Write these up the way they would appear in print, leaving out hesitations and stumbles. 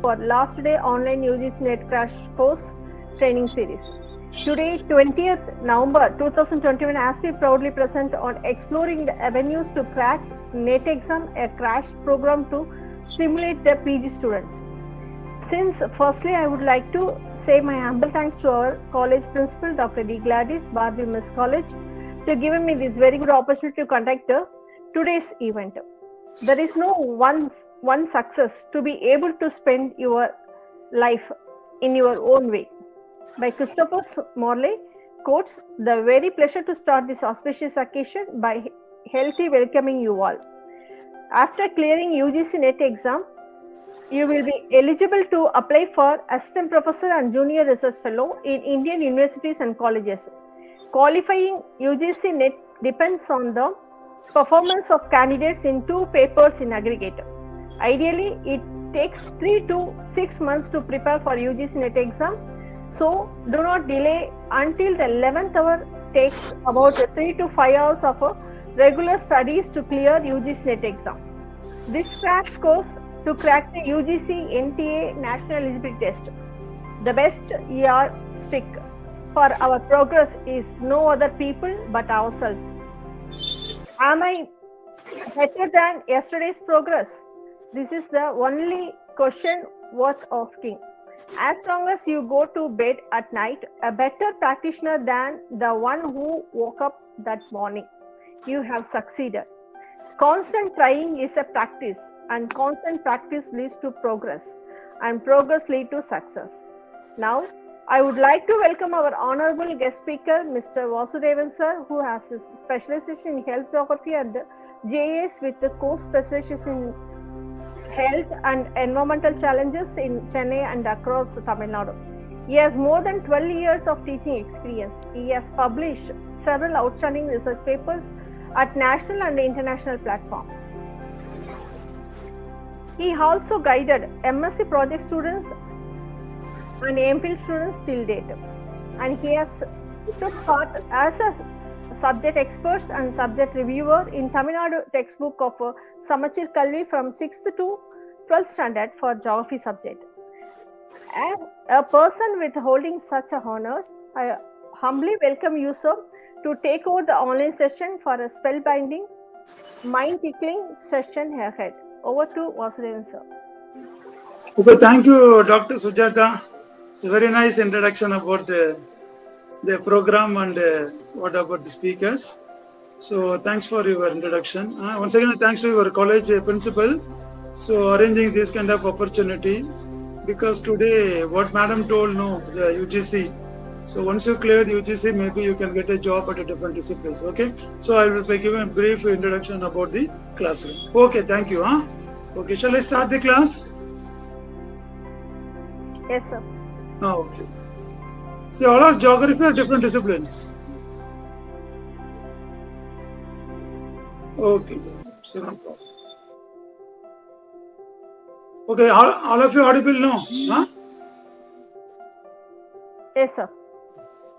for last day online UGC NET crash course training series. Today, 20th November 2021, as we proudly present on exploring the avenues to crack NET exam, a crash program to stimulate the PG students. Since firstly, I would like to say my humble thanks to our college principal, Dr. D. Gladys, Barbie Miss College, to giving me this very good opportunity to conduct today's event. There is no one success to be able to spend your life in your own way. By Christopher Morley quotes, the very pleasure to start this auspicious occasion by healthy welcoming you all. After clearing UGC NET exam, you will be eligible to apply for assistant professor and junior research fellow in Indian universities and colleges. Qualifying UGC NET depends on the performance of candidates in 2 papers in aggregate. Ideally, it takes 3 to 6 months to prepare for UGC NET exam. So, do not delay until the 11th hour. Takes about 3 to 5 hours of regular studies to clear UGC NET exam. This crash course to crack the UGC NTA National Eligibility Test. The best yardstick for our progress is no other people but ourselves. Am I better than yesterday's progress? This is the only question worth asking. As long as you go to bed at night, a better practitioner than the one who woke up that morning, you have succeeded. Constant trying is a practice, and constant practice leads to progress, and progress leads to success. Now, I would like to welcome our honorable guest speaker, Mr. Vasudevan sir, who has his specialization in health geography and JAS with the course specialization in health and environmental challenges in Chennai and across Tamil Nadu. He has more than 12 years of teaching experience. He has published several outstanding research papers at national and international platforms. He also guided MSc project students and MPhil students till date, and he has took part as a subject expert and subject reviewer in Tamil Nadu textbook of Samachir Kalvi from 6th to 12th standard for geography subject. As a person with holding such honors, I humbly welcome you, sir, to take over the online session for a spellbinding, mind-tickling session ahead. Over to Vasudevan, sir. Okay, thank you, Dr. Sujata. It's a very nice introduction about the program and what about the speakers. So, thanks for your introduction. Once again, thanks to your college principal. So, arranging this kind of opportunity, because today, what Madam told, no, the UGC. So, once you clear the UGC, maybe you can get a job at a different disciplines. Okay. So, I will be giving a brief introduction about the classroom. Okay, thank you. Okay, shall I start the class? Yes, sir. Okay. See, all our geography are different disciplines. Okay. So, no problem. Okay, all of you audible now? Huh? Yes, sir.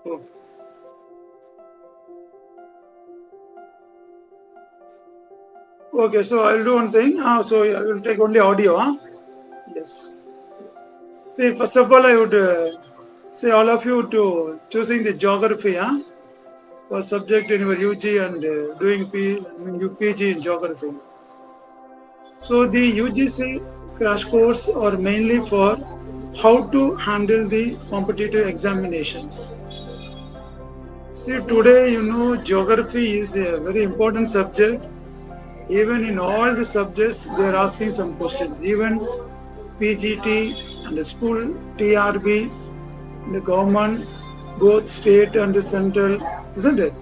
Okay. Okay, so I'll do one thing. So I will take only audio. Yes. See, first of all, I would say all of you to choosing the geography for subject in your UG and doing PG in geography. So the UGC crash course are mainly for how to handle the competitive examinations. See, today, geography is a very important subject. Even in all the subjects, they are asking some questions. Even PGT and the school TRB, the government, both state and the central, isn't it?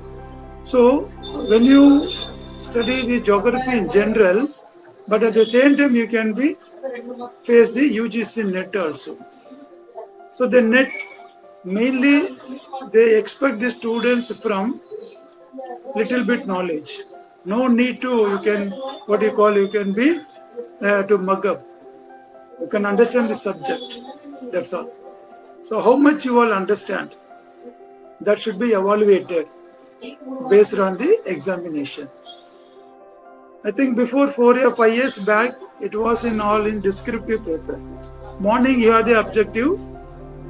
So, when you study the geography in general, but at the same time, you can face the UGC NET also. So, the NET, mainly, they expect the students from little bit knowledge. No need to, you can be to mug up. You can understand the subject. That's all. So how much you all understand, that should be evaluated based on the examination. I think before 4 or 5 years back, it was all in descriptive paper. morning you have the objective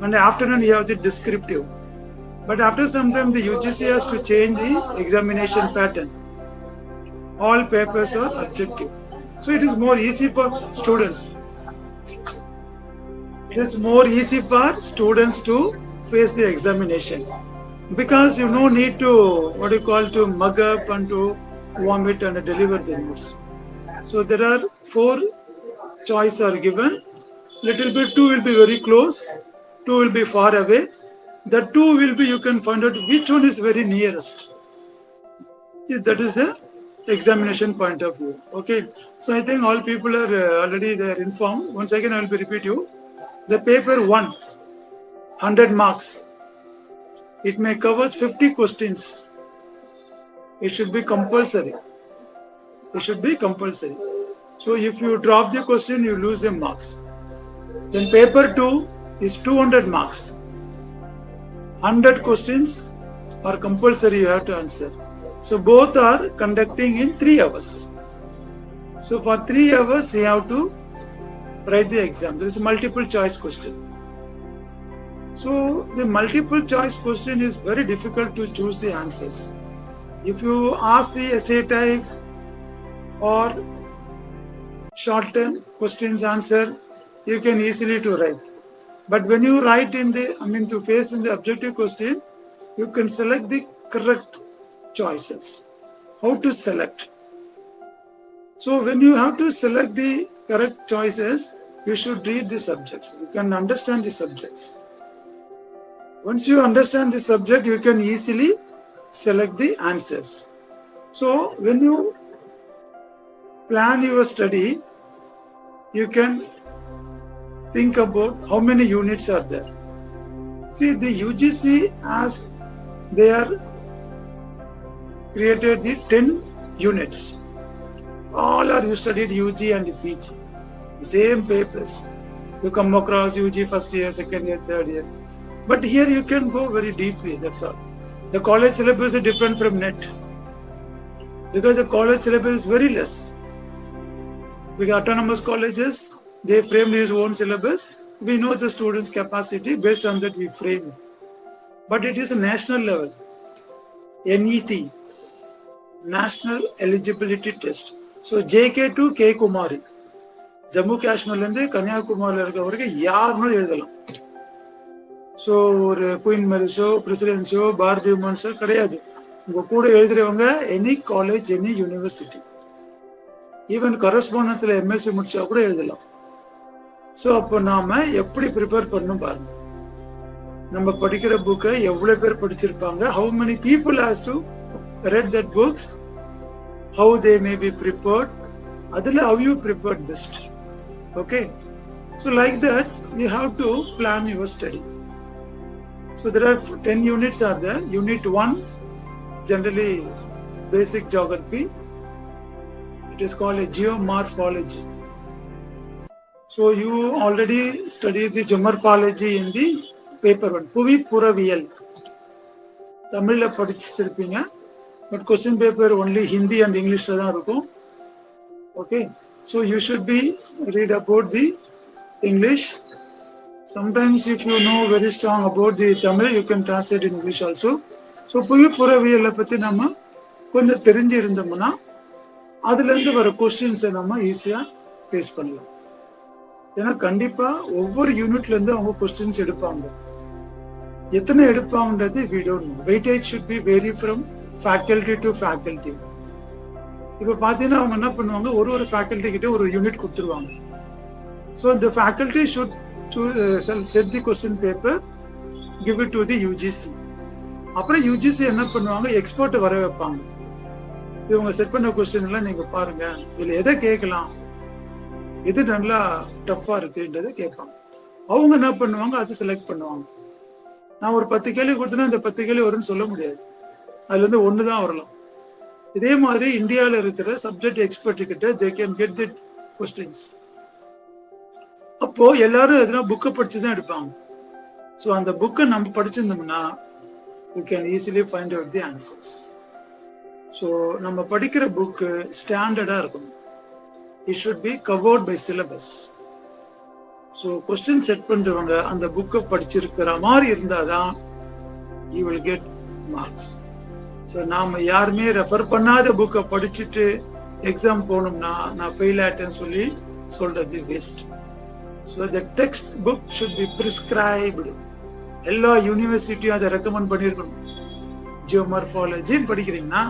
and afternoon you have the descriptive. But after some time the UGC has to change the examination pattern. All papers are objective. So it is more easy for students. It is more easy for students to face the examination because you no need to to mug up and to vomit and deliver the notes. So there are 4 choices are given. Little bit 2 will be very close, 2 will be far away. The 2 will be you can find out which one is very nearest. That is the examination point of view. Okay, so I think all people are already they are informed. Once again I will be repeat you. The paper 1, 100 marks. It may cover 50 questions. It should be compulsory. It should be compulsory. So if you drop the question, you lose the marks. Then paper 2 is 200 marks. 100 questions are compulsory you have to answer. So both are conducting in 3 hours. So for 3 hours you have to write the exam. There is a multiple choice question. So the multiple choice question is very difficult to choose the answers. If you ask the essay type or short term questions answer, you can easily to write. But when you write in the, to face in the objective question, you can select the correct choices. How to select? So when you have to select the correct choices, you should read the subjects. You can understand the subjects. Once you understand the subject, you can easily select the answers. So when you plan your study, you can think about how many units are there. See, the UGC as they are created the 10 units. All are you studied UG and PG. The same papers. You come across UG first year, second year, third year. But here you can go very deeply, that's all. The college syllabus is different from NET. Because the college syllabus is very less. Because autonomous colleges, they frame his own syllabus. We know the students' capacity, based on that we frame it. But it is a national level. NET, National Eligibility Test. So JK to K Kumari. Jammu Kashmir Kanyakumari இருக்கவருக்கு யாருன்னு எழுதலாம். So ஒரு queen மேரிஸோ பிரசிடென்ஸோ Bharathi உமன்ஸோ கிடையாது. உங்க கூட எழுதுறவங்க any college any university, even கரஸ்பாண்டன்ஸ்ல MSc முடிச்சா கூட எழுதலாம். ஸோ அப்போ நாம எப்படி ப்ரிப்பேர் பண்ணணும் பாருங்க. நம்ம படிக்கிற புக்கை எவ்வளவு பேர் படிச்சிருப்பாங்க, how many people has to read that books, how they may be prepared, அதுல how you prepared best. Okay, so like that you have to plan your study. So there are 10 units are there. Unit 1, generally basic geography. It is called a geomorphology. So you already studied the geomorphology in the paper 1. Puvi Puraviyal. Tamil படிச்சிருப்பீங்க. But question paper only Hindi and English தான் இருக்கும். Okay. So you should be read about the English. Sometimes if you know very strong about the Tamil, you can translate in English also. So புவி புறவியலை பற்றி நம்ம கொஞ்சம் தெரிஞ்சு இருந்தோம்னா அதுலேருந்து வர கொஸ்டின்ஸை நம்ம ஈஸியாக ஃபேஸ் பண்ணலாம். ஏன்னா கண்டிப்பாக ஒவ்வொரு யூனிட்லேருந்து அவங்க கொஸ்டின்ஸ் எடுப்பாங்க. எத்தனை எடுப்பாங்கன்றது we don't know. Weightage should be vary from faculty to faculty. இப்போ பார்த்தீங்கன்னா அவங்க என்ன பண்ணுவாங்க, ஒரு ஃபேக்கல்ட்டி கிட்ட ஒரு யூனிட் கொடுத்துருவாங்க. So the faculty should set the question paper, give it to the UGC. அப்புறம் UGC என்ன பண்ணுவாங்க, எக்ஸ்பர்ட் வர வைப்பாங்க. இவங்க செட் பண்ண கொஸ்டின் எல்லாம் நீங்க பாருங்க, இதுல எதை கேட்கலாம், எது நல்லா டஃப்பா இருக்குன்றதை கேட்பாங்க. அவங்க என்ன பண்ணுவாங்க, அதை செலக்ட் பண்ணுவாங்க. நான் ஒரு 10 கேள்வி கொடுத்தேன்னா இந்த 10 கேள்வி வரும்னு சொல்ல முடியாது, அதுல இருந்து 1 தான் வரலாம். இதே மாதிரி இந்தியாவில் இருக்கிற சப்ஜெக்ட் எக்ஸ்பர்ட் கிட்ட they can get the questions. அப்போ எல்லாரும் எதுனா புக்கை படிச்சுதான் எடுப்பாங்க. ஸோ அந்த புக்கை நம்ம படிச்சிருந்தோம்னா you can easily find out the answers. So நம்ம படிக்கிற புக்கு ஸ்டாண்டர்டா இருக்கணும். It should be covered by syllabus. So question set பண்றவங்க அந்த புக்கை படிச்சிருக்கிற மாதிரி இருந்தாதான் you will get marks. So நாம யாருமே ரெஃபர் பண்ணாத புக்கை படிச்சுட்டு எக்ஸாம் போகணும்னா நான் ஃபெயில் ஆயிட்டேன்னு சொல்லி சொல்றது waste. So the text book should be prescribed. எல்லா யூனிவர்சிட்டியும் அதை ரெக்கமெண்ட் பண்ணியிருக்கணும். ஜியோமார்ஃபாலஜின்னு படிக்கிறீங்கன்னா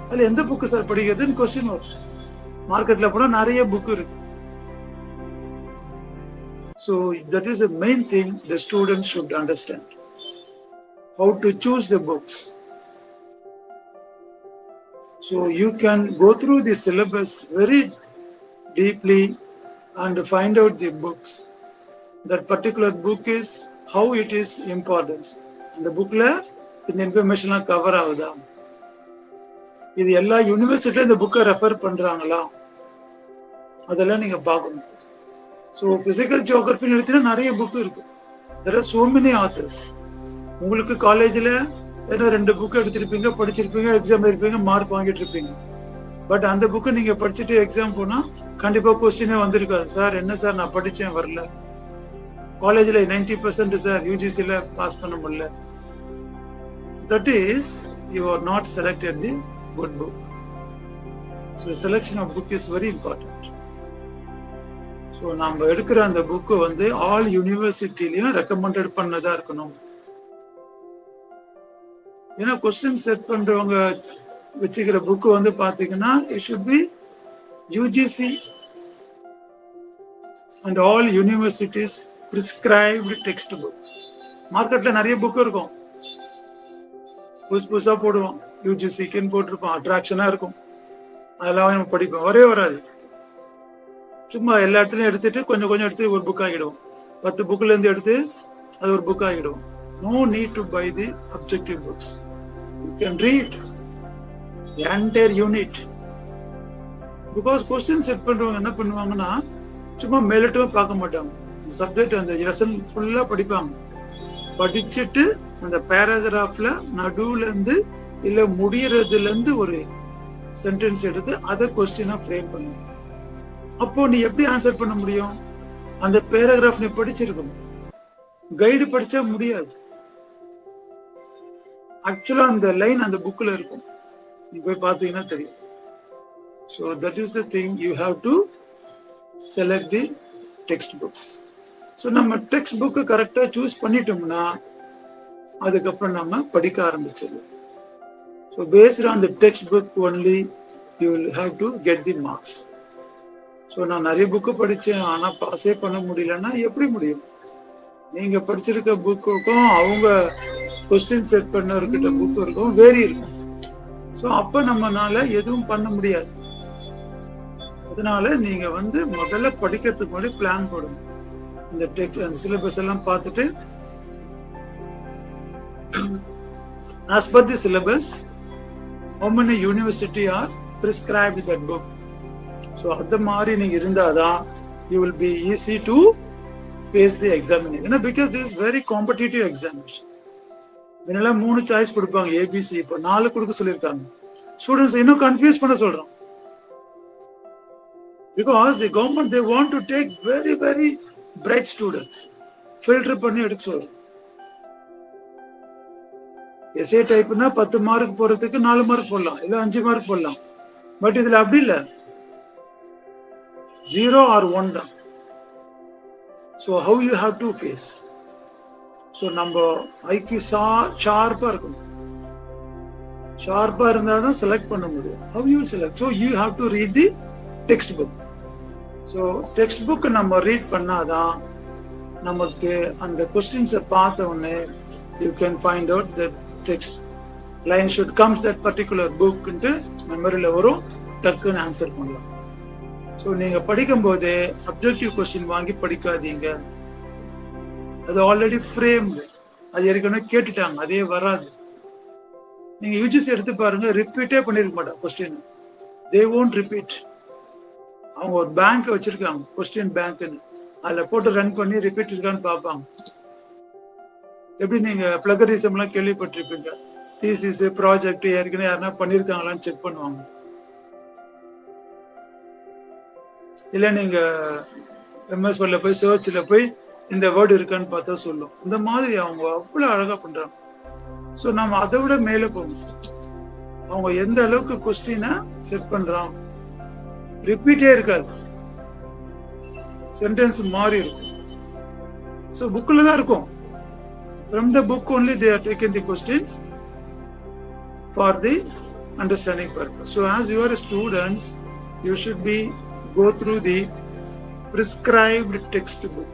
அதுல எந்த புக்கு சார் படிக்கிறதுன்னு கொஸ்டின் வரும். மார்க்கெட்ல போனா நிறைய புக் இருக்கு. So that is the main thing the students should understand. How to choose the books. So you can go through the syllabus very deeply and find out the books. That particular book is how it is important. And the book la இந்த information cover ஆகுதா, இது எல்லா யூனிவர்சிட்டியும் இந்த புக்கை refer பண்றாங்களா, அதெல்லாம் நீங்க பார்க்கணும். ஸோ பிசிக்கல் ஜியோகிராஃபின்னு எடுத்தீங்கன்னா நிறைய புக் இருக்கு. there are so many authors. உங்களுக்கு காலேஜில் ஏன்னா 2 புக் எடுத்திருப்பீங்க, படிச்சிருப்பீங்க, எக்ஸாம் இருப்பீங்க, மார்க் வாங்கிட்டு இருப்பீங்க. பட் அந்த புக்கு நீங்க படிச்சுட்டு எக்ஸாம் போனா கண்டிப்பா கொஸ்டினே வந்திருக்காது. சார் என்ன சார் நான் படிச்சேன் வரல, காலேஜில் 90% சார் யூஜிசியில் பாஸ் பண்ண முடியல. That is you are not selected the good book. So selection of book is very important. So நம்ம எடுக்கிற அந்த புக்கு வந்து ஆல் யூனிவர்சிட்டிலையும் ரெக்கமெண்டட் பண்ணதா இருக்கணும். ஏன்னா கொஸ்டின் செட் பண்றவங்க வச்சுக்கிற புக்கு வந்து பாத்தீங்கன்னா it should be UGC and all universities prescribed text book. மார்க்கெட்ல நிறைய புக் இருக்கும், புதுசா போடுவோம், யூஜிசிக்குன்னு போட்டிருப்போம், அட்ராக்ஷனா இருக்கும், அதெல்லாம் நம்ம படிப்போம், வரவே வராது. சும்மா எல்லா இடத்துலயும் எடுத்துட்டு கொஞ்சம் கொஞ்சம் எடுத்து ஒரு புக் ஆகிடுவோம். 10 புக்ல இருந்து எடுத்து அது ஒரு புக் ஆகிடுவோம். No need to buy the objective books. You can read the entire unit. Because question set பண்றவங்க என்ன பண்ணுவாங்கன்னா சும்மா மேலட்டுமா பார்க்க மாட்டாங்க. சப்ஜெக்ட் அந்த லெசன் ஃபுல்லா படிப்பாங்க. படிச்சுட்டு அந்த பேராகிராஃப்ல நடுவுல இருந்து இல்ல முடியறதுல இருந்து ஒரு சென்டென்ஸ் எடுத்து அதை கொஸ்டினா ஃப்ரேம் பண்ணுவாங்க. அப்போ நீ எப்படி ஆன்சர் பண்ண முடியும்? அந்த பேராகிராஃப் நீ படிச்சிருக்கணும், கைடு படிச்சா முடியாது. ஆக்சுவலா அந்த லைன் அந்த புக்ல இருக்கும், நீ போய் பார்த்தீங்கன்னா தெரியும். So that is the thing, you have to select the text books. So நம்ம டெக்ஸ்ட் புக்கு கரெக்டா சூஸ் பண்ணிட்டோம்னா அதுக்கப்புறம் நம்ம படிக்க ஆரம்பிச்சிடலாம். So based on the text book only you will have to get the marks. So நான் நிறைய book படித்தேன் ஆனால் பாஸே பண்ண முடியலன்னா எப்படி முடியும்? நீங்க படிச்சிருக்க புக்குக்கும் அவங்க கொஸ்டின் செட் பண்ணவர்கிட்ட புக்கு இருக்கும் வேரி இருக்கும். ஸோ அப்ப நம்மனால எதுவும் பண்ண முடியாது. அதனால நீங்க வந்து முதல்ல படிக்கிறதுக்கு முன்னாடி பிளான் போடணும். இந்த டெக்ஸ்ட் அந்த சிலபஸ் எல்லாம் பார்த்துட்டு as per the syllabus how many university are prescribed that book. So அந்த மாதிரி நீங்க இருந்தாதான் you will be easy to face the examination, because this is very competitive examination. இதெல்லாம் 3 சாய்ஸ் கொடுப்பாங்க, ஏபிசி, இப்போ 4 கொடுக்க சொல்லியிருக்காங்க. ஸ்டூடெண்ட்ஸ் இன்னும் கன்ஃபியூஸ் பண்ண சொல்றோம். Because the government they want to take very very bright students, filter பண்ணி எடுக்க சொல்றோம். எஸ்ஏ டைப்னா 10 மார்க் போறதுக்கு 4 மார்க் போடலாம், இல்ல 5 மார்க் போடலாம். பட் இதுல அப்படி இல்ல, 0 or 1 தான். So how you have to face? So நம்ம IQ ஷார்ப்பா இருக்கணும். ஷார்ப்பா இருந்தாதான் செலக்ட் பண்ண முடியும். How you select? So you have to read the textbook. So textbook நம்ம ரீட் பண்ணாதான் நமக்கு அந்த கொஸ்டின்ஸை பார்த்த உடனே you can find out that text line should comes that particular book ன்ட்டு மெமரியில வரும், டக்குன்னு ஆன்சர் பண்ணலாம். ஸோ நீங்க படிக்கும் போதே அப்ஜெக்டிவ் கொஸ்டின் வாங்கி படிக்காதீங்க. அது ஆல்ரெடி ஃப்ரேம்டு, அது ஏற்கனவே கேட்டுட்டாங்க, அதே வராது. நீங்க யூஜிசி எடுத்து பாருங்க, ரிப்பீட்டே பண்ணிருக்க மாட்டாங்க கொஸ்டின். They won't repeat. அவங்க ஒரு பேங்க் வச்சிருக்காங்க, கொஸ்டின் பேங்க்னு, அதுல போட்டு ரன் பண்ணி ரிப்பீட் இருக்கான்னு பார்ப்பாங்க. எப்படி நீங்க பிளகரிசம் எல்லாம் கேள்விப்பட்டிருப்பீங்க, தீசிஸ் ப்ராஜெக்ட் ஏற்கனவே யாருன்னா பண்ணிருக்காங்களான்னு செக் பண்ணுவாங்க. இல்ல நீங்க MS Wordல போய் சர்ச்ல போய் இந்த வேர்டு இருக்கான்னு பார்த்தா சொல்லும். இந்த மாதிரி அவங்க அவ்வளவு அழகா பண்றாங்க. ஸோ நம்ம அதை விட மேல போகணும். அவங்க எந்த அளவுக்கு கொஸ்டினை செட் பண்றாங்க, ரிப்பீட்டே இருக்காது, சென்டென்ஸ் மாறி இருக்கும். ஸோ புக்ல தான் இருக்கும். From the book only they are taken the questions for the understanding purpose. So as you are students, you should be go through the prescribed textbook.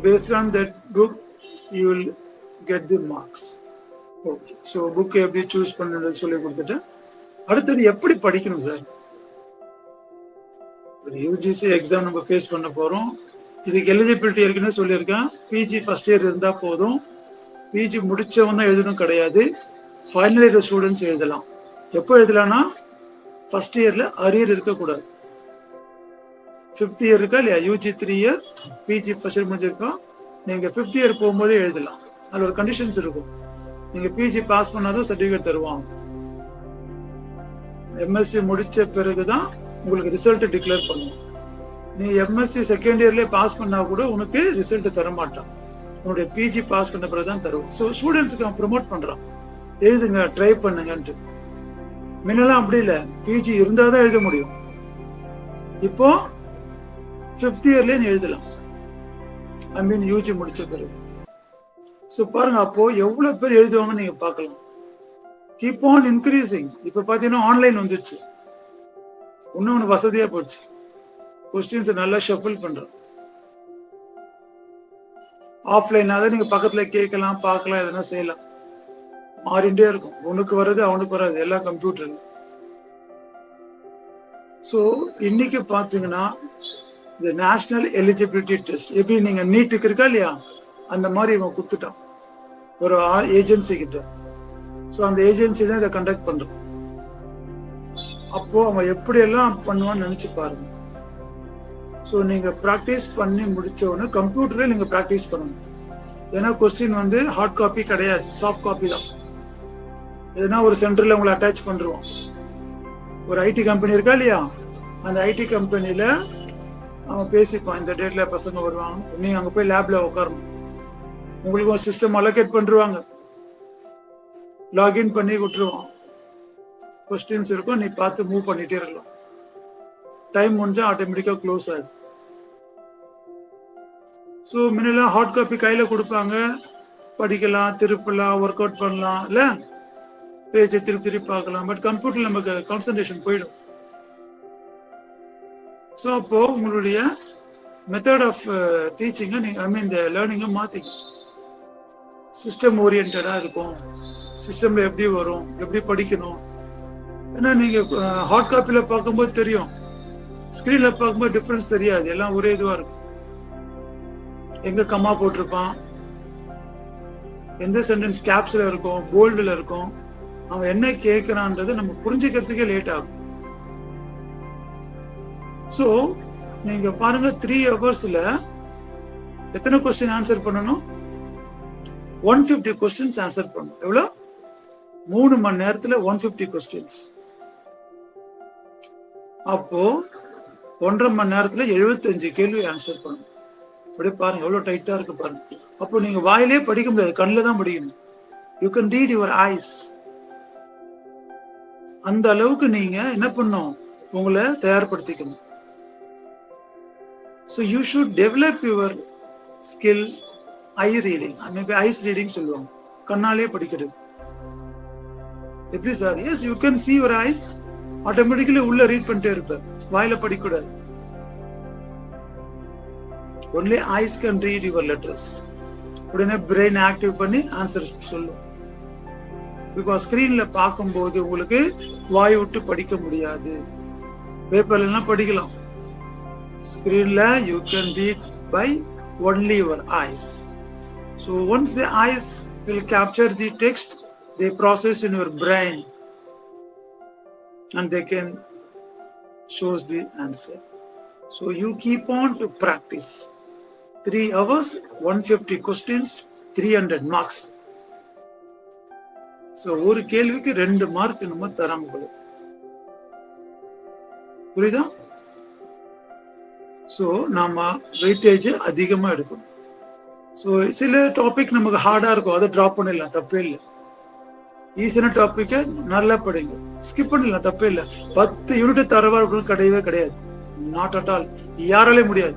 Based on that book, you will get the marks. Okay. So book எப்படி choose பண்ணுறது சொல்லி கொடுத்துட்டு, அடுத்தது எப்படி படிக்கணும் sir? ஒரு UGC exam நம்ம face பண்ண போறோம். இதுக்கு எலிஜிபிலிட்டி இருக்குன்னு சொல்லியிருக்கேன். பிஜி ஃபர்ஸ்ட் இயர் இருந்தா போதும். பிஜி முடிச்சவங்க தான் எழுதணும் கிடையாது. ஃபைனல் இயர் ஸ்டூடெண்ட்ஸ் எழுதலாம். எப்போ எழுதலாம்னா ஃபர்ஸ்ட் இயர்ல அரியர் இருக்கக்கூடாது. 5th இயர் இருக்கா இல்லையா, UG 3 year, PG first year முடிஞ்சிருக்கோம், நீங்க 5th இயர் போகும்போதே எழுதலாம். அதில் ஒரு கண்டிஷன்ஸ் இருக்கும். நீங்க பிஜி பாஸ் பண்ணாதான் சர்டிஃபிகேட் தருவாங்க. எம்எஸ்சி முடிச்ச பிறகுதான் உங்களுக்கு ரிசல்ட் டிக்ளேர் பண்ணுவோம். நீ எம்எஸ்சி செகண்ட் இயர்லேயே பாஸ் பண்ணா கூட உனக்கு ரிசல்ட் தர மாட்டான். உன்னுடைய பிஜி பாஸ் பண்ண பிறகுதான் தருவோம். ஸோ ஸ்டூடெண்ட்ஸுக்கு அவன் ப்ரொமோட் பண்றான், எழுதுங்க, ட்ரை பண்ணுங்கன்ட்டு. முன்னெல்லாம் அப்படி இல்லை, பிஜி இருந்தாதான் எழுத முடியும். இப்போ 5th இயர்லேயே நீ எழுதலாம், ஐ மீன் யூஜி முடிச்ச பிறகு. ஸோ பாருங்க, அப்போ எவ்வளவு பேர் எழுதுவாங்க நீங்க பார்க்கலாம். Keep on increasing. இப்போ பார்த்தீங்கன்னா ஆன்லைன் வந்துடுச்சு, இன்னொன்று வசதியா போச்சு. கொஸ்டின்ஸ் நல்லா ஷஃபிள் பண்றோம். ஆஃப்லைனாக நீங்க பக்கத்துல கேட்கலாம், பார்க்கலாம், எதனா செய்யலாம். மாறிண்டே இருக்கும். உனக்கு வர்றது அவனுக்கு வராது, எல்லாம் கம்ப்யூட்டர்ல. ஸோ இன்னைக்கு பார்த்தீங்கன்னா இந்த நேஷனல் எலிஜிபிலிட்டி டெஸ்ட் எப்படி நீங்க நீட்டுக்கு இருக்கா இல்லையா, அந்த மாதிரி இவன் கொடுத்துட்டான் ஒரு ஏஜென்சி கிட்ட. ஸோ அந்த ஏஜென்சி தான் இதை கண்டக்ட் பண்றான். அப்போ அவன் எப்படி எல்லாம் பண்ணுவான்னு நினைச்சு பாருங்க. ஸோ நீங்க ப்ராக்டிஸ் பண்ணி முடிச்ச உடனே கம்ப்யூட்டர்ல நீங்க ப்ராக்டிஸ் பண்ணணும். ஏன்னா கொஸ்டின் வந்து ஹார்ட் காப்பி கிடையாது, சாஃப்ட் காப்பி தான். எதுனா ஒரு சென்டர்ல உங்களை அட்டாச் பண்ணிருவோம். ஒரு ஐடி கம்பெனி இருக்கா இல்லையா, அந்த ஐடி கம்பெனில அவன் பேசிப்பான், இந்த டேட்ல பசங்க வருவாங்க, நீங்க அங்க போய் லேப்ல உட்காரணும். உங்களுக்கு ஒரு சிஸ்டம் அலோகேட் பண்ணிருவாங்க, லாகின் பண்ணி விட்டுருவான். கொஸ்டின்ஸ் இருக்கும், நீ பார்த்து மூவ் பண்ணிட்டே இருக்கலாம். டைம் முடிஞ்சா ஆட்டோமேட்டிக்கா க்ளோஸ் ஆயிடும். ஸோ முன்னெல்லாம் ஹார்ட் காப்பி கையில கொடுப்பாங்க, படிக்கலாம், திருப்பலாம், ஒர்க் அவுட் பண்ணலாம், இல்ல பேஜை திருப்பி பார்க்கலாம். பட் கம்ப்யூட்டர்ல நமக்கு கான்சன்ட்ரேஷன் போயிடும். ஸோ அப்போ உங்களுடைய மெத்தட் ஆஃப் டீச்சிங்கை நீங்க ஐ மீன் லேர்னிங்கை மாத்திக்கணும். சிஸ்டம் ஓரியன்டா இருக்கும். சிஸ்டம்ல எப்படி வரும், எப்படி படிக்கணும். ஏன்னா நீங்க ஹார்ட் காப்பில பார்க்கும்போது தெரியும், ஸ்கிரீன்ல பார்க்கும்போது டிஃபரன்ஸ் தெரியாது, எல்லாம் ஒரே இதுவா இருக்கும். எங்க கம்மா போட்டிருப்பான், எந்த சென்டென்ஸ் கேப்ஸ்ல இருக்கும், போல்டுல இருக்கும், அவன் என்ன கேட்கிறான்றது நம்ம புரிஞ்சுக்கிறதுக்கே லேட் ஆகும். சோ நீங்க பாருங்க, 3 ஹவர்ஸ்ல எத்தனை கொஸ்டின் ஆன்சர் பண்ணணும்? 150 கொஸ்டின்ஸ் ஆன்சர் பண்ணணும். எவ்வளவு? 3 மணி நேரத்துல 150 கொஸ்டின்ஸ். அப்போ 1.5 மணி நேரத்துல 75 கேள்வி ஆன்சர் பண்ணணும். அப்படியே பாருங்க எவ்வளவு டைட்டா இருக்கு பாருங்க. அப்போ நீங்க வாயிலே படிக்க முடியாது, கண்ணுல தான் படிக்கணும். You can read your eyes. அந்த அளவுக்கு நீங்க என்ன பண்ணும், உங்களை தயார்படுத்திக்கணும். So you should develop your skill I reading, maybe eyes reading சொல்லுவாங்க, கண்ணாலே படிக்கிறது. எப்படி sir? Yes, you can see your eyes, automatically உள்ள ரீட் பண்ணிட்டே இருப்ப, வாயில படிக்கூடாது. only eyes can read your letters. உடனே பிரெயின் ஆக்டிவ் பண்ணி ஆன்சர் சொல்லும். பிகாஸ் ஸ்கிரீன்ல பார்க்கும்போது உங்களுக்கு வாய் விட்டு படிக்க முடியாது. பேப்பர்ல எல்லாம் படிக்கலாம், ஸ்கிரீன்ல you can read by only your eyes. So once the eyes will capture the text, they process in your brain and they can shows the answer. So you keep on to practice. 3 hours, 150 questions, 300 marks. So ஒரு கேள்விக்கு 2 mark நம்ம தராங்க. புரியுதா? So நாம weightage அதிகமாக எடுக்கணும். So சில topic நமக்கு ஹார்டாக இருக்கும், அதை ட்ராப் பண்ணிடலாம், தப்பே இல்லை. ஈஸியான டாப்பிக்கை நல்லா படிங்க, ஸ்கிப் பண்ணிடலாம், தப்பே இல்லை. 10 யூனிட் தரவா இருக்கணும் கிடையவே கிடையாது, நாட் அட் ஆல், யாராலே முடியாது.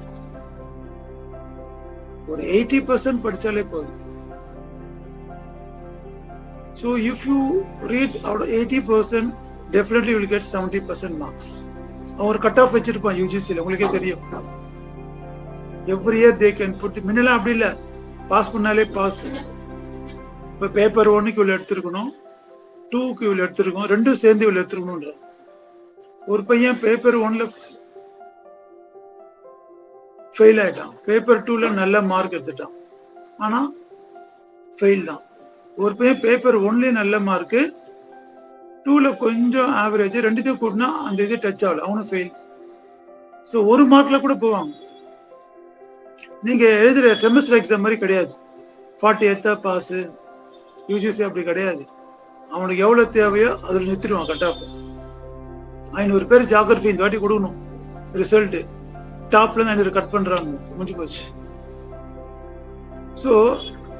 ஒரு 80% படிச்சாலே போதும். So if you read out of 80%, definitely you will get 70% marks. அவர் கட் ஆஃப் வச்சிருப்பான் யூஜிசியில், உங்களுக்கே தெரியும். Every year they can put. முன்னெல்லாம் அப்படி இல்லை, பாஸ் பண்ணாலே பாஸ். இப்போ பேப்பர் 1க்கு இவ்வளோ எடுத்துருக்கணும், 2க்கு இவ்வளோ எடுத்துருக்கோம், 2 சேர்ந்து இவ்வளோ எடுத்துருக்கணும்ன்ற. ஒரு பையன் பேப்பர் 1ல ஃபெயில் ஆயிட்டான், பேப்பர் 2ல நல்ல மார்க் எடுத்துட்டான், ஆனா ஃபெயில் தான். ஒரு பையன் பேப்பர் 1லயே நல்ல மார்க், 2ல கொஞ்சம் ஆவரேஜ், ரெண்டுத்தையும் கூட்டினா அந்த இது டச் ஆகல, அவனும் ஃபெயில். ஸோ ஒரு மார்க்ல கூட போவாங்க. நீங்க எழுதுற செமஸ்டர் எக்ஸாம் மாதிரி கிடையாது, 40 எடுத்தா பாஸ். யூஜிசி அப்படி கிடையாது, அவனுக்கு எவ்வளவு தேவையோ அதில் நிறுத்திடுவான் கட் ஆஃப். 500 பேர் ஜியோகிராஃபி இந்த வாட்டி கொடுக்கணும், ரிசல்ட் டாப்ல இருந்து 500 கட் பண்றாங்க, முடிஞ்சு போச்சு. ஸோ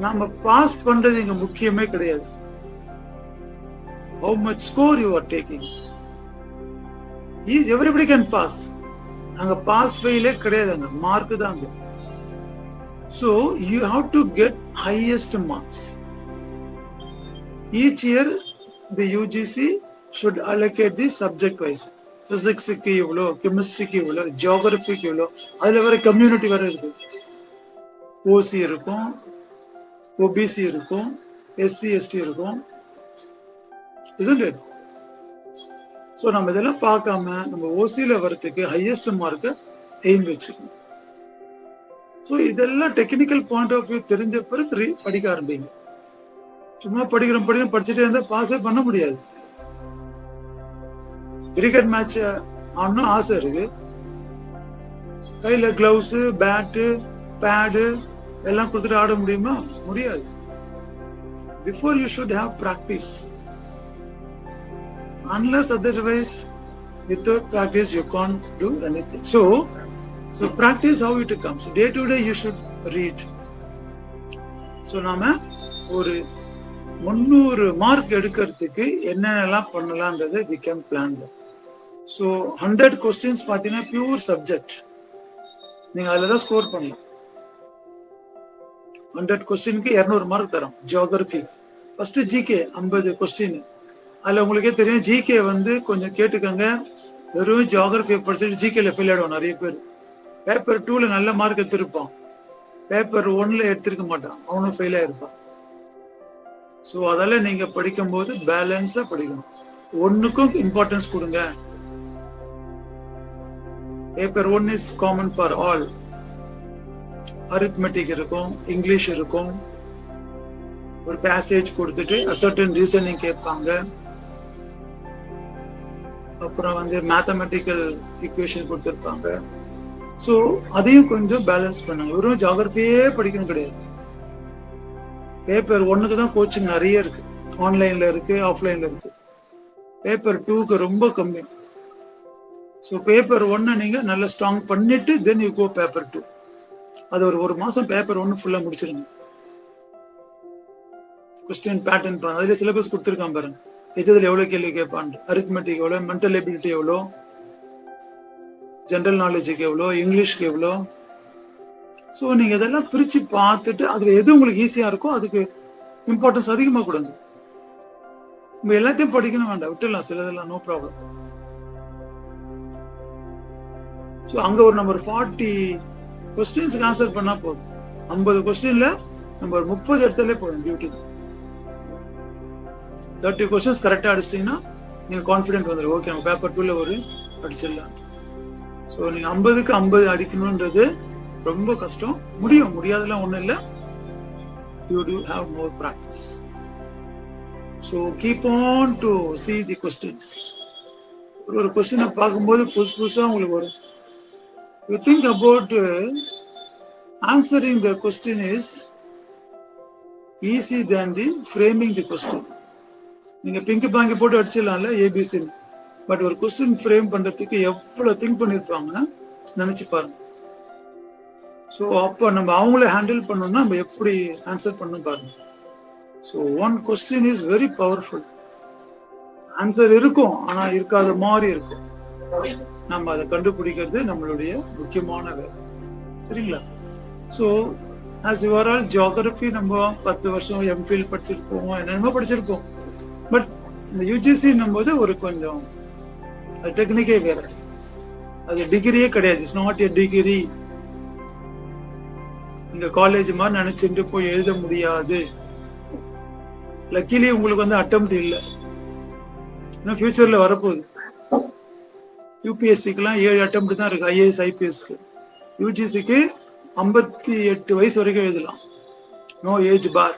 நாம பாஸ் பண்றது இங்க முக்கியமே கிடையாது, how much score you are taking. Everybody can pass. அங்க பாஸ் ஃபெயிலே கிடையாது, அங்க மார்க் தான் அங்க. So you have to get highest marks. Each year the UGC should allocate the subject wise. Physics-க்கு இவ்வளோ, கெமிஸ்ட்ரிக்கு இவ்வளோ, ஜியோகிராஃபிக்கு இவ்வளோ, அதுல வர கம்யூனிட்டி வர இருக்கு. ஓசி இருக்கும், ஓபிசி இருக்கும், எஸ்சி எஸ்டி இருக்கும், isn't it? ஸோ நம்ம இதெல்லாம் பார்க்காம நம்ம ஓசியில வரத்துக்கு ஹையஸ்ட் மார்க்கை எய்ம் வச்சுக்கணும். ஸோ இதெல்லாம் டெக்னிக்கல் பாயிண்ட் ஆஃப் வியூ தெரிஞ்ச பிறகு படிக்க ஆரம்பிங்க. சும்மா படிச்சுட்டே இருந்தா பாஸே பண்ண முடியாது. கிரிக்கெட் மேட்ச் ஆடணும் ஆசை இருக்கு, கையில கிளவுஸ், பேட்டு, பேடு எல்லாம் கொடுத்துட்டு ஆட முடியுமா? முடியாது. Before you should have practice. Unless otherwise, without practice you can't do anything. So practice how it comes. Day to day you should read. So நாம ஒரு 300 மார்க் எடுக்கிறதுக்கு என்னென்னலாம் பண்ணலாம்ன்றதை we can plan that. So 100 questions பார்த்தீங்கன்னா pure subject, நீங்க அதுல தான் score பண்ணலாம். 100 கொஸ்டினுக்கு 200 மார்க் தரோம். Geography first GK 50 question. அதுல உங்களுக்கே தெரியும், ஜிகே வந்து கொஞ்சம் கேட்டுக்கங்க, வெறும் ஜியோகிராஃபியை படிச்சுட்டு ஜிகேல ஃபெயில் ஆயிடுவோம் நிறைய பேர். பேப்பர் 2ல நல்ல மார்க் எடுத்திருப்பான், பேப்பர் 1ல எடுத்திருக்க மாட்டான், அவனும் ஃபெயில் ஆயிருப்பான். ஸோ அதெல்லாம் நீங்க படிக்கும் போது பேலன்ஸா படிக்கணும், ஒன்னுக்கும் இம்பார்ட்டன்ஸ் கொடுங்க. Paper 1 is common for all. Arithmetic இருக்கும், இங்கிலீஷ் இருக்கும், ஒரு பேசேஜ் கொடுத்துட்டு அசர்டன் ரீசனிங் கேட்பாங்க, அப்புறம் வந்து மேத்தமெட்டிக்கல் ஈக்குவேஷன் கொடுத்துருப்பாங்க. ஸோ அதையும் கொஞ்சம் பேலன்ஸ் பண்ணுங்க. வெறும் ஜியோகிராஃபியே படிக்கணும் கிடையாது. பேப்பர் 1க்கு தான் கோச்சிங் நிறைய இருக்கு, ஆன்லைன்ல இருக்கு, ஆஃப்லைன்ல இருக்கு. பேப்பர் 2க்கு ரொம்ப கம்மி. ஸோ பேப்பர் 1 நீங்க நல்லா ஸ்ட்ராங் பண்ணிட்டு தென் யூ கோ பேப்பர் 2. அது ஒரு மாசம் பேப்பர் 1 ஃபுல்லா முடிச்சிருங்க. கொஸ்டின் பேட்டர்ன் பாருங்க, அதுல சிலபஸ் கொடுத்துருக்கான் பாருங்க, எதுல எவ்வளவு கேள்வி கேட்பான், அரித்மெட்டிக் எவ்வளோ, மென்டல் எபிலிட்டி எவ்வளோ, ஜெனரல் நாலேஜுக்கு எவ்வளோ, இங்கிலீஷ்க்கு எவ்வளோ. ஸோ நீங்க இதெல்லாம் பிரிச்சு பார்த்துட்டு அதுல எது உங்களுக்கு ஈஸியா இருக்கோ அதுக்கு இம்பார்ட்டன்ஸ் அதிகமா கொடுங்க. நம்ம எல்லாத்தையும் படிக்கணும் வேண்டாம், விட்டுடலாம் சிலதெல்லாம், நோ ப்ராப்ளம். ஸோ அங்க ஒரு நம்பர் 40 கொஸ்டின்ஸ்க்கு ஆன்சர் பண்ணா போதும். 50 கொஸ்டின்ல நம்ம ஒரு 30 எடுத்தாலே போதும், டியூட்டி தான். 30 கொஸ்டின்ஸ் கரெக்டா அடிச்சிட்டீங்கன்னா நீங்க கான்ஃபிடென்ட் வந்துடும், ஓகே நம்ம பேப்பர் 2ல ஒரு அடிச்சிடலாம். ஸோ நீங்க 50க்கு 50 அடிக்கணும்ன்றது ரொம்ப கஷ்டம், முடியாதெல்லாம் ஒண்ணும் இல்லை. You to have more practice. So keep on to see the questions. ஒரு கொஸ்டினை பார்க்கும்போது புதுசா உங்களுக்கு வரும். You think about answering the question is easy than the framing the question. நீங்க பிங்க் பாங்கி போட்டு அடிச்சிடலாம்ல ஏபிசி, பட் ஒரு கொஸ்டின் ஃப்ரேம் பண்றதுக்கு எவ்வளவு திங்க் பண்ணிருப்பாங்க நினைச்சு பாருங்க. ஸோ அப்போ நம்ம அவங்கள ஹேண்டில் பண்ணோம்னா நம்ம எப்படி ஆன்சர் பண்ணணும் பாருங்க. So one question is very powerful. Answer இருக்கும், ஆனா இருக்காத மாதிரி இருக்கும். நம்ம அதை கண்டுபிடிக்கிறது நம்மளுடைய முக்கியமான வேலை. சரிங்களா? So as you are all geography நம்ம 10 வருஷம் எம்ஃபில் படிச்சிருப்போம், என்னென்னமோ படிச்சிருப்போம். பட் இந்த யூஜிசின்னும் போது ஒரு கொஞ்சம் டெக்னிக்கே வேற. அது டிகிரியே கிடையாது. It's not a degree. நீங்க காலேஜ் மாதிரி நினைச்சுட்டு போய் எழுத முடியாது. லக்கிலி உங்களுக்கு வந்து அட்டெம்ப்ட் இல்லை, இன்னும் ஃபியூச்சர்ல வரப்போகுது. யூபிஎஸ்சிக்கெல்லாம் 7 அட்டெம்ப்ட் தான் இருக்கு, ஐஏஎஸ் ஐபிஎஸ்க்கு. யூஜிசிக்கு 58 வயசு வரைக்கும் எழுதலாம், நோ ஏஜ் பார்.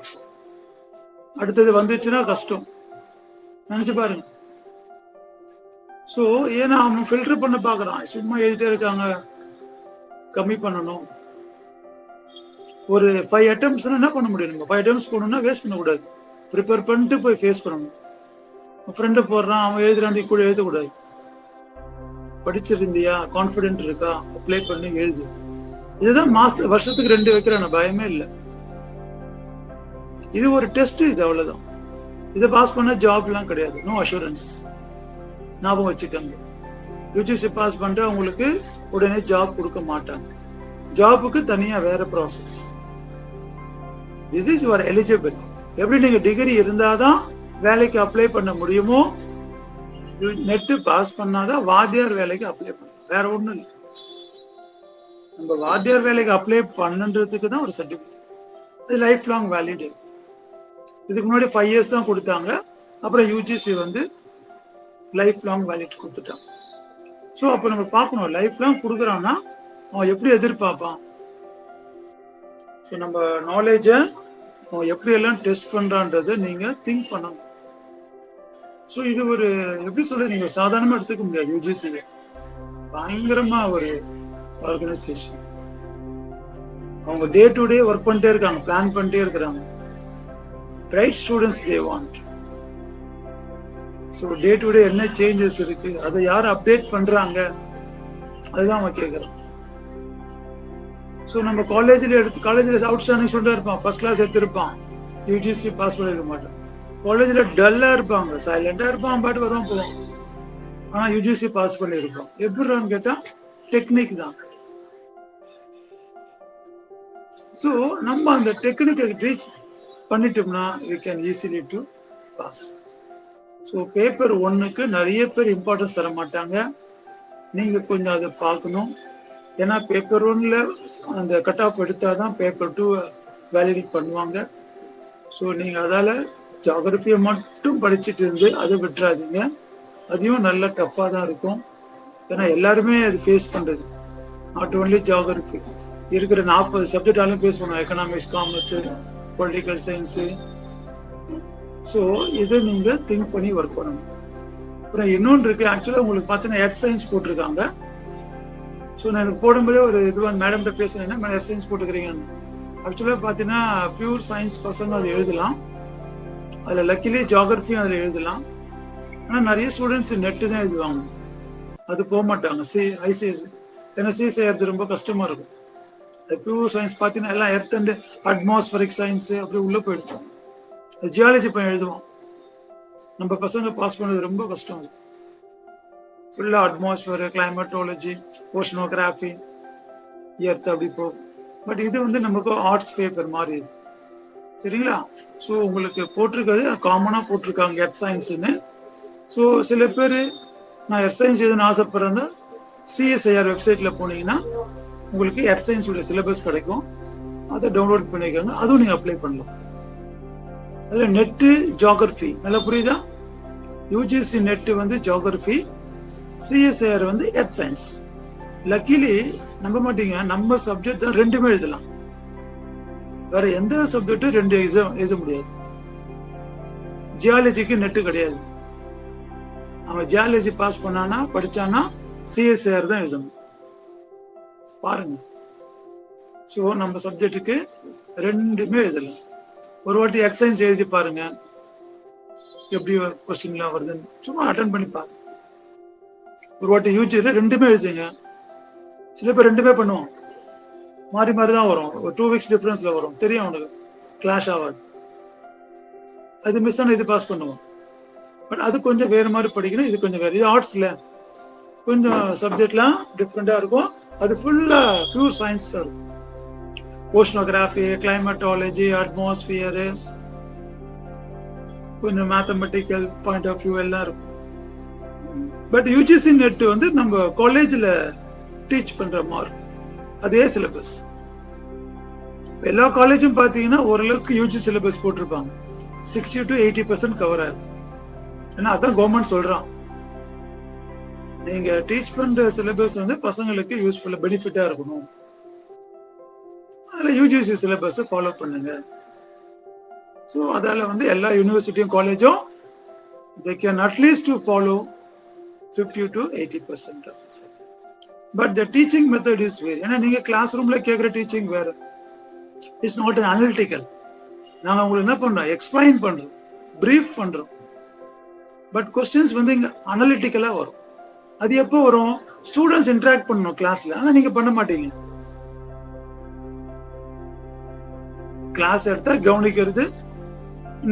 அடுத்தது வந்துச்சுன்னா கஷ்டம், நினைச்சு பாருங்க. ஸோ ஏன்னா அவன் ஃபில்டர் பண்ண பாக்குறான், சும்மா எழுதிட்டே இருக்காங்க, கம்மி பண்ணணும். ஒரு 5 அட்டெம்ப்ட்ஸ் என்ன பண்ண முடியும்? நம்ம 5 அட்டெம்ப்ட்ஸ் போகணும்னா வேஸ்ட் பண்ணக்கூடாது, ப்ரிப்பேர் பண்ணிட்டு போய் ஃபேஸ் பண்ணணும். ஃப்ரெண்டு போடுறான், அவன் எழுதுறான், கூட எழுதக்கூடாது. படிச்சிருந்தியா, கான்ஃபிடென்ட் இருக்கா, அப்ளை பண்ணி எழுது. இதுதான் வருஷத்துக்கு 2 வைக்கிறேன், பயமே இல்லை. இது ஒரு டெஸ்ட், இது அவ்வளவுதான். இதை பாஸ் பண்ண ஜாப் எல்லாம் கிடையாது, நோ அஷூரன்ஸ். ஞாபகம் வச்சுக்கோங்க. யூஜிசி பாஸ் பண்ணிட்டு அவங்களுக்கு உடனே ஜாப் கொடுக்க மாட்டாங்க. ஜாபுக்கு தனியா வேற process. This is your eligible. எப்படி நீங்க டிகிரி இருந்தாதான் வேலைக்கு அப்ளை பண்ண முடியுமோ, நெட் பாஸ் பண்ணாதான் வாத்தியார் வேலைக்கு அப்ளை பண்ணலாம், வேற ஒண்ணும் இல்லை. நம்ம வாத்தியார் வேலைக்கு அப்ளை பண்ணுன்றதுக்கு தான் ஒரு சர்டிபிகேட். இது லைஃப் லாங் வேலிட். இதுக்கு முன்னாடி 5 இயர்ஸ் தான் கொடுத்தாங்க, அப்புறம் யூஜிசி வந்து லைஃப் லாங் வேலிட் கொடுத்துட்டாங்க. ஸோ அப்போ நம்ம பார்க்கணும், லைஃப் லாங் கொடுக்குறான்னா அவன் எப்படி எதிர்பார்ப்பான். ஸோ நம்ம நாலேஜை அவன் எப்படி எல்லாம் டெஸ்ட் பண்றான்றதை நீங்க திங்க் பண்ணணும். ஸோ இது ஒரு எப்படி சொல்றது, நீங்க சாதாரணமா எடுத்துக்க முடியாது. யூஜிசி பயங்கரமா ஒரு ஆர்கனைசேஷன். அவங்க டே டு டே ஒர்க் பண்ணிட்டே இருக்காங்க, பிளான் பண்ணிட்டே இருக்கிறாங்க. Bright students they want. So day to day என்ன சேஞ்சஸ் இருக்கு, அதை யார் அப்டேட் பண்றாங்க, அதுதான் அவன் கேட்கறான். ஸோ நம்ம காலேஜில் அவுட்ஸ்டாண்டிங் ஸ்டூடெண்டா இருப்பான், ஃபர்ஸ்ட் கிளாஸ் எடுத்திருப்பான், யூஜிசி பாஸ் பண்ணிருக்க மாட்டான். காலேஜில் டல்லா இருப்பாங்க, சைலண்டா இருப்பான், பாட்டு வருவான் போவான். ஆனா யூஜிசி பாஸ் பண்ணிருப்பான். எப்படின்னு கேட்டா டெக்னிக் தான். ஸோ நம்ம அந்த டெக்னிக்கை ரீச் பண்ணிட்டோம்னா we can easily to pass. So paper 1க்கு நிறைய பேர் இம்பார்ட்டன்ஸ் தர மாட்டாங்க, நீங்க கொஞ்சம் அதை பார்க்கணும். ஏன்னா பேப்பர் 1ல அந்த கட் ஆஃப் எடுத்தாதான் பேப்பர் 2 வேலிடேட் பண்ணுவாங்க. ஸோ நீங்க அதால ஜியோகிரபியை மட்டும் படிச்சுட்டு இருந்து அதை விட்டுறாதீங்க. அதையும் நல்ல டஃப்பாக தான் இருக்கும், ஏன்னா எல்லாருமே அது ஃபேஸ் பண்றது. நாட் ஓன்லி ஜியோகிரபி, இருக்கிற 40 சப்ஜெக்டாலும் ஃபேஸ் பண்ணுவோம், economics, commerce, political science. So இதை நீங்க திங்க் பண்ணி ஒர்க் பண்ணணும். அப்புறம் இன்னொன்று இருக்கு, ஆக்சுவலாக உங்களுக்கு பார்த்தீங்கன்னா எர்த் சயின்ஸ் போட்டிருக்காங்க. ஸோ நான் எனக்கு போடும்போதே ஒரு இது மேடம்கிட்ட பேசுனேன்னா, மேடம் எர்த் சயின்ஸ் போட்டுக்கிறீங்கன்னு. ஆக்சுவலாக பார்த்தீங்கன்னா பியூர் சயின்ஸ் பசங்க அதை எழுதலாம், அதில் லக்கிலி ஜியோகிரபியும் அதில் எழுதலாம். ஆனால் நிறைய ஸ்டூடெண்ட்ஸ் நெட்டு தான் எழுதுவாங்க, அது போக மாட்டாங்க ஐசிஎஸ். ஏன்னா செய்யறது ரொம்ப கஷ்டமா இருக்கும். அது பியூர் சயின்ஸ் பார்த்தீங்கன்னா எல்லாம் எர்த் அண்ட் அட்மாஸ்பரிக் சயின்ஸ் அப்படி உள்ள போயிடுவோம். ஜியாலஜி பையன் எழுதுவான், நம்ம பசங்க பாஸ் பண்ணது ரொம்ப கஷ்டம். ஃபுல்லா அட்மாஸ்பியர், கிளைமேட்டாலஜி, ஓஷனோகிராஃபி, எர்த் அப்படி போகும். பட் இது வந்து நமக்கு ஆர்ட்ஸ் பேப்பர் மாதிரி இது, சரிங்களா? ஸோ உங்களுக்கு போட்டிருக்கிறது காமனா போட்டிருக்காங்க எர்த் சயின்ஸ்ன்னு. ஸோ சில பேர் நான் எர்த் சயின்ஸ் எதுன்னு ஆசைப்படுறேன், சிஎஸ்ஐஆர் வெப்சைட்ல போனீங்கன்னா உங்களுக்கு எர்த் சயின்ஸ் உடைய சிலபஸ் கிடைக்கும், அதை டவுன்லோட் பண்ணிக்கோங்க, அதுவும் நீங்க அப்ளை பண்ணலாம். அதுல நெட்டு ஜியோகிரபி நல்லா புரியுதா? யூஜிசி நெட் வந்து ஜியோகிரபி, சிஎஸ்ஐஆர் வந்து எர்த் சயின்ஸ். லக்கிலி நம்ப மாட்டீங்க, நம்ம சப்ஜெக்ட் தான் 2மே எழுதலாம், வேற எந்த சப்ஜெக்டும் 2 எழுத முடியாது. ஜியாலஜிக்கு நெட்டு கிடையாது, அவன் ஜியாலஜி பாஸ் பண்ணானா படிச்சானா சிஎஸ்ஐஆர் தான் எழுதணும், பாருங்க. ஸோ நம்ம சப்ஜெக்டுக்கு 2மே எழுதலாம். ஒரு வாட்டி எர்த் சயின்ஸ் எழுதி பாருங்க, எப்படி கொஸ்டின்லாம் வருதுன்னு சும்மா அட்டன் பண்ணி பாருங்க. ஒரு வாட்டி யூஜில 2மே எழுதுங்க. சில பேர் 2மே பண்ணுவோம், மாறி மாறி தான் வரும். ஒரு 2 weeks டிஃபரன்ஸ்ல வரும். தெரியும் அவனுக்கு, கிளாஷ் ஆகாது. அது மிஸ் ஆன இது பாஸ் பண்ணுவோம். பட் அது கொஞ்சம் வேற மாதிரி படிக்கணும், இது கொஞ்சம் வேற. இது ஆர்ட்ஸ்ல கொஞ்சம் சப்ஜெக்ட்லாம் டிஃப்ரெண்டா இருக்கும். அது ஃபுல்லா பியூர் சயின்ஸா இருக்கும். ஓஷனோகிராஃபி, கிளைமேட்டாலஜி, அட்மாஸ்பியர், கொஞ்சம் மேத்தமெட்டிக்கல் பாயிண்ட் ஆஃப் வியூ எல்லாம் இருக்கும். பட் யூஜிசி நெட் வந்து நம்ம காலேஜ்ல டீச் பண்ற மாதிரி அதே சிலபஸ். எல்லா காலேஜும் பாத்தீங்கன்னா ஓரளவுக்கு யூஜி சிலபஸ் போட்டிருப்பாங்க. 60 to 80% கவர் ஆகும். ஏன்னா அதான் கவர்மெண்ட் சொல்றான், நீங்க டீச் பண்ற சிலபஸ் வந்து பசங்களுக்கு யூஸ்ஃபுல்லா பெனிஃபிட்டா இருக்கணும், அதுல யூஜிசி சிலபஸ் ஃபாலோ பண்ணுங்க. ஸோ அதால வந்து எல்லா யூனிவர்சிட்டியும் காலேஜும் they can at least to follow 50 to 80% of the subject. But the teaching method is very, ஏன்னா நீங்க கிளாஸ் ரூம்ல கேட்குற டீச்சிங் வேற. It's not an analytical. நாங்க உங்களுக்கு என்ன பண்றோம், எக்ஸ்பிளைன் பண்றோம், பிரீஃப் பண்றோம். பட் கொஸ்டின்ஸ் வந்து இங்க அனலிட்டிக்கலா வரும். அது எப்போ வரும், ஸ்டூடெண்ட்ஸ் இன்டராக்ட் பண்ணணும் கிளாஸ்ல. ஆனா நீங்க பண்ண மாட்டீங்க. கிளாஸ் எடுத்தா கவனிக்கிறது,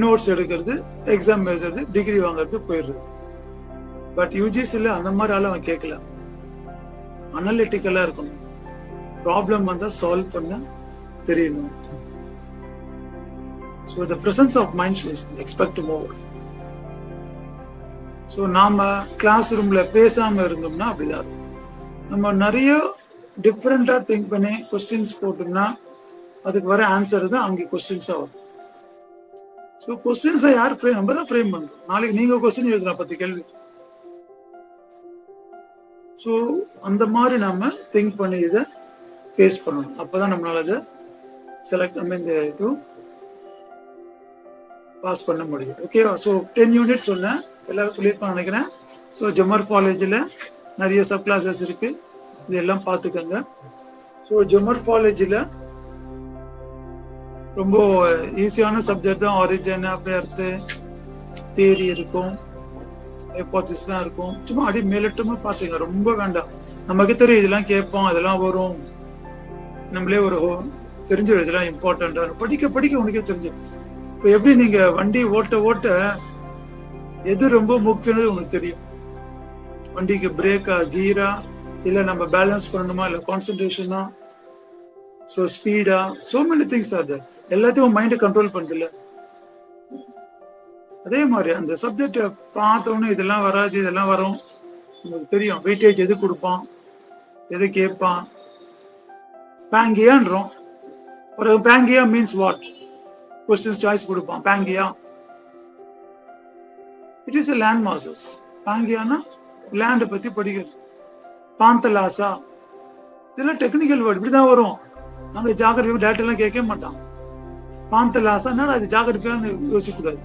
நோட்ஸ் எடுக்கிறது, எக்ஸாம் எழுதுறது, டிகிரி வாங்குறது, போயிடுறது. பட் யூஜிசில அந்த மாதிரி ஆள் அவன் கேட்கல. அனலிட்டிக்கலா இருக்கணும், ப்ராப்ளம் வந்தா சால்வ் பண்ண தெரியணும். So the presence of mind expect more. So நாம கிளாஸ் ரூம்ல பேசாம இருந்தோம்னா அப்படிதான் இருக்கும். நம்ம நிறைய டிஃப்ரெண்டா திங்க் பண்ணி கொஸ்டின்ஸ் போட்டோம்னா அதுக்கு வர ஆன்சர் தான் அங்கே கொஸ்டின்ஸா வரும். ஸோ கொஸ்டின்ஸை யார் ஃப்ரேம், நம்ம தான் ஃப்ரேம் பண்றோம். நாளைக்கு நீங்க கொஸ்டின் எழுதலாம் 10 கேள்வி. ஸோ அந்த மாதிரி நாம திங்க் பண்ணி இதை ஃபேஸ் பண்ணணும். அப்பதான் நம்மளால அதை செலக்ட் இது பாஸ் பண்ண முடியும். ஓகேவா? ஸோ 10 யூனிட் சொன்னேன், எல்லாரும் சொல்லியிருப்பாங்க நினைக்கிறேன். ஸோ ஜெமர்ஃபாலஜியில் நிறைய சப் கிளாஸஸ் இருக்கு, இதெல்லாம் பார்த்துக்கோங்க. ஸோ ஜெமர்ஃபாலஜியில் ரொம்ப ஈஸியான சப்ஜெக்ட் தான். ஆரிஜின் ஆஃப் எர்த் தியரி இருக்கும், ஹைபோதசிஸ்லாம் இருக்கும். சும்மா அடி மேலட்டமா பார்த்துங்க, ரொம்ப வேண்டாம். நமக்கு தெரியும் இதெல்லாம் கேட்போம், அதெல்லாம் வரும், நம்மளே ஒரு தெரிஞ்சிடும் இதெல்லாம் இம்பார்ட்டண்டா. படிக்க படிக்க உனக்கே தெரிஞ்சிடும். இப்போ எப்படி நீங்க வண்டி ஓட்ட ஓட்ட எது ரொம்ப முக்கியம்னு உனக்கு தெரியும். வண்டிக்கு பிரேக்கா, கீரா, இல்ல நம்ம பேலன்ஸ் பண்ணணுமா, இல்ல கான்சென்ட்ரேஷனா, ஸோ ஸ்பீடா, so many things are there. எல்லாத்தையும் மைண்டை கண்ட்ரோல் பண்ணுது இல்ல. அதே மாதிரி அந்த சப்ஜெக்டை பார்த்தோன்னு இதெல்லாம் வராது, இதெல்லாம் வரும், உங்களுக்கு தெரியும். வெயிட்டேஜ் எது கொடுப்பான், எது கேட்பான். பேங்கியான்றோம். ஒரு Pangaea means what, questions choice கொடுப்பான். Pangaea it is a land masses. பேங்கியானா லேண்டை பத்தி படிக்கிறது. பாந்தலாசா, இதெல்லாம் டெக்னிக்கல் வேர்டு, இப்படிதான் வரும். நாங்க ஜாகிரபி டேட்டா எல்லாம் கேட்க மாட்டான். பாந்தலாசானா அது ஜாகிரபியான்னு யோசிக்க கூடாது,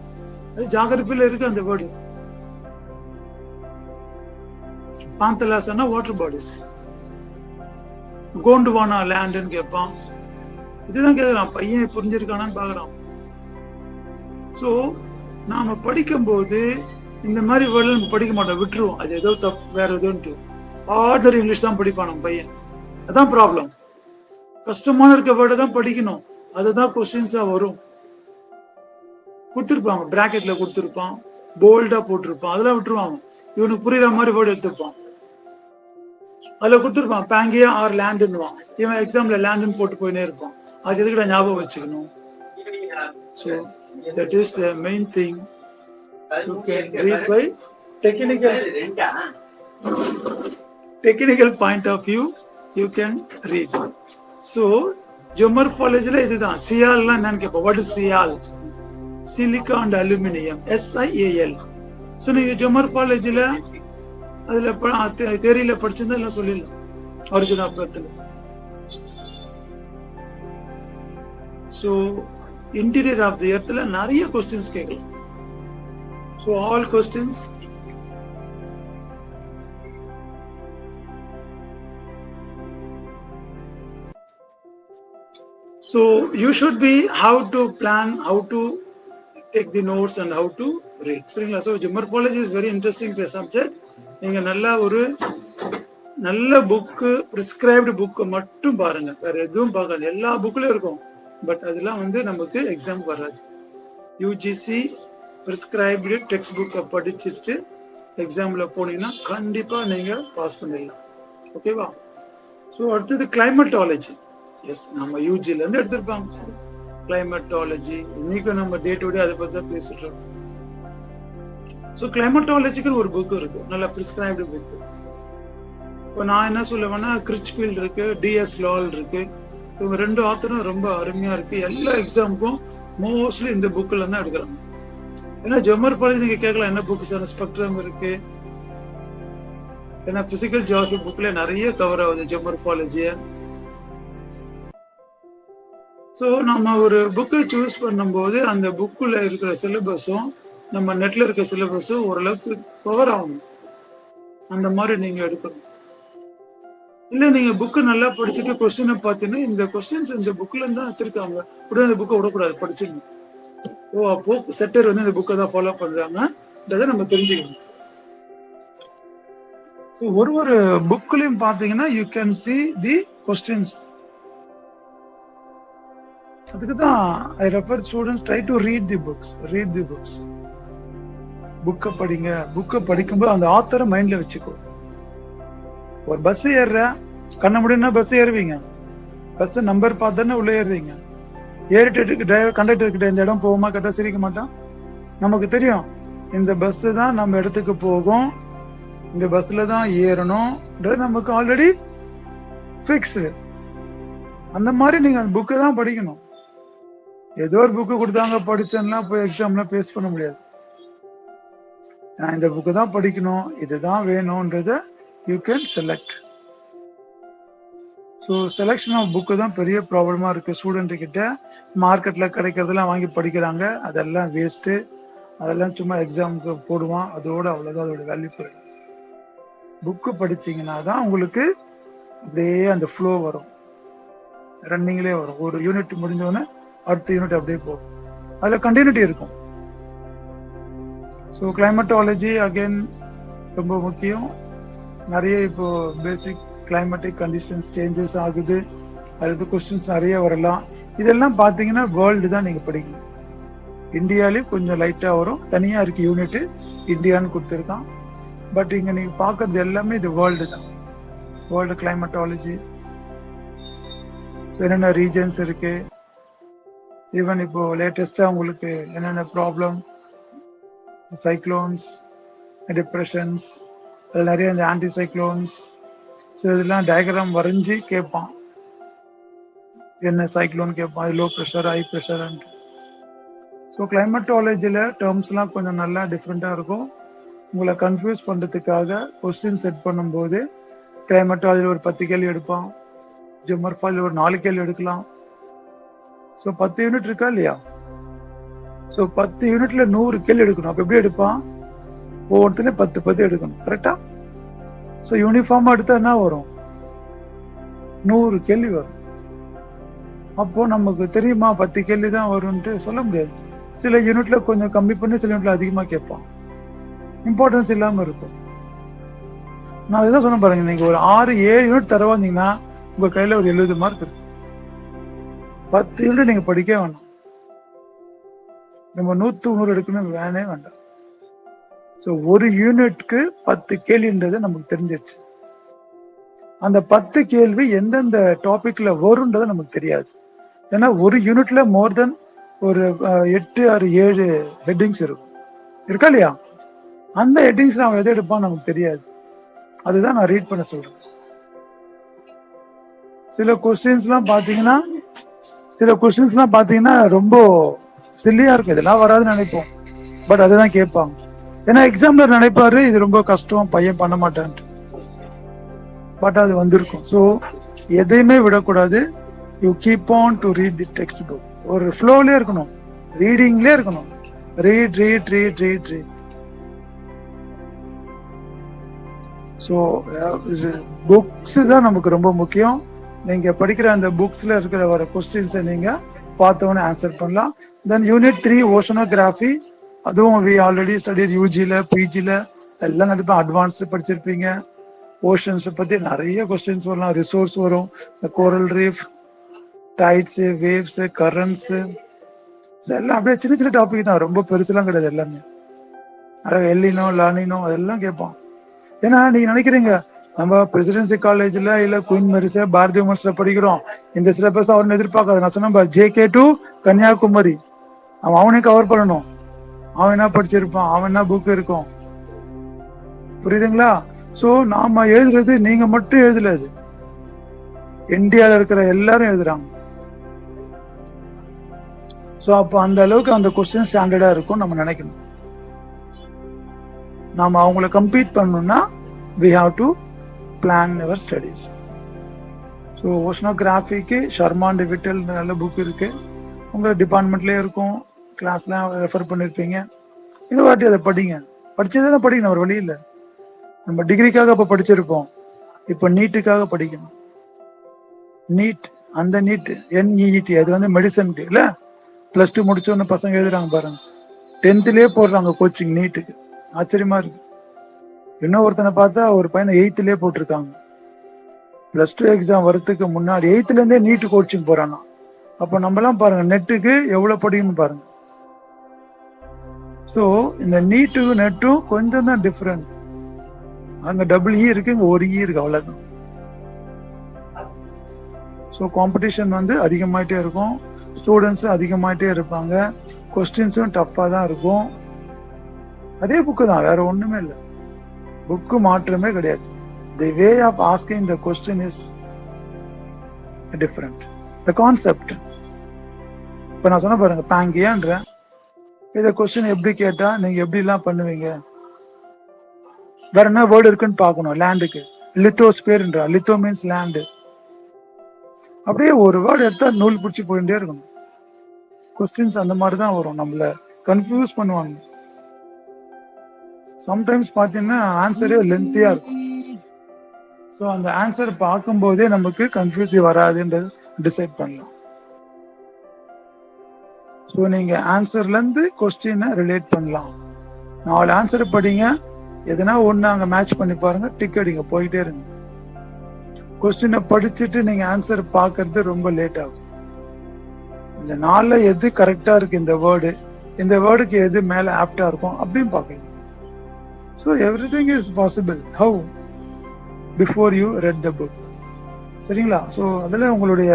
அது ஜாகிரபியில இருக்கு அந்த வேர்டு. பாந்தலாசானா வாட்டர் பாடிஸ். கோண்டுவானா லேண்டுன்னு கேட்பான். இதுதான் கேட்கறான். பையன் புரிஞ்சிருக்கானான்னு பாக்குறான். சோ நாம படிக்கும்போது இந்த மாதிரி வேர்டு நம்ம படிக்க மாட்டோம், விட்டுருவோம். அது ஏதோ தப்பு, வேற ஏதோன்ட்டு ஆர்டினரி இங்கிலீஷ் தான் படிப்பான் நம்ம பையன். அதான் ப்ராப்ளம். கஷ்டமான இருக்க வேர்டை தான் படிக்கணும், அதுதான் கொஸ்டின்ஸா வரும். கொடுத்துருப்பாங்க, பிராக்கெட்ல கொடுத்துருப்பான், போல்டா போட்டிருப்பான், அதெல்லாம் விட்டுருவாங்க. இவனுக்கு புரியுற மாதிரி வேர்டு எடுத்துருப்பான். அதுல கொடுத்துருப்பான் பேங்கியா ஆர் லேண்டுன்னுவான். இவன் எக்ஸாம்ல லேண்டுன்னு போட்டு போயினே இருப்பான். அது எதுக்கு ஞாபகம் வச்சுக்கணும்? So that is the main thing. You can read by technical point of view. You can read. So geomorphology இதுதான். சியால் என்னன்னு கேட்போம். What is sial? Silica and aluminium, SiAl. So நீங்க ஜெமர்ஃபாலஜில அதுல தேரியில படிச்சிருந்தா எல்லாம் சொல்லிடலாம் ஒரிஜின் ஆஃப் எர்த்ல. ஸோ இன்டீரியர் ஆஃப் தி எர்த்ல நிறைய கொஸ்டின்ஸ் கேட்கலாம். So all questions so you should be how to plan, how to take the notes and how to read. சரிங்களா? So geomorphology is very interesting subject. நீங்க நல்லா ஒரு நல்ல book, prescribed book மட்டும் பாருங்க, வேற எதுவும் பார்க்காது. எல்லா புக்லயும் இருக்கும், பட் அதெல்லாம் வந்து நமக்கு எக்ஸாம் வராது. யூஜிசி பிரிஸ்கிரைப்டு டெக்ஸ்ட் புக்கை படிச்சுட்டு எக்ஸாம்ல போனீங்கன்னா கண்டிப்பா நீங்க பாஸ் பண்ணிடலாம். ஓகேவா? ஸோ அடுத்தது கிளைமேட்டாலஜி. எஸ், நம்ம யூஜில இருந்து எடுத்திருப்பாங்க கிளைமேட்டாலஜி. இன்னைக்கு நம்ம டே டு டே அதை பத்தி தான் பேசிட்டு இருக்கோம். ஸோ கிளைமேட்டாலஜிக்கு ஒரு புக் இருக்கு, நல்ல பிரிஸ்கிரைப்டு புக். இப்போ நான் என்ன சொல்லுவேன்னா, கிரிச்ஃபீல்ட் இருக்கு, டிஎஸ் லால் இருக்கு. இவங்க 2 ஆத்தரும் ரொம்ப அருமையா இருக்கு. எல்லா எக்ஸாமுக்கும் மோஸ்ட்லி இந்த புக்ல தான் எடுக்கிறாங்க. ஏன்னா ஜியோமார்ஃபாலஜி நீங்க கேட்கலாம், என்ன புக் சார், ஸ்பெக்ட்ரம் இருக்கு. ஏன்னா பிசிக்கல் ஜியாகிரபி புக்ல நிறைய கவர் ஆகுது ஜியோமார்ஃபாலஜிய. ஸோ நம்ம ஒரு புக்கை சூஸ் பண்ணும்போது அந்த புக்குல இருக்கிற சிலபஸும் நம்ம நெட்ல இருக்க சிலபஸும் ஓரளவுக்கு கவர் ஆகணும். அந்த மாதிரி நீங்க எடுக்கணும். இல்ல நீங்க புக்கு நல்லா படிச்சுட்டு கொஸ்டினை பார்த்தீங்கன்னா, இந்த கொஸ்டின்ஸ் இந்த புக்ல இருந்து தான் எடுத்திருக்காங்க, உடனே அந்த புக்கை விடக்கூடாது, படிச்சுக்கணும். ஓ, அப்போ செட்டர் வந்து இந்த புக்கை தான் ஃபாலோ பண்றாங்கன்றதை நம்ம தெரிஞ்சுக்கணும். ஸோ ஒரு புக்லயும் பார்த்தீங்கன்னா you can see the questions. அதுக்கு தான் I refer students try to read the books. புக்கை படிங்க. புக்கை படிக்கும்போது அந்த ஆத்தரை மைண்ட்ல வச்சுக்கோ. ஒரு பஸ் ஏறுற, கண்ண முடியும்னா பஸ் ஏறுவீங்க. பஸ் நம்பர் பார்த்து தானே உள்ள ஏறுவீங்க. ஏறிட்டு டிரைவர் கண்டக்டர் கிட்ட இந்த இடம் போகுமா கேட்டா சிரிக்க மாட்டான். நமக்கு தெரியும் இந்த பஸ் தான் நம்ம இடத்துக்கு போகும், இந்த பஸ்ல தான் ஏறணும், நமக்கு ஆல்ரெடி ஃபிக்ஸ். அந்த மாதிரி நீங்க அந்த புக்கை தான் படிக்கணும். ஏதோ ஒரு புக்கு கொடுத்தாங்க படிச்சேன்னா போய் எக்ஸாம்ல பேஸ் பண்ண முடியாது. நான் இந்த புக்கு தான் படிக்கணும், இதுதான் வேணும்ன்றத you can select. So selection of book தான் பெரிய ப்ராப்ளமா இருக்கு ஸ்டூடெண்ட் கிட்ட. மார்க்கெட்ல கிடைக்கிறதெல்லாம் வாங்கி படிக்கிறாங்க, அதெல்லாம் வேஸ்ட்டு. அதெல்லாம் சும்மா எக்ஸாமுக்கு போடுவான், அதோட அவ்வளோதான், அதோட வேல்யூ போயிடும். புக்கு படிச்சீங்கன்னா தான் உங்களுக்கு அப்படியே அந்த ஃப்ளோ வரும், ரன்னிங்லேயே வரும். ஒரு யூனிட் முடிஞ்சோடனே அடுத்த யூனிட் அப்படியே போகும், அதில் கண்டினியூட்டி இருக்கும். ஸோ கிளைமேட்டாலஜி அகைன் ரொம்ப முக்கியம். நிறைய இப்போ பேசிக் கிளைமேட்டிக் கண்டிஷன்ஸ் சேஞ்சஸ் ஆகுது, அதுக்கு கொஸ்டின்ஸ் நிறைய வரலாம். இதெல்லாம் பார்த்தீங்கன்னா வேர்ல்டு தான் நீங்கள் படிக்கணும். இந்தியாவிலேயும் கொஞ்சம் லைட்டாக வரும், தனியாக இருக்கு யூனிட், இந்தியான்னு கொடுத்துருக்கான். பட் இங்கே நீங்கள் பார்க்கறது எல்லாமே இது வேர்ல்டு தான், வேர்ல்டு கிளைமேட்டாலஜி. ஸோ என்னென்ன ரீஜன்ஸ் இருக்கு, ஈவன் இப்போ லேட்டஸ்டாக உங்களுக்கு என்னென்ன ப்ராப்ளம், சைக்ளோன்ஸ், டிப்ரெஷன்ஸ், அதில் நிறைய இந்த ஆன்டி சைக்ளோன்ஸ். ஸோ இதெல்லாம் டயக்ராம் வரைஞ்சி கேட்பான், என்ன சைக்ளோன் கேட்பான், அது low pressure high pressure. So கிளைமேட்டாலஜியில் டேர்ம்ஸ்லாம் கொஞ்சம் நல்லா டிஃப்ரெண்ட்டாக இருக்கும். உங்களை கன்ஃபியூஸ் பண்ணுறதுக்காக கொஸ்டின் செட் பண்ணும்போது கிளைமேட்டாலஜியில் ஒரு 10 கேள்வி எடுப்பான், ஜியோமார்ஃபாலஜியில் ஒரு 4 கேள்வி எடுக்கலாம். ஸோ 10 யூனிட் இருக்கா இல்லையா? ஸோ 10 யூனிட்ல 100 கேள்வி எடுக்கணும். அப்போ எப்படி எடுப்பான்? ஒவ்வொருத்தனையும் 10 எடுக்கணும், கரெக்டா? ஸோ யூனிஃபார்மா எடுத்தா என்ன வரும்? 100 கேள்வி வரும். அப்போ நமக்கு தெரியுமா 10 கேள்வி தான் வரும்ன்ட்டு சொல்ல முடியாது. சில யூனிட்ல கொஞ்சம் கம்மி பண்ணி சில யூனிட்ல அதிகமா கேட்பான், இம்பார்ட்டன்ஸ் இல்லாம இருக்கும். நான் அதுதான் சொன்ன பாருங்க, நீங்க ஒரு 6-7 யூனிட் தர வந்தீங்கன்னா உங்க கையில ஒரு 70 மார்க் இருக்கு. 10 யூனிட் நீங்க படிக்க வேணாம், நம்ம 100 எடுக்கணும் வேணே வேண்டாம். ஸோ ஒரு யூனிட்க்கு 10 கேள்வின்றது நமக்கு தெரிஞ்சிருச்சு. அந்த 10 கேள்வி எந்தெந்த டாபிக்ல வரும்ன்றது நமக்கு தெரியாது. ஏன்னா ஒரு யூனிட்ல மோர் தென் ஒரு 8 or 7 ஹெட்டிங்ஸ் இருக்கும், இருக்கா இல்லையா? அந்த ஹெட்டிங்ஸ் அவன் எதை எடுப்பான்னு நமக்கு தெரியாது. அதுதான் நான் ரீட் பண்ண சொல்றேன். சில கொஸ்டின்ஸ்லாம் பாத்தீங்கன்னா ரொம்ப சில்லியா இருக்கும், இதெல்லாம் வராதுன்னு நினைப்போம், பட் அதுதான் கேட்பாங்க. ஏன்னா எக்ஸாம்ல நினைப்பாரு இது ரொம்ப கஷ்டம், பையன் பண்ண மாட்டான்ட்டு, பட் அது வந்திருக்கும். ஸோ எதையுமே விடக்கூடாது. You keep on to read the text book. ஒரு ஃப்ளோலே இருக்கணும், ரீடிங்லேயே இருக்கணும். Read read read read read. So books தான் நமக்கு ரொம்ப முக்கியம். நீங்க படிக்கிற அந்த புக்ஸ்ல இருக்கிற வர கொஸ்டின்ஸை நீங்க பார்த்தவொன்னே ஆன்சர் பண்ணலாம். தென் யூனிட் 3 ஓஷனோகிராஃபி, அதுவும் வி ஆல்ரெடி ஸ்டடி யூஜில பிஜில எல்லாம் நடப்பேன், அட்வான்ஸ் படிச்சிருப்பீங்க. ஓஷன்ஸ் பத்தி நிறைய கொஸ்டின்ஸ் வரலாம், ரிசோர்ஸ் வரும், இந்த coral reef, tides, waves, currents, எல்லாம் அப்படியே சின்ன சின்ன டாபிக் தான், ரொம்ப பெருசுலாம் கிடையாது. எல்லாமே எல்லினோ லானினோ அதெல்லாம் கேட்பான். ஏன்னா நீங்க நினைக்கிறீங்க நம்ம பிரசிடென்சி காலேஜ்ல இல்ல குயின் மெரிஸ பாரதிய உமன்ஸ்ல படிக்கிறோம், இந்த சிலபஸ் அவன் எதிர்பார்க்காது. நான் சொன்ன JK to கன்னியாகுமரி அவனே கவர் பண்ணணும். அவன் என்ன படிச்சிருப்பான், அவன் என்ன புக் இருக்கும், புரியுதுங்களா? சோ நாம எழுதுறது நீங்க மட்டும் எழுதல, அது இந்தியால இருக்கிற எல்லாரும் எழுதுறாங்க. சோ அப்ப அந்த அளவுக்கு அந்த கொஸ்டின் ஸ்டாண்டர்டா இருக்கும் நம்ம நினைக்கணும். நாம அவங்கள கம்பீட் பண்ணணும்னா we have to plan our studies. So ஓஷனோகிராஃபிக்கு ஷர்மா அண்ட் விட்டல் நல்ல புக் இருக்கு, உங்க டிபார்ட்மெண்ட்லயே இருக்கும், கிளாஸ்லாம் ரெஃபர் பண்ணிருப்பீங்க. இன்னொரு வாட்டி அதை படிங்க. படிச்சதே தான் படிக்கணும், ஒரு வழி இல்லை. நம்ம டிகிரிக்காக அப்ப படிச்சிருப்போம், இப்ப நீட்டுக்காக படிக்கணும். நீட், அந்த நீட் NEET அது வந்து மெடிசனுக்கு இல்ல, +2 முடிச்சோன்னு பசங்க எழுதுறாங்க பாருங்க, 10th போடுறாங்க கோச்சிங் நீட்டுக்கு. ஆச்சரியமா இருக்கு. இன்னும் ஒருத்தனை பார்த்தா ஒரு பையனை 8th போட்டிருக்காங்க. +2 எக்ஸாம் வரதுக்கு முன்னாடி 8th நீட் கோச்சிங் போறானா. அப்ப நம்ம எல்லாம் பாருங்க நெட்டுக்கு எவ்வளவு படிக்கணும் பாருங்க. சோ இந்த நீட்டுக்கும் நெட்டும் கொஞ்சம் தான் டிஃபரெண்ட். அங்க டபுள் இருக்கு, இங்க ஒரு இருக்கு, அவ்வளவுதான். ஸோ காம்படிஷன் வந்து அதிகமாயிட்டே இருக்கும், ஸ்டூடெண்ட்ஸும் அதிகமாயிட்டே இருப்பாங்க, கொஸ்டின்ஸும் டஃப்பாக தான் இருக்கும். அதே புக்கு தான், வேற ஒண்ணுமே இல்லை, புக்கு மாற்றமே கிடையாது. The way of asking the question is different. The concept. இப்ப நான் சொன்ன பாருங்க, பாங்கியான்றேன், இத கொஸ்டின் எப்படி கேட்டா நீங்க எப்படி எல்லாம் பண்ணுவீங்க, வேற என்ன வேர்டு இருக்குன்னு பாக்கணும். லேண்டுக்கு லித்தோஸ்பியர்ன்றா, லித்தோ மீன்ஸ் லேண்டு. அப்படியே ஒரு வேர்டு எடுத்தா நூல் பிடிச்சி போயிட்டே இருக்கணும். கொஸ்டின்ஸ் அந்த மாதிரி தான் வரும், நம்மள கன்ஃபியூஸ் பண்ணுவாங்க. சம்டைம்ஸ் பாத்தீங்கன்னா ஆன்சரே லென்த்தியா இருக்கும். ஸோ அந்த ஆன்சர் பார்க்கும் போதே நமக்கு கன்ஃபியூஸ் வராதுன்றது டிசைட் பண்ணலாம். ஸோ நீங்க ஆன்சர்ல இருந்து கொஸ்டினை ரிலேட் பண்ணலாம். 4 ஆன்சர் படிங்க, எதனா ஒண்ணு அங்க மேட்ச் பண்ணி பாருங்க, டிக் அடிங்க, போயிட்டே இருங்க. கொஸ்டினை படிச்சுட்டு நீங்க ஆன்சர் பாக்குறது ரொம்ப லேட் ஆகும். இந்த 4ல எது கரெக்டா இருக்கு, இந்த வேர்டுக்கு எது மேல ஆப்டா இருக்கும் அப்படின்னு பாக்கலாம். So everything is possible how before you read the book. சரிங்களா? ஸோ அதில் உங்களுடைய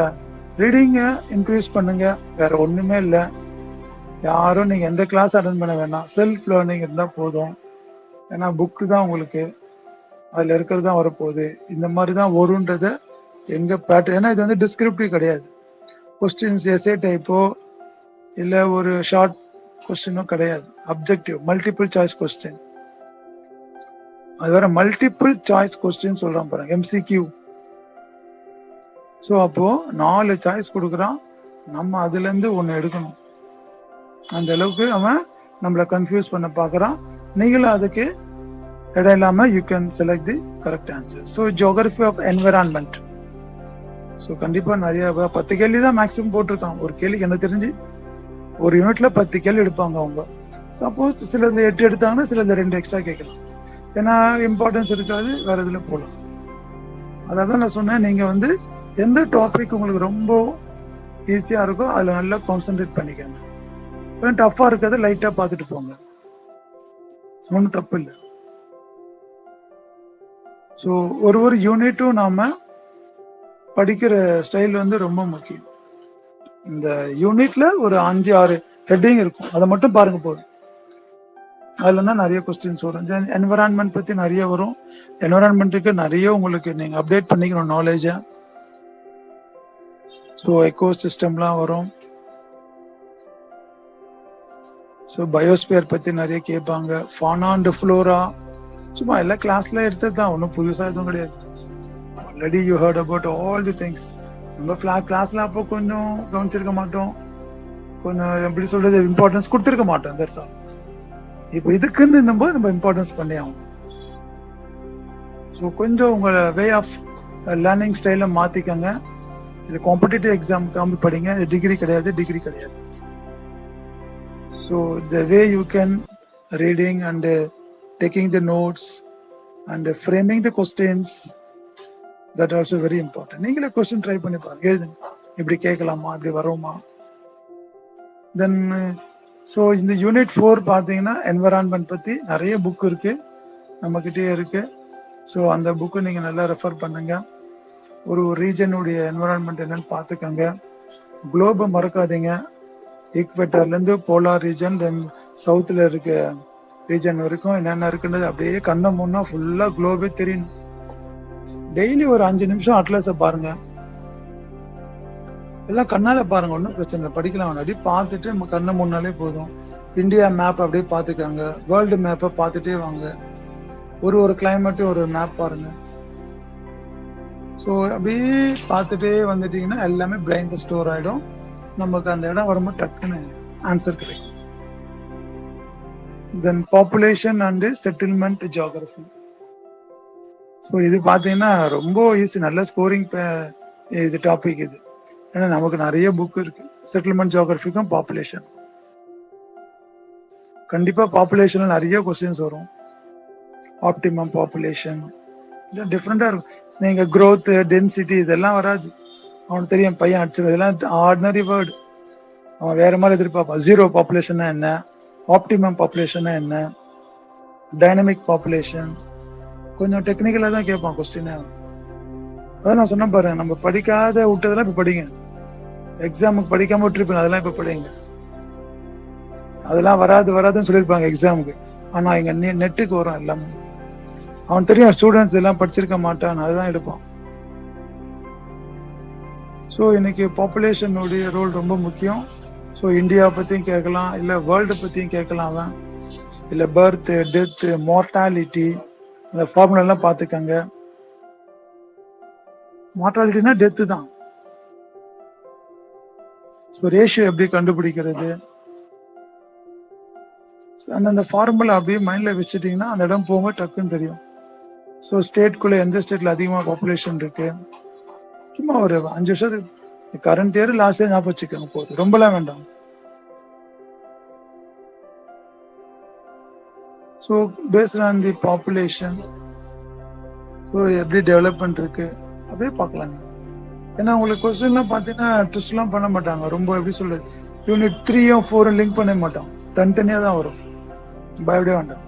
ரீடிங்கை இன்க்ரீஸ் பண்ணுங்க, வேற ஒன்றுமே இல்லை. யாரும் நீங்கள் எந்த கிளாஸ் அட்டன் பண்ண வேணாம், செல்ஃப் லேர்னிங் இருந்தால் போதும். ஏன்னா புக்கு தான் உங்களுக்கு அதில் இருக்கிறது தான் வரப்போகுது, இந்த மாதிரி தான் வரும்ன்றத எங்க பேட்டர்ன். ஏன்னா இது வந்து டிஸ்கிரிப்டிவ் கிடையாது, கொஸ்டின்ஸ் எஸ்ஏ டைப்போ இல்லை ஒரு ஷார்ட் கொஸ்டினோ கிடையாது, அப்ஜெக்டிவ் மல்டிபிள் சாய்ஸ் கொஸ்டின். அது வேற மல்டிபிள் சாய்ஸ் கொஸ்டின் சொல்றான் பாருங்க, MCQ. ஸோ அப்போ 4 சாய்ஸ் கொடுக்குறான், நம்ம அதுல இருந்து ஒன்னு எடுக்கணும். அந்த அளவுக்கு அவன் நம்மளை கன்ஃபியூஸ் பண்ண பாக்குறான். நீங்களும் அதுக்கு இடம் இல்லாம you can select the correct answer. So geography of environment. So கண்டிப்பா நிறைய 10 கேள்வி தான் மேக்ஸிமம் போட்டிருக்கான். ஒரு கேள்விக்கு எனக்கு தெரிஞ்சு ஒரு யூனிட்ல 10 கேள்வி எடுப்பாங்க அவங்க. சப்போஸ் சிலதுல 8 எடுத்தாங்கன்னா சிலதுல 2 எக்ஸ்ட்ரா கேட்கலாம். ஏன்னா இம்பார்ட்டன்ஸ் இருக்காது, வேற இதுல போகலாம். அதான் நான் சொன்னேன், நீங்க வந்து எந்த டாபிக் உங்களுக்கு ரொம்ப ஈஸியா இருக்கோ அதுல நல்லா கான்சென்ட்ரேட் பண்ணிக்கோங்க. டஃபா இருக்கிறத லைட்டா பார்த்துட்டு போங்க, ஒன்றும் தப்பு இல்லை. ஸோ ஒரு யூனிட்டும் நாம படிக்கிற ஸ்டைல் வந்து ரொம்ப முக்கியம். இந்த யூனிட்ல ஒரு 5-6 ஹெட்டிங் இருக்கும், அதை மட்டும் பாருங்க போதும். அதுல தான் நிறைய கொஸ்டின்ஸ் வரும். என்விரான்மெண்ட் பத்தி நிறைய வரும். என்விரான்மெண்ட்டுக்கு நிறைய உங்களுக்கு நீங்க அப்டேட் பண்ணிக்கணும் நாலேஜ. ஸோ எக்கோ சிஸ்டம்லாம் வரும். ஸோ பயோஸ்பியர் பத்தி நிறைய கேட்பாங்க, ஃபானா அண்ட் ஃப்ளோரா. சும்மா எல்லா கிளாஸ்ல எடுத்தது தான், ஒன்றும் புதுசா எதுவும் கிடையாது. Already you heard about all the things. நம்ம கிளாஸ்ல அப்போ கொஞ்சம் கவனிச்சிருக்க மாட்டோம், கொஞ்சம் எப்படி சொல்றது இம்பார்ட்டன்ஸ் கொடுத்துருக்க மாட்டோம். That's all. இப்போ இதுக்குன்னு நம்ம இம்பார்ட்டன்ஸ் பண்ணி ஆகணும். ஸோ கொஞ்சம் உங்களோட வே ஆஃப் லேர்னிங் ஸ்டைலை மாத்திக்கங்க. இது காம்படிட்டிவ் எக்ஸாமுக்கு படிங்க, இது டிகிரி கிடையாது. So the way you can reading and taking the notes and framing the questions, that also very important. நீங்களே கொஸ்டின் ட்ரை பண்ணி பாருங்க, எழுதுங்க, இப்படி கேட்கலாமா, இப்படி வருமா. தென் ஸோ இந்த யூனிட் 4 பார்த்தீங்கன்னா என்வரான்மெண்ட் பற்றி நிறைய புக் இருக்கு, நம்மக்கிட்டே இருக்கு. ஸோ அந்த புக்கு நீங்கள் நல்லா ரெஃபர் பண்ணுங்க. ஒரு ரீஜனுடைய என்வரான்மெண்ட் என்னன்னு பார்த்துக்கோங்க. குளோபை மறக்காதீங்க. ஈக்வேட்டர்லேருந்து போலார் ரீஜன், தென் சவுத்தில் இருக்க ரீஜன் வரைக்கும் என்னென்ன இருக்குன்றது அப்படியே கண்ணை முன்னா ஃபுல்லாக குளோபே தெரியணும். டெய்லி ஒரு 5 நிமிஷம் அட்லஸை பாருங்க, எல்லாம் கண்ணால பாருங்க, ஒன்றும் பிரச்சனை இல்லை, படிக்கலாம். அப்படி பார்த்துட்டு கண்ணை முன்னாலே போதும். இந்தியா மேப் அப்படியே பார்த்துக்காங்க, வேர்ல்டு மேப்பை பார்த்துட்டே வாங்க. ஒரு கிளைமேட்டு ஒரு மேப் பாருங்க. ஸோ அப்படியே பார்த்துட்டே வந்துட்டீங்கன்னா எல்லாமே பிரெயின்ல ஸ்டோர் ஆகிடும். நமக்கு அந்த இடம் வரும்போது டக்குன்னு ஆன்சர் கிடைக்கும். Then population and settlement geography. So இது பார்த்தீங்கன்னா ரொம்ப ஈஸி, நல்ல ஸ்கோரிங் இது டாபிக் இது. ஏன்னா நமக்கு நிறைய புக் இருக்கு. செட்டில்மெண்ட் ஜியோகிராஃபிக்கும் பாப்புலேஷன், கண்டிப்பா பாப்புலேஷன்ல நிறைய கொஸ்டின்ஸ் வரும். ஆப்டிமம் பாப்புலேஷன் டிஃப்ரெண்டா இருக்கும். நீங்க growth, டென்சிட்டி இதெல்லாம் வராது. அவனுக்கு தெரியும், பையன் அடிச்சு, இதெல்லாம் ஆர்டினரி வேர்டு. அவன் வேற மாதிரி எதிர்பார்ப்பான். ஜீரோ பாப்புலேஷன்னா என்ன, ஆப்டிமம் பாப்புலேஷன்னா என்ன, டைனமிக் பாப்புலேஷன், கொஞ்சம் டெக்னிக்கலா தான் கேட்பான் கொஸ்டின். அதான் நான் சொன்ன பாருங்க, நம்ம படிக்காத விட்டதெல்லாம் இப்ப படிங்க. எக்ஸாமுக்கு படிக்காம விட்டுருப்பேன், அதெல்லாம் இப்ப படிங்க. அதெல்லாம் வராதுன்னு சொல்லியிருப்பாங்க எக்ஸாமுக்கு, ஆனா இங்க நெட்டுக்கு வரும் எல்லாமே. அவன் தெரியும் ஸ்டூடெண்ட்ஸ் எல்லாம் படிச்சிருக்க மாட்டான், அதுதான் எடுப்பான். ஸோ இன்னைக்கு பாப்புலேஷனுடைய ரோல் ரொம்ப முக்கியம். ஸோ இந்தியா பத்தியும் கேட்கலாம், இல்லை வேர்ல்டு பத்தியும் கேட்கலாம் அவன், இல்லை பர்த், டெத், மார்டாலிட்டி, அந்த ஃபார்முலா எல்லாம் பார்த்துக்கங்க. மார்டாலிட்டினா டெத்து தான். ஸோ ரேஷியோ எப்படி கண்டுபிடிக்கிறது, அந்த ஃபார்முலா அப்படியே மைண்ட்ல வச்சுட்டீங்கன்னா அந்த இடம் போகும்போது டக்குன்னு தெரியும். ஸோ ஸ்டேட்குள்ள எந்த ஸ்டேட்ல அதிகமாக பாப்புலேஷன் இருக்கு, சும்மா ஒரு 5 வருஷத்துக்கு கரண்ட் இயர் லாஸ்ட் இயர் ஞாபகம் வச்சுக்கோங்க, போகுது, ரொம்பலாம் வேண்டாம். So based on the population, so எப்படி டெவலப்மெண்ட் இருக்கு அப்படியே பார்க்கலாம். ஏன்னா உங்களுக்கு கொஸ்டின்லாம் பார்த்தீங்கன்னா ட்விஸ்ட்லாம் பண்ண மாட்டாங்க. ரொம்ப எப்படி சொல்றது, யூனிட் 3யும் 4ம் லிங்க் பண்ண மாட்டோம், தனித்தனியாக தான் வரும், பயப்படவே வேண்டாம்.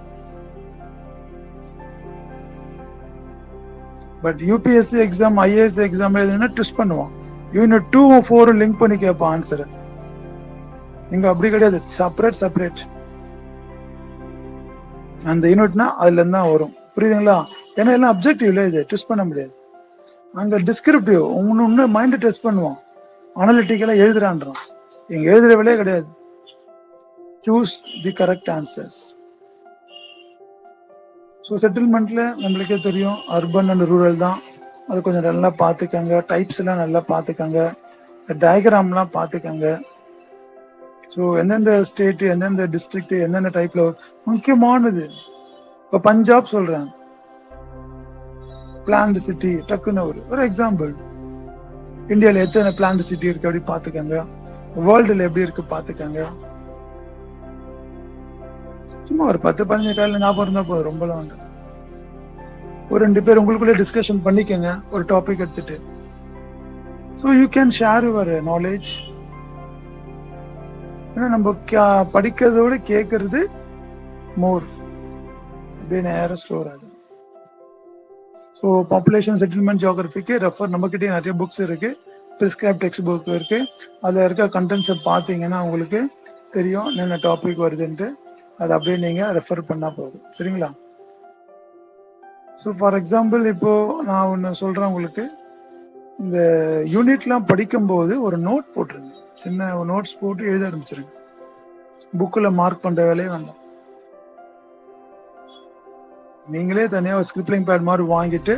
But UPSC exam, IAS exam எழுதுனா ட்விஸ்ட் பண்ணுவான். யூனிட் 2 4 லிங்க் பண்ணி கேட்பான் ஆன்சர். இங்க அப்படி கிடையாது, செப்பரேட். அந்த யூனிட்னா அதுல இருந்து தான் வரும், புரியுதுங்களா? ஏன்னா எல்லாம் அப்ஜெக்டிவ்ல, இது ட்விஸ்ட் பண்ண முடியாது. அங்க டிஸ்கிரிப்டிவ் ஒன்னு மைண்ட் டெஸ்ட் பண்ணுவான், அனலிட்டிக்கலா எழுதுறான்றான். இங்க எழுதுற வேலையே கிடையாது. Choose the correct answers. So செட்டில்மெண்ட்ல நம்மளுக்கே தெரியும், அர்பன் அண்ட் ரூரல் தான். அது கொஞ்சம் நல்லா பார்த்துக்கங்க. டைப்ஸ் எல்லாம் நல்லா பார்த்துக்கங்க, டயக்ராம்லாம் பார்த்துக்கங்க. ஸோ எந்தெந்த ஸ்டேட்டு, எந்தெந்த டிஸ்ட்ரிக்ட், எந்தெந்த டைப்ல முக்கியமானது. இப்போ பஞ்சாப் சொல்றேன், பிளான்ட் சிட்டி, டக்குன்னு ஒரு எக்ஸாம்பிள். இந்தியாவில் எத்தனை பிளான்ட் சிட்டி இருக்கு அப்படி பார்த்துக்கங்க. வேர்ல்டுல எப்படி இருக்கு பார்த்துக்கங்க. சும்மா ஒரு 10-15 காலையில் ஞாபகம் இருந்தா போதும், ரொம்பலாம் வேண்டாம். ஒரு 2 பேர் உங்களுக்குள்ளே டிஸ்கஷன் பண்ணிக்கங்க ஒரு டாபிக் எடுத்துட்டு. So you can share your knowledge. ஏன்னா நம்ம படிக்கிறத விட கேட்கறது மோர், அப்படியே நேரம் ஸ்டோர் ஆகுது. ஸோ பாப்புலேஷன் செட்டில்மெண்ட் ஜியோகிராஃபிக்கு ரெஃபர், நம்மகிட்டே நிறைய புக்ஸ் இருக்கு, பிரிஸ்கிரைப் டெக்ஸ்ட் புக் இருக்கு. அதில் இருக்க கண்டென்ட்ஸை பார்த்தீங்கன்னா உங்களுக்கு தெரியும் என்னென்ன டாபிக் வருதுன்ட்டு. அதை அப்படியே நீங்க ரெஃபர் பண்ணா போதும், சரிங்களா? ஸோ ஃபார் எக்ஸாம்பிள் இப்போ நான் ஒன்று சொல்றேன் உங்களுக்கு. இந்த யூனிட்லாம் படிக்கும்போது ஒரு நோட் போட்டுருங்க, சின்ன நோட்ஸ் போட்டு எழுத ஆரம்பிச்சிருங்க. புக்கில் மார்க் பண்ற வேலையே வேண்டாம். நீங்களே தனியாக ஒரு ஸ்கிரிப்டிங் பேட் மாதிரி வாங்கிட்டு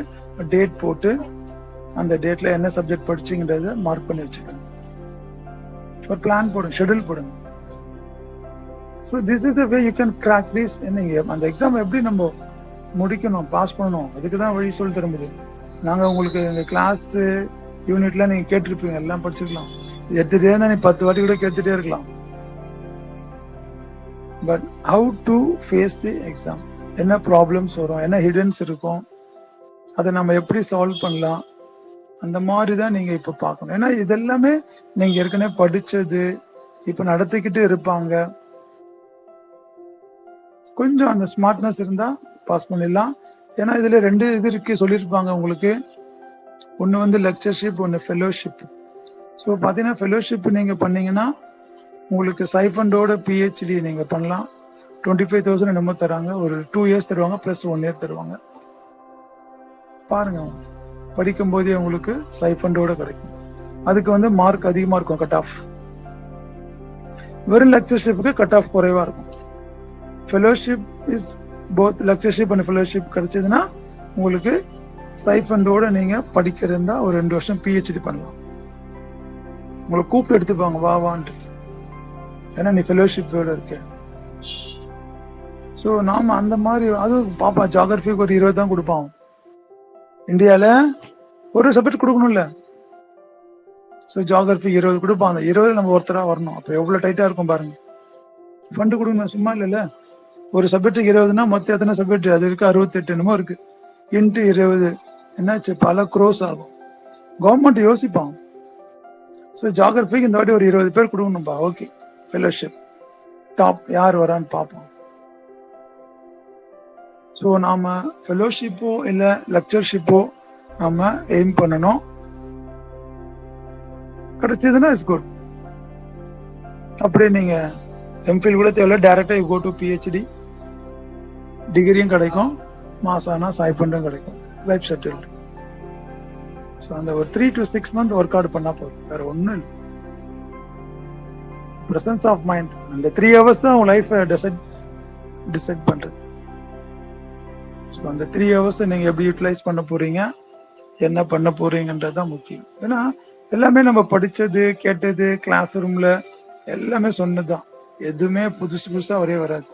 டேட் போட்டு அந்த டேட்ல என்ன சப்ஜெக்ட் படிச்சீங்கன்றத மார்க் பண்ணி வச்சுக்கோங்க. ஒரு பிளான் போடுங்க, ஷெட்யூல் போடுங்க. So this is the way you can crack this. நீங்க அந்த எக்ஸாம் எப்படி நம்ம முடிக்கணும், பாஸ் பண்ணணும், அதுக்கு தான் வழி சொல்லி தர முடியும். நாங்கள் உங்களுக்கு எங்கள் கிளாஸ் யூனிட்லாம் நீங்கள் கேட்டிருப்பீங்க, எல்லாம் படிச்சிருக்கலாம். எடுத்துகிட்டே இருந்தால் நீ 10 வாட்டி கூட கேட்டுட்டே இருக்கலாம். But how to face the exam, என்ன ப்ராப்ளம்ஸ் வரும், என்ன ஹிடன்ஸ் இருக்கும், அதை நம்ம எப்படி சால்வ் பண்ணலாம், அந்த மாதிரி தான் நீங்கள் இப்போ பார்க்கணும். ஏன்னா இதெல்லாமே நீங்கள் ஏற்கனவே படித்தது, இப்போ நடத்திக்கிட்டு இருப்பாங்க. கொஞ்சம் அந்த ஸ்மார்ட்னஸ் இருந்தால் பாஸ் பண்ணிடலாம். ஏன்னா இதில் 2 இது இருக்கு சொல்லியிருப்பாங்க உங்களுக்கு. ஒன்று வந்து லெக்சர்ஷிப், ஒன்று ஃபெலோஷிப். ஸோ பார்த்தீங்கன்னா ஃபெலோஷிப் நீங்கள் பண்ணீங்கன்னா உங்களுக்கு சைஃபண்டோட பிஹெச்டி நீங்கள் பண்ணலாம். 25,000 என்னமோ தராங்க. ஒரு 2 இயர்ஸ் தருவாங்க, ப்ளஸ் 1 இயர் தருவாங்க. பாருங்க, படிக்கும் போதே உங்களுக்கு சைஃபண்டோட கிடைக்கும். அதுக்கு வந்து மார்க் அதிகமாக இருக்கும், கட் ஆஃப். வெறும் லெக்சர்ஷிப்புக்கு கட் ஆஃப் குறைவா இருக்கும். Fellowship is both lectureship and fellowship கிடைச்சதுன்னா உங்களுக்கு சைஃபண்டோட நீங்க படிக்கிறதா ஒரு 2 வருஷம் பிஹெச்டி பண்ணலாம். உங்களை கூப்பிட்டு எடுத்துப்பாங்க, வா வான்ட்டு. ஏன்னா நீ ஃபெலோஷிப்போட இருக்க. ஸோ நாம அந்த மாதிரி அது பாப்பா. ஜியாகிரபிக்கு ஒரு 20 தான் கொடுப்பான். இந்தியாவில் ஒரு சப்ஜெக்ட் கொடுக்கணும்ல. ஸோ ஜியாகிரபி 20 கொடுப்பான். அந்த 20 நம்ம ஒருத்தராக வரணும். அப்போ எவ்வளோ டைட்டாக இருக்கும் பாருங்க. ஃபண்டு கொடுக்கணும், சும்மா இல்லைல்ல. ஒரு சப்ஜெக்ட்டுக்கு 20னா மொத்தம் எத்தனை சப்ஜெக்ட் அது இருக்கு? 68 என்னமோ இருக்கு. இன்ட்டு 20 என்னாச்சு? பல க்ரோஸ் ஆகும். கவர்மெண்ட் யோசிப்பான். ஸோ ஜியாகிரபிக்கு இந்த வாட்டி ஒரு 20 பேர் கொடுக்கணும்பா. ஓகே, ஃபெலோஷிப் டாப் யார் வரான்னு பார்ப்போம். ஸோ நாம ஃபெலோஷிப்போ இல்லை லெக்சர்ஷிப்போ நம்ம எய்ம் பண்ணணும். கிடைச்சதுன்னா இட்ஸ் குட். அப்படியே நீங்க எம்ஃபில் கூட தேவையில்ல, டைரக்டா யூ கோ டு பிஹெச்டி. டிகிரியும் கிடைக்கும், மாசானா சைஃபண்டும் கிடைக்கும், லைஃப் செட்டில்டு. ஸோ அந்த ஒரு 3 to 6 month ஒர்க் அவுட் பண்ணா போதும், வேற ஒன்றும் இல்லை. பிரசன்ஸ் ஆஃப் மைண்ட், அந்த 3 hours தான் உங்க லைஃபை டிசைட் பண்றது. ஸோ அந்த 3 hours நீங்க எப்படி யூட்டிலைஸ் பண்ண போறீங்க, என்ன பண்ண போறீங்கன்றது தான் முக்கியம். ஏன்னா எல்லாமே நம்ம படிச்சது கேட்டது கிளாஸ் ரூம்ல எல்லாமே சொன்னதுதான், எதுவுமே புதுசு புதுசா வரவே வராது.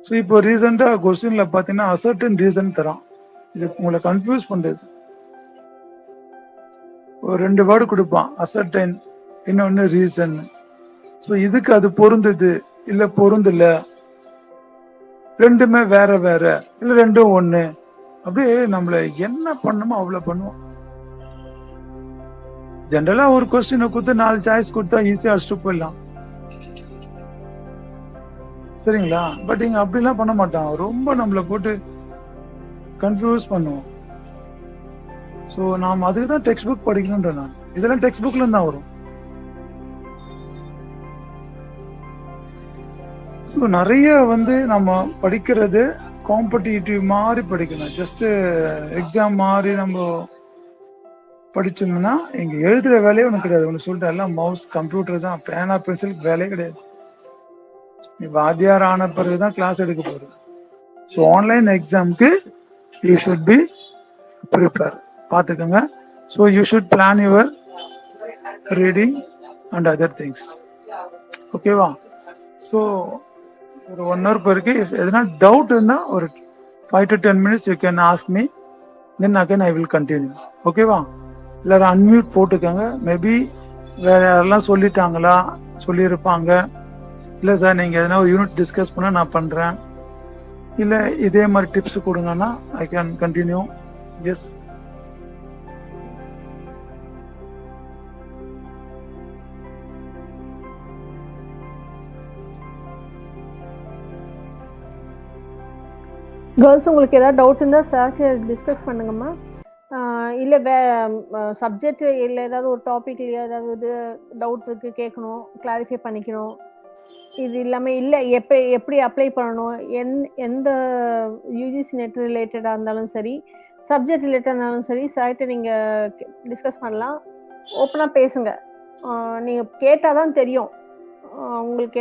ஸோ இப்போ ரீசெண்டா கொஸ்டின்ல பாத்தீங்கன்னா அசர்டன் ரீசன் தரான். இது உங்களை கன்ஃபியூஸ் பண்றது. ஒரு 2 வேர்டு கொடுப்பான், அசர்டன், இன்னொன்னு ரீசன். ஸோ இதுக்கு அது பொருந்தது இல்ல பொருந்தல, ரெண்டுமே வேற வேற இல்ல ரெண்டும் ஒண்ணு, அப்படியே நம்மள என்ன பண்ணுமோ அவ்வளவு பண்ணுவோம். ஜென்ரலா ஒரு கொஸ்டினை கொடுத்து 4 சாய்ஸ் கொடுத்தா ஈஸியா அடிச்சுட்டு போயிடலாம், சரிங்களா? பட் இங்க அப்படிலாம் பண்ண மாட்டான், ரொம்ப நம்மள போட்டு கன்ஃபியூஸ் பண்ணுவோம். ஸோ நாம் அதுக்கு தான் டெக்ஸ்ட் புக் படிக்கணும்ன்ற. நான் இதெல்லாம் டெக்ஸ்ட் புக்ல இருந்தா வரும். ஸோ நிறைய வந்து நம்ம படிக்கிறது காம்படிட்டிவ் மாதிரி படிக்கணும். ஜஸ்ட் எக்ஸாம் மாதிரி நம்ம படிச்சோம்னா இங்க எழுதுற வேலையே ஒன்று கிடையாது. ஒன்று சொல்லிட்டு எல்லாம் மவுஸ் கம்ப்யூட்டர் தான், பேனா பென்சிலுக்கு வேலையே கிடையாது. நீ வாத்தியார் ஆன பிறகுதான் கிளாஸ் எடுக்க போற. ஸோ ஆன்லைன் எக்ஸாம்க்கு யூ ஷுட் பி ப்ரிப்பேர். பார்த்துக்கோங்க. So you should plan your reading and other things. ஓகேவா? ஸோ ஒரு 1 hour இருக்கு. எதனா டவுட் இருந்தா ஒரு 5 to 10 minutes you can ask me, then again I will continue. ஓகேவா? எல்லாரும் அன்மியூட் போட்டுக்கோங்க. மேபி வேற யாரெல்லாம் சொல்லிட்டாங்களா, சொல்லியிருப்பாங்க. இல்லை சார் நீங்கள் எதனா ஒரு யூனிட் டிஸ்கஸ் பண்ண நான் பண்ணுறேன், இல்லை இதே மாதிரி டிப்ஸ் கொடுங்கன்னா I can continue. Yes. Girls, உங்களுக்கு ஏதாவது டவுட் இருந்தால் சார்க்கு டிஸ்கஸ் பண்ணுங்கம்மா. இல்லை சப்ஜெக்ட் இல்லை ஏதாவது ஒரு டாபிக்லையோ ஏதாவது இது டவுட் இருக்குது, கேட்கணும், கிளாரிஃபை பண்ணிக்கணும். இது இல்லாமல் இல்லை எப்படி அப்ளை பண்ணணும், எந்த யூஜிசி நெட் ரிலேட்டடாக இருந்தாலும் சரி, சப்ஜெக்ட் ரிலேட்டடாக இருந்தாலும் சரி, சார்கிட்ட நீங்கள் டிஸ்கஸ் பண்ணலாம். ஓப்பனாக பேசுங்க. நீங்கள் கேட்டால் தான் தெரியும் உங்களுக்கு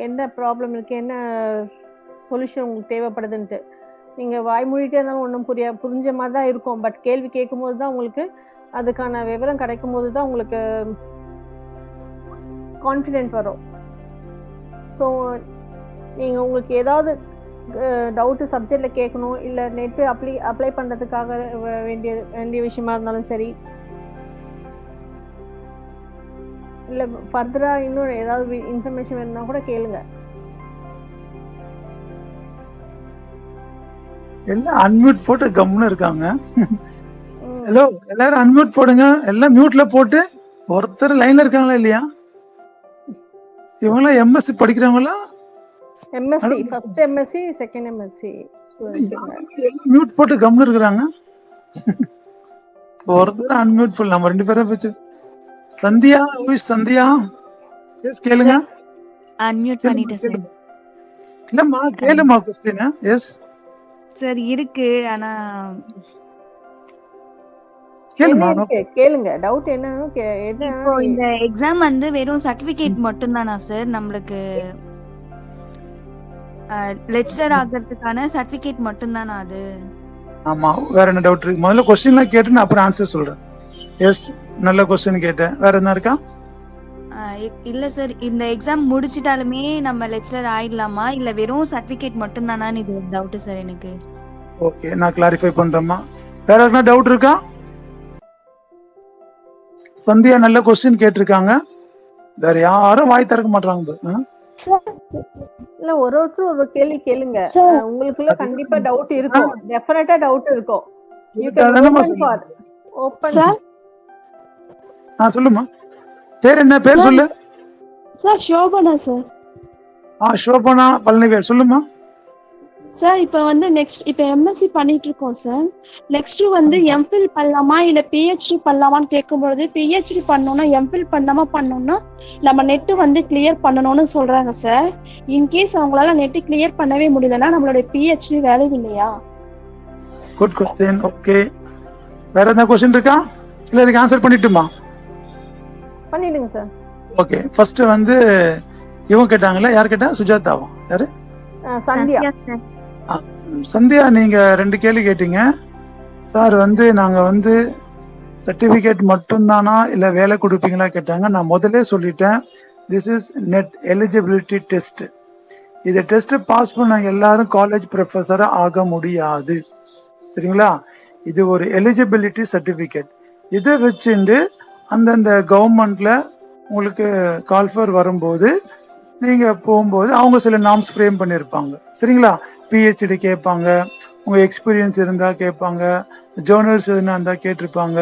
என்ன ப்ராப்ளம் இருக்குது, என்ன சொல்யூஷன் உங்களுக்கு தேவைப்படுதுன்ட்டு. நீங்கள் வாய் மூடிட்டே இருந்தாலும் ஒன்றும் புரிஞ்ச மாதிரி தான் இருக்கும். பட் கேள்வி கேட்கும் போது தான் உங்களுக்கு அதுக்கான விவரம் கிடைக்கும் போது தான் உங்களுக்கு கான்ஃபிடென்ட் வரும். ஸோ நீங்கள் உங்களுக்கு ஏதாவது டவுட்டு சப்ஜெக்டில் கேட்கணும், இல்லை நெட்டு அப்ளை பண்ணுறதுக்காக வேண்டிய விஷயமா இருந்தாலும் சரி, இல்லை ஃபர்தராக இன்னும் ஏதாவது இன்ஃபர்மேஷன் வேணும்னா கூட கேளுங்க. எல்லாம் அன்மியூட் போட்டு கம்முன்னு இருக்காங்க. ம். ஹலோ, எல்லாரும் அன்மியூட் போடுங்க. எல்லாம் மியூட்ல போட்டு ஒருத்தர் லைன்ல இருக்காங்களா இல்லையா? இவங்களாம் எம்எஸ்சி படிக்கிறவங்களா? MSc first MSc second MSc students எல்லாம் மியூட் போட்டு கம்முன்னு இருக்கிறாங்க. ஒருத்தர் அன்மியூட் பண்ணல. நம்ம 2 பேரும் பேச்சு. சந்தியா, சந்தியா எஸ் கேளுங்க. அன்மியூட் பண்ணிட்டேன் சார். இல்லம்மா கேளுமா கொஸ்டின். எஸ் சார் இருக்கு, ஆனா கேளுமா. கேளுங்க. டவுட் என்னன்னு இப்போ இந்த எக்ஸாம் வந்து வெறும் சர்டிபிகேட் மட்டும் தானா சார்? நம்மளுக்கு லெக்சரர் ஆகிறதுக்கான சர்டிபிகேட் மட்டும் தானா அது? ஆமா, வேற என்ன டவுட் இருக்கு? முதல்ல கொஸ்டின்லாம் கேட்டு நான் அப்புறம் ஆன்சர் சொல்றேன். எஸ், நல்ல கொஸ்டின் கேட்டேன். வேற என்ன இருக்கா? இல்ல சார், இந்த எக்ஸாம் முடிச்சிட்டாலுமே நம்ம லெக்சரர் ஆயிடலாமா இல்ல வெறும் சர்டிபிகேட் மட்டும் தானான்னு இது ஒரு டவுட் சார் எனக்கு. ஓகே, நான் கிளாரிஃபை பண்றேம்மா. வேற என்ன டவுட் இருக்கா? சந்தியா நல்ல கொஸ்டின் கேட்டிருக்காங்க. வேற யாரும் வாய் திறக்க மாட்டாங்க. இல்ல, ஒருத்தர் ஒரு கேள்வி கேளுங்க. உங்களுக்குள்ள கண்டிப்பா டவுட் இருக்கும். டெஃபினட்டா டவுட் இருக்கும். You can open. சொல்லுமா. பேர் என்ன? பேர் சொல்லு. Sir Shobana sir. ஷோபனா பழனிவேல், சொல்லுமா. சார் இப்போ வந்து நெக்ஸ்ட் இப்போ எம்எஸ்சி பண்ணிட்டு இருக்கோம் சார். நெக்ஸ்ட் வந்து எம்ஃபில் பண்ணலாமா இல்ல பிஹெச்டி பண்ணலாமான்னு கேட்கும்பொழுது பிஹெச்டி பண்ணோம்னா எம்ஃபில் பண்ணோம்னா நம்ம நெட் வந்து கிளியர் பண்ணணும்னு சொல்றாங்க சார். இன்கேஸ் அவங்களால நெட் கிளியர் பண்ணவே முடியலன்னா நம்மளோட பிஹெச்டி வேல்யூ இல்லையா? Good question. ஓகே, வேற என்ன கொஸ்டின் இருக்கா? இல்ல இதுக்கு ஆன்சர் பண்ணிட்டுமா? பண்ணிடுங்க சார். ஓகே, ஃபர்ஸ்ட் வந்து இவங்க கேட்டாங்களா? யார் கேட்டா? சுஜாதாவா? யாரு? சந்தியா. சந்தியா, நீங்க 2 கேள்வி கேட்டீங்க. சார் வந்து நாங்க வந்து சர்டிபிகேட் மட்டும் தானா இல்ல வேலை கொடுப்பீங்களா கேட்டாங்க. நான் முதல்ல சொல்லிட்டேன், this is net eligibility test. இந்த டெஸ்ட் பாஸ் பண்ண எல்லாரும் காலேஜ் ப்ரொஃபஸர் ஆக முடியாது, சரிங்களா? இது ஒரு எலிஜிபிலிட்டி சர்டிபிகேட். இதை வச்சுட்டு அந்தந்த கவர்மெண்ட்ல உங்களுக்கு கால்ஃபர் வரும்போது நீங்க போகும்போது அவங்க சில நார்ம்ஸ் ஃப்ரேம் பண்ணியிருப்பாங்க, சரிங்களா? பிஹெச்டி கேட்பாங்க, உங்க எக்ஸ்பீரியன்ஸ் இருந்தா கேட்பாங்க, ஜேர்னல்ஸ் எதுனா இருந்தா கேட்டிருப்பாங்க.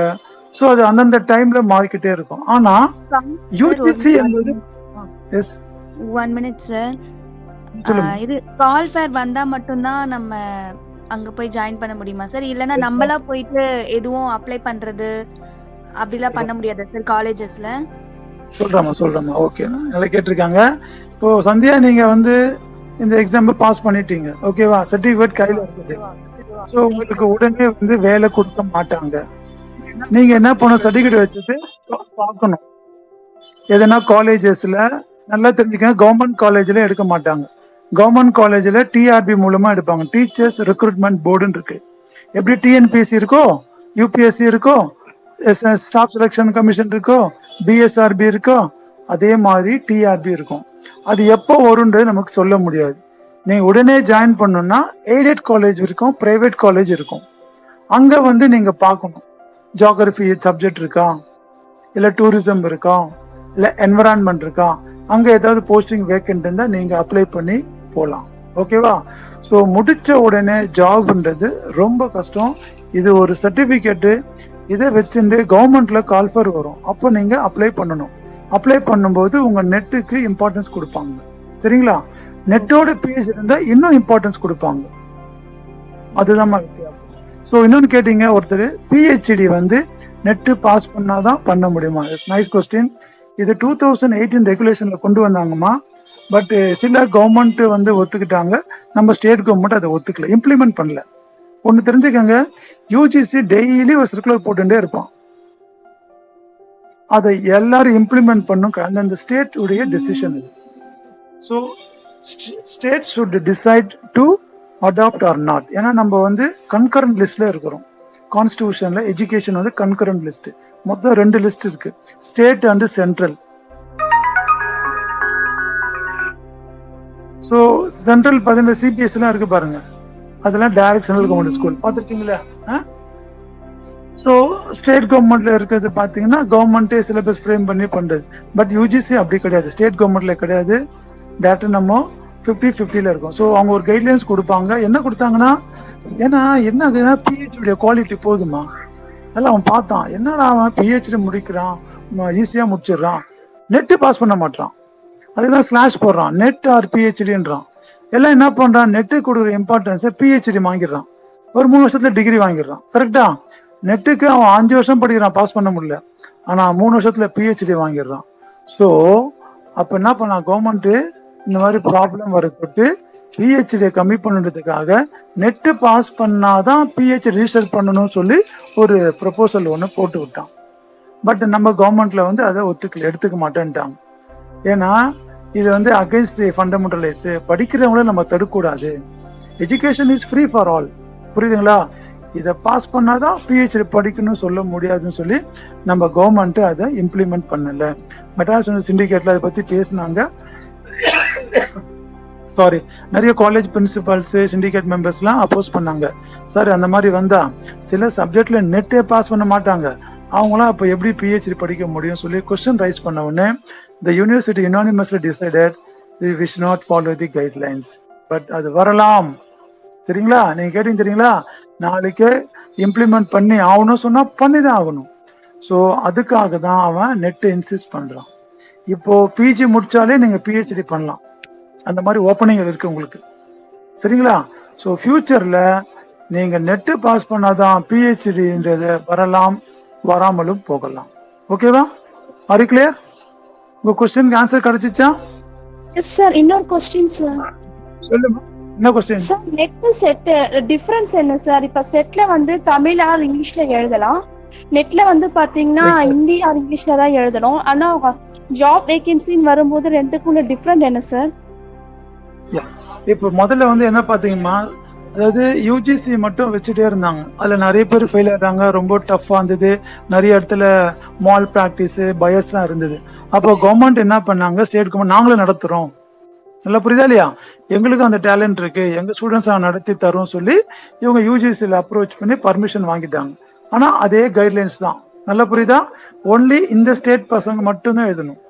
ஸோ அது அந்தந்த டைம்ல மாறிக்கிட்டே இருக்கும். ஆனா யூஜிசி என்பது எஸ் 1 minute சார். இது கால்ஃபர் வந்தா மட்டும்தான் நம்ம அங்க போய் ஜாயின் பண்ண முடியுமா சார்? இல்லைன்னா நம்மளா போயிட்டு எதுவும் அப்ளை பண்றது அப்படிலாம் பண்ண முடியாது சார் காலேஜஸ்ல? சொல்றேம்மா. ஓகே, நல்லா கேட்டிருக்காங்க. இப்போ சந்தியா, நீங்க வந்து இந்த எக்ஸாம் பாஸ் பண்ணிட்டீங்க, ஓகேவா? சர்டிபிகேட் கையில இருக்குது. ஸோ உங்களுக்கு உடனே வந்து வேலை கொடுக்க மாட்டாங்க. நீங்க என்ன பண்ண, சர்டிபிகேட் வச்சுட்டு பார்க்கணும். எதனா காலேஜஸ்ல நல்லா தெரிஞ்சுக்கங்க, கவர்மெண்ட் காலேஜ்ல எடுக்க மாட்டாங்க. கவர்மெண்ட் காலேஜ்ல டிஆர்பி மூலமா எடுப்பாங்க. டீச்சர்ஸ் ரெக்ரூட்மெண்ட் போர்டுன்னு இருக்கு. எப்படி டிஎன்பிஎஸ்சி இருக்கோ, யூபிஎஸ்சி இருக்கோ, ஸ்டாஃப் செலெக்ஷன் கமிஷன் இருக்கோ, பிஎஸ்ஆர்பி இருக்கோ, அதே மாதிரி டிஆர்பி இருக்கும். அது எப்போ வரும்ன்றது நமக்கு சொல்ல முடியாது. நீங்க உடனே ஜாயின் பண்ணணும்னா எய்டட் காலேஜ் இருக்கும், பிரைவேட் காலேஜ் இருக்கும். அங்க வந்து நீங்க பார்க்கணும், ஜியோகிராஃபி சப்ஜெக்ட் இருக்கா, இல்ல டூரிசம் இருக்கா, இல்ல என்விரான்மெண்ட் இருக்கா. அங்க ஏதாவது போஸ்டிங் வேக்கன்ட் இருந்தா நீங்க அப்ளை பண்ணி போகலாம், ஓகேவா? ஸோ முடிச்ச உடனே ஜாப்ன்றது ரொம்ப கஷ்டம். இது ஒரு சர்டிபிகேட்டு. இதை வச்சுட்டு கவர்மெண்ட்ல கால்ஃபர் வரும், அப்போ நீங்க அப்ளை பண்ணணும். அப்ளை பண்ணும்போது உங்க நெட்டுக்கு இம்பார்ட்டன்ஸ் கொடுப்பாங்க, சரிங்களா? நெட்டோட பேஜ் இருந்தா இன்னும் இம்பார்ட்டன்ஸ் கொடுப்பாங்க. அதுதான் வித்தியாசம். ஸோ இன்னொன்னு கேட்டீங்க ஒருத்தர், பிஹெச்டி வந்து நெட்டு பாஸ் பண்ணாதான் பண்ண முடியுமா? It's nice question. இது 2018 ரெகுலேஷன்ல கொண்டு வந்தாங்கம்மா. பட் சில கவர்மெண்ட் வந்து ஒத்துக்கிட்டாங்க, நம்ம ஸ்டேட் கவர்மெண்ட் அதை ஒத்துக்கல, இம்ப்ளிமெண்ட் பண்ணல. ஒன்று தெரிஞ்சுக்கங்க, யூஜிசி டெய்லி ஒரு சர்க்குலர் போட்டுட்டே இருப்பான். அதை எல்லாரும் இம்ப்ளிமெண்ட் பண்ணும், அந்தந்த ஸ்டேட் உடைய டெசிஷன் இது. So state should decide to adopt or not. ஏன்னா நம்ம வந்து கன்கரண்ட் லிஸ்ட்ல இருக்கிறோம். கான்ஸ்டிடியூஷன்ல எஜுகேஷன் வந்து கன்கரண்ட் லிஸ்ட். மொத்தம் 2 லிஸ்ட் இருக்கு, state and central. So central பார்த்தீங்கன்னா சிபிஎஸ் எல்லாம் இருக்கு பாருங்க, அதெல்லாம் டைரக்ட் சென்ட்ரல் கவர்மெண்ட் ஸ்கூல் பார்த்துருக்கீங்களா? ஸோ ஸ்டேட் கவர்மெண்ட்ல இருக்கிறது பார்த்தீங்கன்னா கவர்மெண்ட்டே சிலபஸ் ஃப்ரேம் பண்ணி பண்றது. பட் யூஜிசி அப்படி கிடையாது, ஸ்டேட் கவர்மெண்ட்ல கிடையாது. டேரக்டா நம்ம 50-50 இருக்கும். ஸோ அவங்க ஒரு கைட்லைன்ஸ் கொடுப்பாங்க. என்ன கொடுத்தாங்கன்னா, ஏன்னா என்ன ஆகுதுன்னா பிஹெச்டியுடைய குவாலிட்டி போதுமா, அதெல்லாம் அவன் பார்த்தான். என்னடா அவன் பிஹெச்டி முடிக்கிறான், ஈஸியாக முடிச்சிடுறான், நெட்டு பாஸ் பண்ண மாட்டான், அதுதான் ஸ்லாஷ் போடுறான், நெட் ஆர் பிஹெச்டின்றான். எல்லாம் என்ன பண்றான், நெட்டு கொடுக்குற இம்பார்ட்டன்ஸை பிஹெச்டி வாங்கிடுறான், ஒரு 3 வருஷத்துல டிகிரி வாங்கிடுறான். கரெக்டா? நெட்டுக்கு அவன் 5 வருஷம் படிக்கிறான், பாஸ் பண்ண முடியல, ஆனா 3 வருஷத்துல பிஹெச்டி வாங்கிடுறான். ஸோ அப்ப என்ன பண்ணா கவர்மெண்ட், இந்த மாதிரி ப்ராப்ளம் வர தொட்டு பிஹெச்டியை கம்மி பண்ணுறதுக்காக நெட்டு பாஸ் பண்ணாதான் பிஹெச்டி ரிஜிஸ்டர் பண்ணணும்னு சொல்லி ஒரு ப்ரொபோசல் ஒன்று போட்டு விட்டான். பட் நம்ம கவர்மெண்ட்ல வந்து அதை எடுத்துக்க மாட்டேன்ட்டாங்க. ஏன்னா இது வந்து அகைன்ஸ்ட் தி ஃபண்டமெண்டல் ரைட்ஸ். படிக்கிறவங்கள நம்ம தடுக்கக்கூடாது. Education is free for all. புரியுதுங்களா? இதை பாஸ் பண்ணாதான் பிஹெச்டி படிக்கணும்னு சொல்ல முடியாதுன்னு சொல்லி நம்ம கவர்மெண்ட் அதை இம்ப்ளிமெண்ட் பண்ணல. மெட்ராஸ் சிண்டிகேட்ல அதை பத்தி பேசினாங்க. சாரி, நிறைய காலேஜ் பிரின்சிபல்ஸ், சிண்டிகேட் மெம்பர்ஸ்லாம் அப்போஸ் பண்ணாங்க. சார் அந்த மாதிரி வந்தா சில சப்ஜெக்ட்ல நெட்டே பாஸ் பண்ண மாட்டாங்க, அவங்களாம் அப்போ எப்படி பிஹெச்டி படிக்க முடியும் சொல்லி கொஸ்டின் ரைஸ் பண்ண உடனே the university unanimously decided we should not follow the guidelines. But அது வரலாம். சரிங்களா? நீங்க கேட்டீங்க தெரியுங்களா, நாளைக்கு இம்ப்ளிமெண்ட் பண்ணி ஆகணும் சொன்னா பண்ணிதான் ஆகணும். ஸோ அதுக்காக தான் அவன் நெட் இன்சிஸ்ட் பண்றான். இப்போ பிஜி முடிச்சாலே நீங்க பிஹெச்டி பண்ணலாம், அந்த மாதிரி ஓப்பனிங் இருக்கு உங்களுக்கு. சரிங்களா? ஸோ ஃபியூச்சர்ல நீங்க நெட்டு பாஸ் பண்ணாதான் பிஹெச்டின்றது வரலாம், வராமலும் போகலாம். ஓகேவா? Are you clear? உங்க क्वेश्चनக்கு ஆன்சர் கிடைச்சிச்சா? Yes sir. இன்னொரு क्वेश्चन சார். சொல்லுங்க, என்ன question? Sir net set difference என்ன சார்? இப்ப செட்ல வந்து தமிழ் ஆர் இங்கிலீஷ்ல எழுதலாம், நெட்ல வந்து பாத்தீங்கன்னா ஹிந்தி ஆர் இங்கிலீஷ்ல தான் எழுதணும். ஆனா ஜாப் வேகன்சின்னு வரும்போது ரெண்டுக்குள்ள டிஃபரண்ட் என்ன சார்? இப்போ முதல்ல வந்து என்ன பாத்தீங்கன்னா, அதாவது யூஜிசி மட்டும் வச்சுட்டே இருந்தாங்க, அதுல நிறைய பேர் ஃபெயில் ஆகிறாங்க, ரொம்ப டஃப்பா இருந்தது, நிறைய இடத்துல மால் பிராக்டிஸ் பயஸ்லாம் இருந்தது. அப்போ கவர்மெண்ட் என்ன பண்ணாங்க, ஸ்டேட் கவர்மெண்ட் நாங்களும் நடத்துறோம், நல்லா புரியுதா இல்லையா, எங்களுக்கும் அந்த டேலண்ட் இருக்கு, எங்க ஸ்டூடெண்ட்ஸ் நடத்தி தரோம் சொல்லி இவங்க யூஜிசியில் அப்ரோச் பண்ணி பர்மிஷன் வாங்கிட்டாங்க. ஆனா அதே கைட்லைன்ஸ் தான், நல்லா புரியுதா, ஒன்லி இந்த ஸ்டேட் பசங்க மட்டும்தான் எழுதணும்,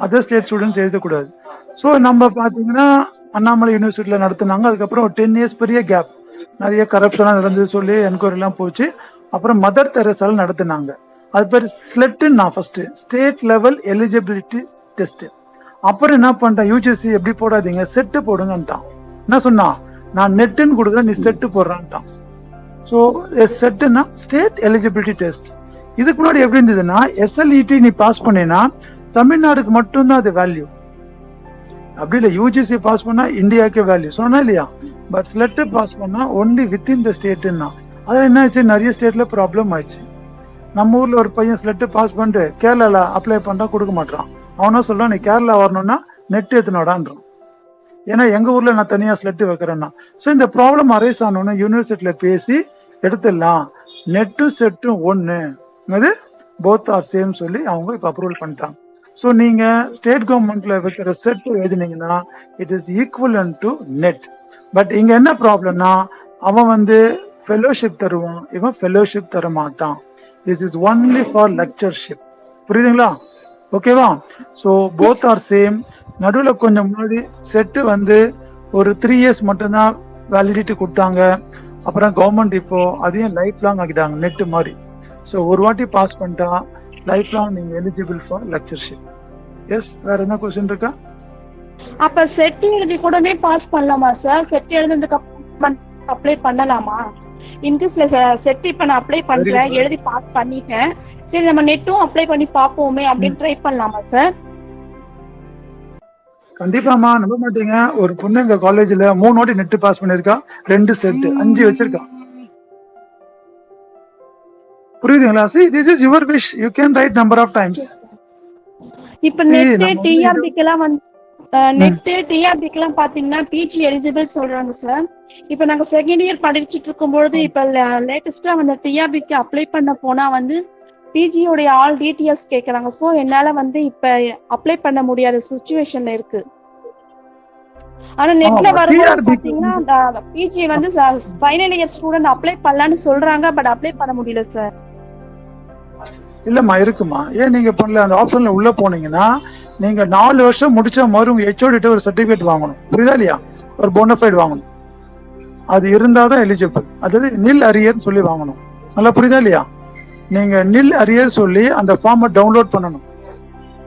அதர் ஸ்டேட் ஸ்டூடெண்ட்ஸ் எழுதக்கூடாது. ஸோ நம்ம பார்த்தீங்கன்னா அண்ணாமலை யூனிவர்சிட்டியில் நடத்தினாங்க. அதுக்கப்புறம் ஒரு 10 years பெரிய கேப், நிறைய கரப்ஷன்லாம் நடந்தது சொல்லி என்கொயரிலாம் போச்சு. அப்புறம் மதர் தெரசால் நடத்தினாங்க. அது பேர் ஸ்லெட்டுன்னா first state level eligibility test. அப்புறம் என்ன பண்ணிட்டான், யூஜிசி எப்படி போடாதீங்க செட்டு போடுங்கன்ட்டான். என்ன சொன்னா, நான் நெட்டுன்னு கொடுக்குறேன், நீ செட்டு போடுறான்ட்டான். ஸோ செட்டுன்னா ஸ்டேட் எலிஜிபிலிட்டி டெஸ்ட். இதுக்கு முன்னாடி எப்படி இருந்ததுன்னா, எஸ்எல்இடி நீ பாஸ் பண்ணினா தமிழ்நாடுக்கு மட்டும்தான் அது வேல்யூ, அப்படி இல்லை யூஜிசி பாஸ் பண்ணா இந்தியாவுக்கே வேல்யூ சொன்னா இல்லையா. பட் ஸ்லெட்டு பாஸ் பண்ணா ஒன்லி வித்தின் த ஸ்டேட்னா, அதில் என்ன ஆச்சு, நிறைய ஸ்டேட்ல ப்ராப்ளம் ஆயிடுச்சு. நம்ம ஊர்ல ஒரு பையன் ஸ்லெட்டு பாஸ் பண்ணிட்டு கேரளால அப்ளை பண்ணா கொடுக்க மாட்டான். அவனா சொல்றான், நீ கேரளா வரணும்னா நெட் எடுத்துனோடான்றான், ஏன்னா எங்க ஊர்ல நான் தனியா ஸ்லெட்டு வைக்கிறேன்னா. ஸோ இந்த ப்ராப்ளம் அரைஸ் ஆனோன்னு யூனிவர்சிட்டியில பேசி எடுத்துடலாம், நெட்டும் செட்டும் ஒன்னு, அது போத் ஆர் சேம் சொல்லி அவங்க இப்போ அப்ரூவல் பண்ணிட்டாங்க. ஸோ நீங்க ஸ்டேட் கவர்மெண்ட்ல வைக்கிற செட் எழுதினீங்கன்னா it is equivalent to net. But இங்க என்ன ப்ராப்ளம்னா, அவன் வந்து ஃபெலோஷிப் தருவான், இவன் ஃபெலோஷிப் தர மாட்டான். This is only for lectureship. புரியுதுங்களா? ஓகேவா? So both are same. நடுவில் கொஞ்சம் முன்னாடி செட்டு வந்து ஒரு 3 years மட்டும்தான் வேலிடிட்டி கொடுத்தாங்க. அப்புறம் கவர்மெண்ட் இப்போ அதையும் லைஃப் லாங் ஆக்கிட்டாங்க, நெட்டு மாதிரி. ஸோ ஒரு வாட்டி பாஸ் பண்ணிட்டா லைஃப் லாங் நீங்க எலிஜிபிள் ஃபார் லெக்சர்ஷிப். எஸ், வேற என்ன क्वेश्चन இருக்கா? அப்ப செட் எழுதி கூடவே பாஸ் பண்ணலாமா சார்? செட் எழுதுறதுக்கு அப்ளை பண்ணலாமா? இன்கேஸ்ல செட் இப்ப நான் அப்ளை பண்றேன், எழுதி பாஸ் பண்ணிட்டேன், சரி நம்ம நெட்டும் அப்ளை பண்ணி பாப்போமே அப்படின்னு ட்ரை பண்ணலாமா சார்? கண்டிப்பாமா, நம்ப மாட்டீங்க, ஒரு பொண்ணு எங்க காலேஜ்ல 3 வாட்டி நெட் பாஸ் பண்ணிருக்கா, 2 செட் 5 வச்சிருக்கா. புரியுதுங்களா? See, this is your wish, you can write number of times. இப்ப நெட் டிஆர்பிக்கெல்லாம் வந்து நெட் டிஆர்பிக்கெல்லாம் பாத்தீங்கன்னா பிஜி எலிஜிபிள் சொல்றாங்க சார். இப்ப நாங்க செகண்ட் இயர் படிச்சுட்டு இருக்கும்போது இப்ப லேட்டஸ்டா வந்து டிஆர்பிக்கு அப்ளை பண்ண போனா வந்து பிஜியோட ஆல் டீடைல்ஸ் கேக்குறாங்க. சோ என்னால வந்து இப்ப அப்ளை பண்ண முடியாத சிச்சுவேஷன்ல இருக்கு. ஆனா நெட்ல வரும்போது பாத்தீங்கன்னா பிஜி வந்து ஃபைனல் இயர் ஸ்டூடெண்ட் அப்ளை பண்ணலாம்னு சொல்றாங்க, பட் அப்ளை பண்ண முடியல சார். இல்லம்மா இருக்குமா, ஏன் நீங்க பண்ணல? அந்த ஆப்ஷன்ல உள்ள போனீங்கன்னா நீங்க 4 வருஷம் முடிச்ச மாதிரி உங்க ஹெச்ஓடிட்ட ஒரு சர்டிபிகேட் வாங்கணும், புரியுதா இல்லையா? ஒரு போனஃபைட் வாங்கணும், அது இருந்தாதான் எலிஜிபிள். அதாவது நில் அரியர் சொல்லி வாங்கணும், நல்லா புரியுதா இல்லையா? நீங்க நில் அரியர் சொல்லி அந்த ஃபார்மை டவுன்லோட் பண்ணணும்.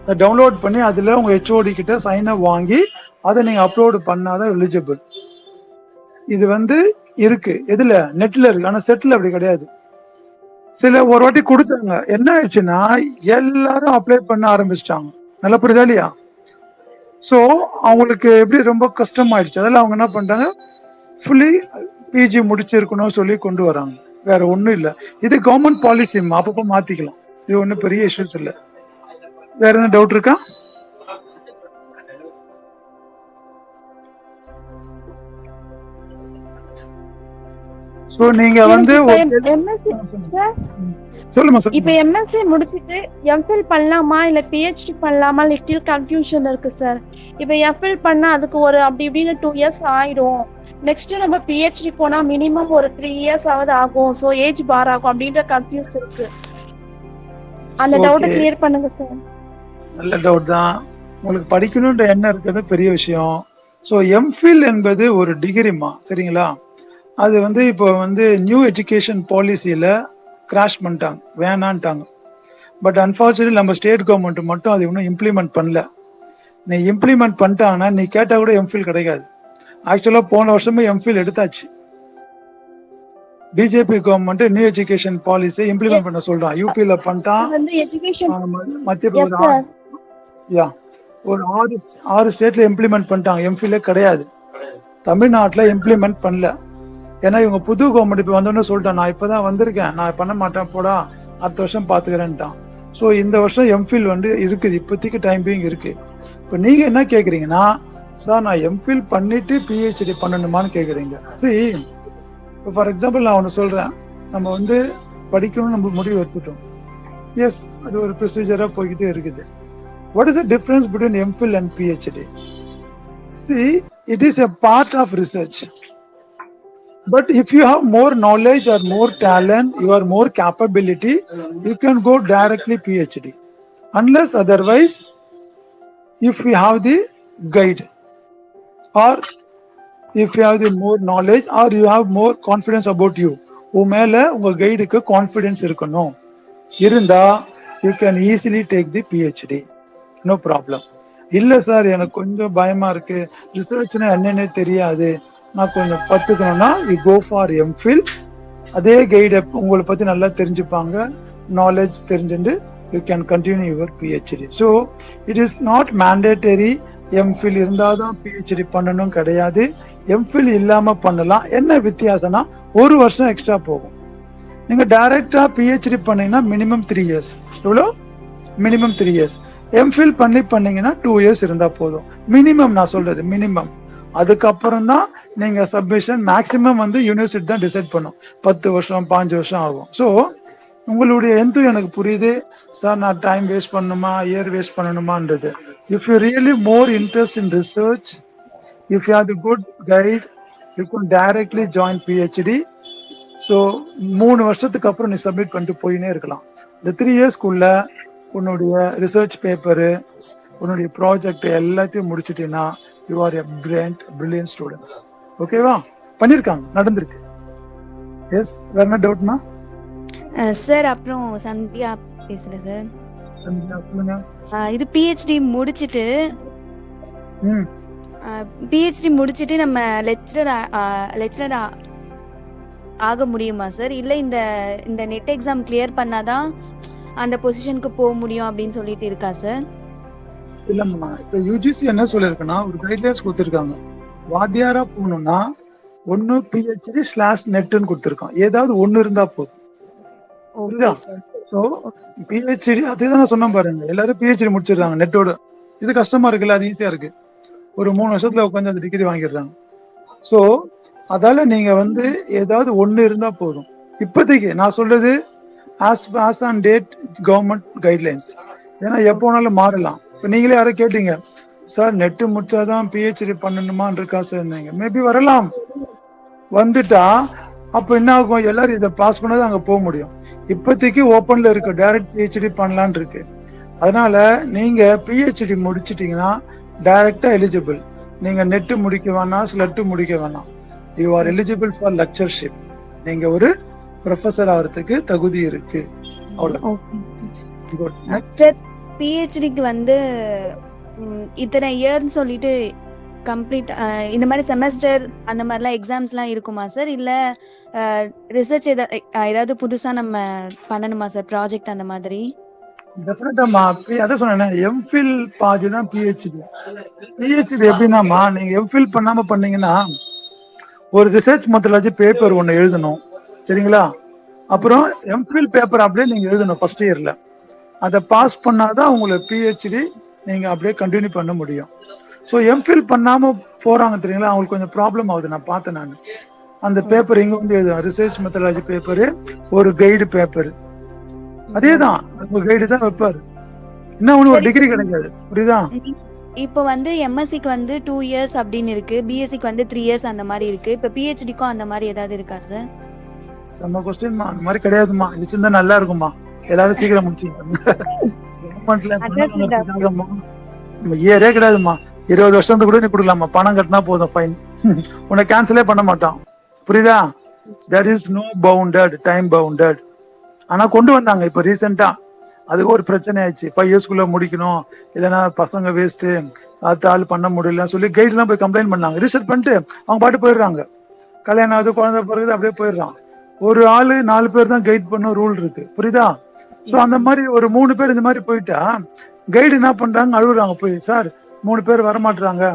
அதை டவுன்லோட் பண்ணி அதுல உங்க ஹெச்ஓடி கிட்ட சைன் அப் வாங்கி அதை நீங்க அப்லோடு பண்ணாதான் எலிஜிபிள். இது இருக்கு, எதுல? நெட்ல இருக்கு. ஆனா செட்ல அப்படி கிடையாது. சில ஒரு வாட்டி கொடுத்தாங்க, என்ன ஆயிடுச்சுன்னா எல்லாரும் அப்ளை பண்ண ஆரம்பிச்சிட்டாங்க, நல்லா புரியுதா இல்லையா? ஸோ அவங்களுக்கு எப்படி ரொம்ப கஷ்டம் ஆயிடுச்சு. அதெல்லாம் அவங்க என்ன பண்ணிட்டாங்க, ஃபுல்லி பிஜி முடிச்சிருக்கணும் சொல்லி கொண்டு வராங்க, வேற ஒன்றும் இல்லை. இது கவர்மெண்ட் பாலிசி, அப்பப்போ மாத்திக்கலாம், இது ஒன்றும் பெரிய இஷ்யூஸ் இல்லை. வேற என்ன டவுட் இருக்கா? சோ நீங்க சொல்லுமா இப்ப எம்எஸ்சி முடிச்சிட்டு எம்ஃபில் பண்ணலாமா இல்ல பிஹெச்டி பண்ணலாமா லிட்டில் கன்ஃபியூஷன் இருக்கு சார். இப்ப எம்ஃபில் பண்ணா அதுக்கு ஒரு அப்படி இப்படின்னு 2 இயர்ஸ் ஆயிடும். நெக்ஸ்ட் நம்ம பிஹெச்டி போனா மினிமம் ஒரு 3 இயர்ஸ் ஆவது ஆகும். சோ ஏஜ் பார் ஆகும் அப்படின்ற கன்ஃபியூஸ் இருக்கு. அந்த டவுட் கிளியர் பண்ணுங்க சார். நல்ல டவுட் தான். உங்களுக்கு படிக்கணும்ன்ற எண்ணம் இருக்கிறது பெரிய விஷயம். ஸோ எம்ஃபில் என்பது ஒரு டிகிரிமா, சரிங்களா? அது இப்போ நியூ எஜுகேஷன் பாலிசியில கிராஷ் பண்ணிட்டாங்க, வேணான்ட்டாங்க. பட் அன்பார்ச்சுனேட்லி நம்ம ஸ்டேட் கவர்மெண்ட் மட்டும் அதை இன்னும் இம்ப்ளிமெண்ட் பண்ணல. நீ இம்ப்ளிமெண்ட் பண்ணிட்டாங்கன்னா நீ கேட்டா கூட எம்ஃபில் கிடைக்காது. ஆக்சுவலா போன வருஷமே எம்ஃபில் எடுத்தாச்சு. பிஜேபி கவர்மெண்ட் நியூ எஜுகேஷன் பாலிசியை இம்ப்ளிமெண்ட் பண்ண சொல்றான். யூபியில பண்ணிட்டான், மத்திய ஒரு 6 ஸ்டேட்ல இம்ப்ளிமெண்ட் பண்ணிட்டாங்க. எம்ஃபில் கிடையாது, தமிழ்நாட்டுல இம்ப்ளிமெண்ட் பண்ணல. ஏன்னா இவங்க புது கவர்மெண்ட் இப்ப வந்தோன்னு சொல்லிட்டான், நான் இப்பதான் வந்திருக்கேன், நான் பண்ண மாட்டேன், போடா அடுத்த வருஷம் பாத்துக்கிறேன்ட்டான். ஸோ இந்த வருஷம் எம்ஃபில் இருக்குது, இப்போதைக்கு டைம் பீயிங் இருக்கு. இப்போ நீங்க என்ன கேக்குறீங்கன்னா, சார் நான் எம்ஃபில் பண்ணிட்டு பிஹெச்டி பண்ணணுமான்னு கேக்குறீங்க. சரி, இப்போ ஃபார் எக்ஸாம்பிள் நான் ஒன்று சொல்றேன், நம்ம படிக்கணும்னு நம்ம முடிவு எடுத்துட்டோம். எஸ், அது ஒரு ப்ரொசீஜரா போய்கிட்டே இருக்குது. What is the difference between MPhil and PhD? See, it is a part of research. But if you have more knowledge or more talent, you are more capability, you can go directly PhD. Unless otherwise, if you have the guide, or if you have the more knowledge, or you have more confidence about you, உமேல உங்க கைடுக்கு confidence இருக்கணும். இருந்தா you can easily take the PhD. No problem. இல்ல sir எனக்கு கொஞ்சம் பயமா இருக்கு, ரிசர்ச்னா என்னன்னே தெரியாது, நான் கொஞ்சம் கத்துக்கணும்னா யூ கோ ஃபார் எம்ஃபில். அதே கைடு உங்களை பத்தி நல்லா தெரிஞ்சுப்பாங்க, நாலேஜ் தெரிஞ்சுட்டு you can continue your PhD. So it is not mandatory MPhil இருந்தாதான் பிஹெச்டி பண்ணணும் கிடையாது. எம்ஃபில் இல்லாம பண்ணலாம். என்ன வித்தியாசம்னா 1 வருஷம் எக்ஸ்ட்ரா போகும். நீங்க டைரக்டா பிஹெச்டி பண்ணீங்கன்னா மினிமம் 3 இயர்ஸ். எவ்வளோ? Minimum 3 years. எம்ஃபில் பண்ணீங்கன்னா 2 இயர்ஸ் இருந்தா போதும். மினிமம், நான் சொல்றது மினிமம். அதுக்கப்புறம் தான் நீங்க சப்மிஷன். மேக்சிமம் யூனிவர்சிட்டி தான் டிசைட் பண்ணும். 10 வருஷம் 5 வருஷம் ஆகும். ஸோ உங்களுடைய எனக்கு புரியுது சார், நான் டைம் வேஸ்ட் பண்ணணுமா இயர் வேஸ்ட் பண்ணணுமான்றது. If you really more interest in research, if you have the good guide, you can directly join PhD. So 3 வருஷத்துக்கு அப்புறம் நீ சப்மிட் பண்ணிட்டு போயினே இருக்கலாம். இந்த 3 இயர்ஸ்க்குள்ள உன்னுடைய ரிசர்ச் பேப்பரு, உன்னுடைய ப்ராஜெக்ட் எல்லாத்தையும் முடிச்சிட்டீங்கன்னா you are a brilliant students. ஓகேவா? பண்ணிருக்காங்க, நடந்திருக்கு. எஸ், வேற என்ன டவுட்மா? சார் அப்புறம் சந்தியா பேசுறேன் சார். சந்தியா சொல்லுங்க. இது பிஹெச்டி முடிச்சிட்டு நம்ம லெக்சரர் ஆக முடியுமா சார்? இல்ல இந்த நெட் எக்ஸாம் கிளியர் பண்ணாதான் அந்த பொசிஷனுக்கு போக முடியும் அப்படின்னு சொல்லிட்டு இருக்கா சார்? இல்லம்மா, இப்ப யூஜிசி என்ன சொல்லிருக்குன்னா ஒரு கைட்லைன்ஸ் கொடுத்துருக்காங்க. வாத்தியாரா போகணும்னா ஒன்னு PhD/நெட்னு கொடுத்துருக்கோம். ஏதாவது ஒண்ணு இருந்தா போதும். புரியுதா? சோ PhD அதுதான் நான் சொன்னேன் பாருங்க, எல்லாரும் PhD முடிச்சிடுறாங்க நெட்டோட. இது கஷ்டமா இருக்குல்ல, அது ஈஸியா இருக்கு. ஒரு 3 வருஷத்துல உட்காந்து அந்த டிகிரி வாங்கிடுறாங்க. சோ அதால நீங்க ஏதாவது ஒண்ணு இருந்தா போதும். இப்போதைக்கு நான் சொல்றது as on date government guidelines. ஏன்னா எப்போ வேணாலும் மாறலாம். இப்போ நீங்களே யாரும் கேட்டீங்க, சார் நெட்டு முடிச்சாதான் PhD பண்ணணுமான்னு இருக்கா சார்? நீங்க மேபி வரலாம். வந்துட்டா அப்போ என்ன ஆகும், எல்லாரும் இதை பாஸ் பண்ணாதான் அங்க போக முடியும். இப்போதைக்கு ஓப்பன்ல இருக்கு, டைரக்ட் பிஹெச்டி பண்ணலான் இருக்கு. அதனால நீங்க பிஹெச்டி முடிச்சிட்டீங்கன்னா டைரக்டா எலிஜிபிள். நீங்க நெட்டு முடிக்க வேணாம், ஸ்லெட்டு முடிக்க வேணாம். You are eligible for lectureship. நீங்க ஒரு ப்ரொஃபஸர் ஆகிறதுக்கு தகுதி இருக்கு. சார் பிஹெச்டிக்கு வந்து இத்தனை இயர்னு சொல்லிட்டு கம்ப்ளீட் இந்த மாதிரி செமஸ்டர் அந்த மாதிரிலாம் எக்ஸாம்ஸ்லாம் இருக்குமா சார்? இல்லை ரிசர்ச் ஏதாவது புதுசாக நம்ம பண்ணணுமா சார், ப்ராஜெக்ட் அந்த மாதிரி? டெஃபினட்டாமா, அதான் சொன்னேன், எம்ஃபில் பாதி தான் பிஹெச்டி. பிஹெச்டி எப்படின்னாமா, நீங்க எம்ஃபில் பண்ணாம பண்ணீங்கன்னா ஒரு ரிசர்ச் மெத்தடாலஜி பேப்பர் ஒன்று எழுதணும், சரிங்களா? அப்புறம் எம்ஃபில் பேப்பர் அப்படியே நீங்க எழுதணும் ஃபர்ஸ்ட் இயர்ல. அதை பாஸ் பண்ணாதான் உங்களுக்கு பிஹெச்டி நீங்க அப்படியே கண்டினியூ பண்ண முடியும். ஸோ எம்ஃபில் பண்ணாம போறாங்க தெரியுங்களா, அவங்களுக்கு கொஞ்சம் ப்ராப்ளம் ஆகுது. நான் பார்த்தேன், நான் அந்த பேப்பர் இங்க வந்து எழுதுவேன், ரிசர்ச் மெத்தடாலஜி பேப்பரு, ஒரு கைடு பேப்பர், அதேதான் கைடு தான் வைப்பாரு. என்ன ஒண்ணு ஒரு டிகிரி கிடைக்காது, புரியுதா? இப்போ வந்து எம்எஸ்சிக்கு வந்து 2 years அப்படின்னு இருக்கு, பிஎஸ்சிக்கு வந்து 3 years அந்த மாதிரி இருக்கு. இப்போ பிஹெச்டிக்கும் அந்த மாதிரி ஏதாவது இருக்கா சார்? செம்ம கொஸ்டின்மா. அந்த மாதிரி கிடையாதுமா, இருந்துச்சுன்னா நல்லா இருக்குமா, எல்லாரும் சீக்கிரம் முடிச்சுட்டாங்க. இயரே கிடையாதுமா, 20 வருஷத்துக்கு கூட நீ கொடுக்கலாமா, பணம் கட்டினா போதும், ஃபைன். உன்னை கேன்சலே பண்ண மாட்டான், புரியுதா? There is no bounded, time bounded. ஆனா கொண்டு வந்தாங்க இப்ப ரீசெண்டா, அதுக்கு ஒரு பிரச்சனை ஆயிடுச்சு, 5 yearsக்குள்ள முடிக்கணும், இல்லைன்னா பசங்க வேஸ்ட், ஆள் பண்ண முடியல சொல்லி கைட் எல்லாம் போய் கம்ப்ளைண்ட் பண்ணாங்க. ரிசர்ச் பண்ணிட்டு அவங்க பாட்டு போயிடுறாங்க, கல்யாணம் ஆகுது, குழந்தை பிறகு அப்படியே போயிடுறான். ஒரு ஆளு 4 பேர் தான் கைட் பண்ண ரூல் இருக்கு, புரியுதா? சோ அந்த மாதிரி ஒரு 3 பேர் இந்த மாதிரி போயிட்டா கைடு என்ன பண்றாங்க, அழுகுறாங்க போய், சார் 3 பேர் வரமாட்டாங்க,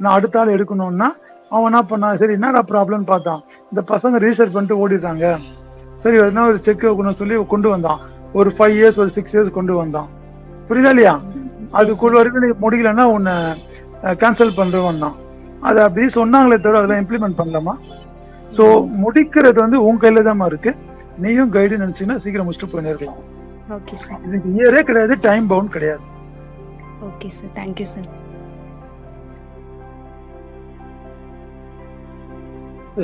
நான் அடுத்த ஆள் எடுக்கணும்னா. அவன் என்ன பண்ணா, சரி என்னடா ப்ராப்ளம்னு பார்த்தான், இந்த பசங்க ரீசர்ச் பண்ணிட்டு ஓடிடுறாங்க, சரி எதுனா ஒரு செக் வைக்கணும்னு சொல்லி கொண்டு வந்தான். ஒரு 5 years ஒரு 6 years கொண்டு வந்தான், புரியுதா இல்லையா? அதுக்குள்ள வரைக்கும் நீ முடிக்கலன்னா உன்னை கேன்சல் பண்றவன்னா. அது அப்படி சொன்னாங்களே தவிர அதெல்லாம் இம்ப்ளிமெண்ட் பண்ணலாமா? சோ முடிக்கிறது வந்து உன் கையில தான் இருக்கு. நீயும் கைடு நினைச்சீங்கன்னா சீக்கிரம் முடிச்சுட்டு போயிருக்கலாம். Okay sir. இதுக்கு இயரே கிடையாது, டைம் பவுண்ட் கிடையாது. Okay sir, thank you sir.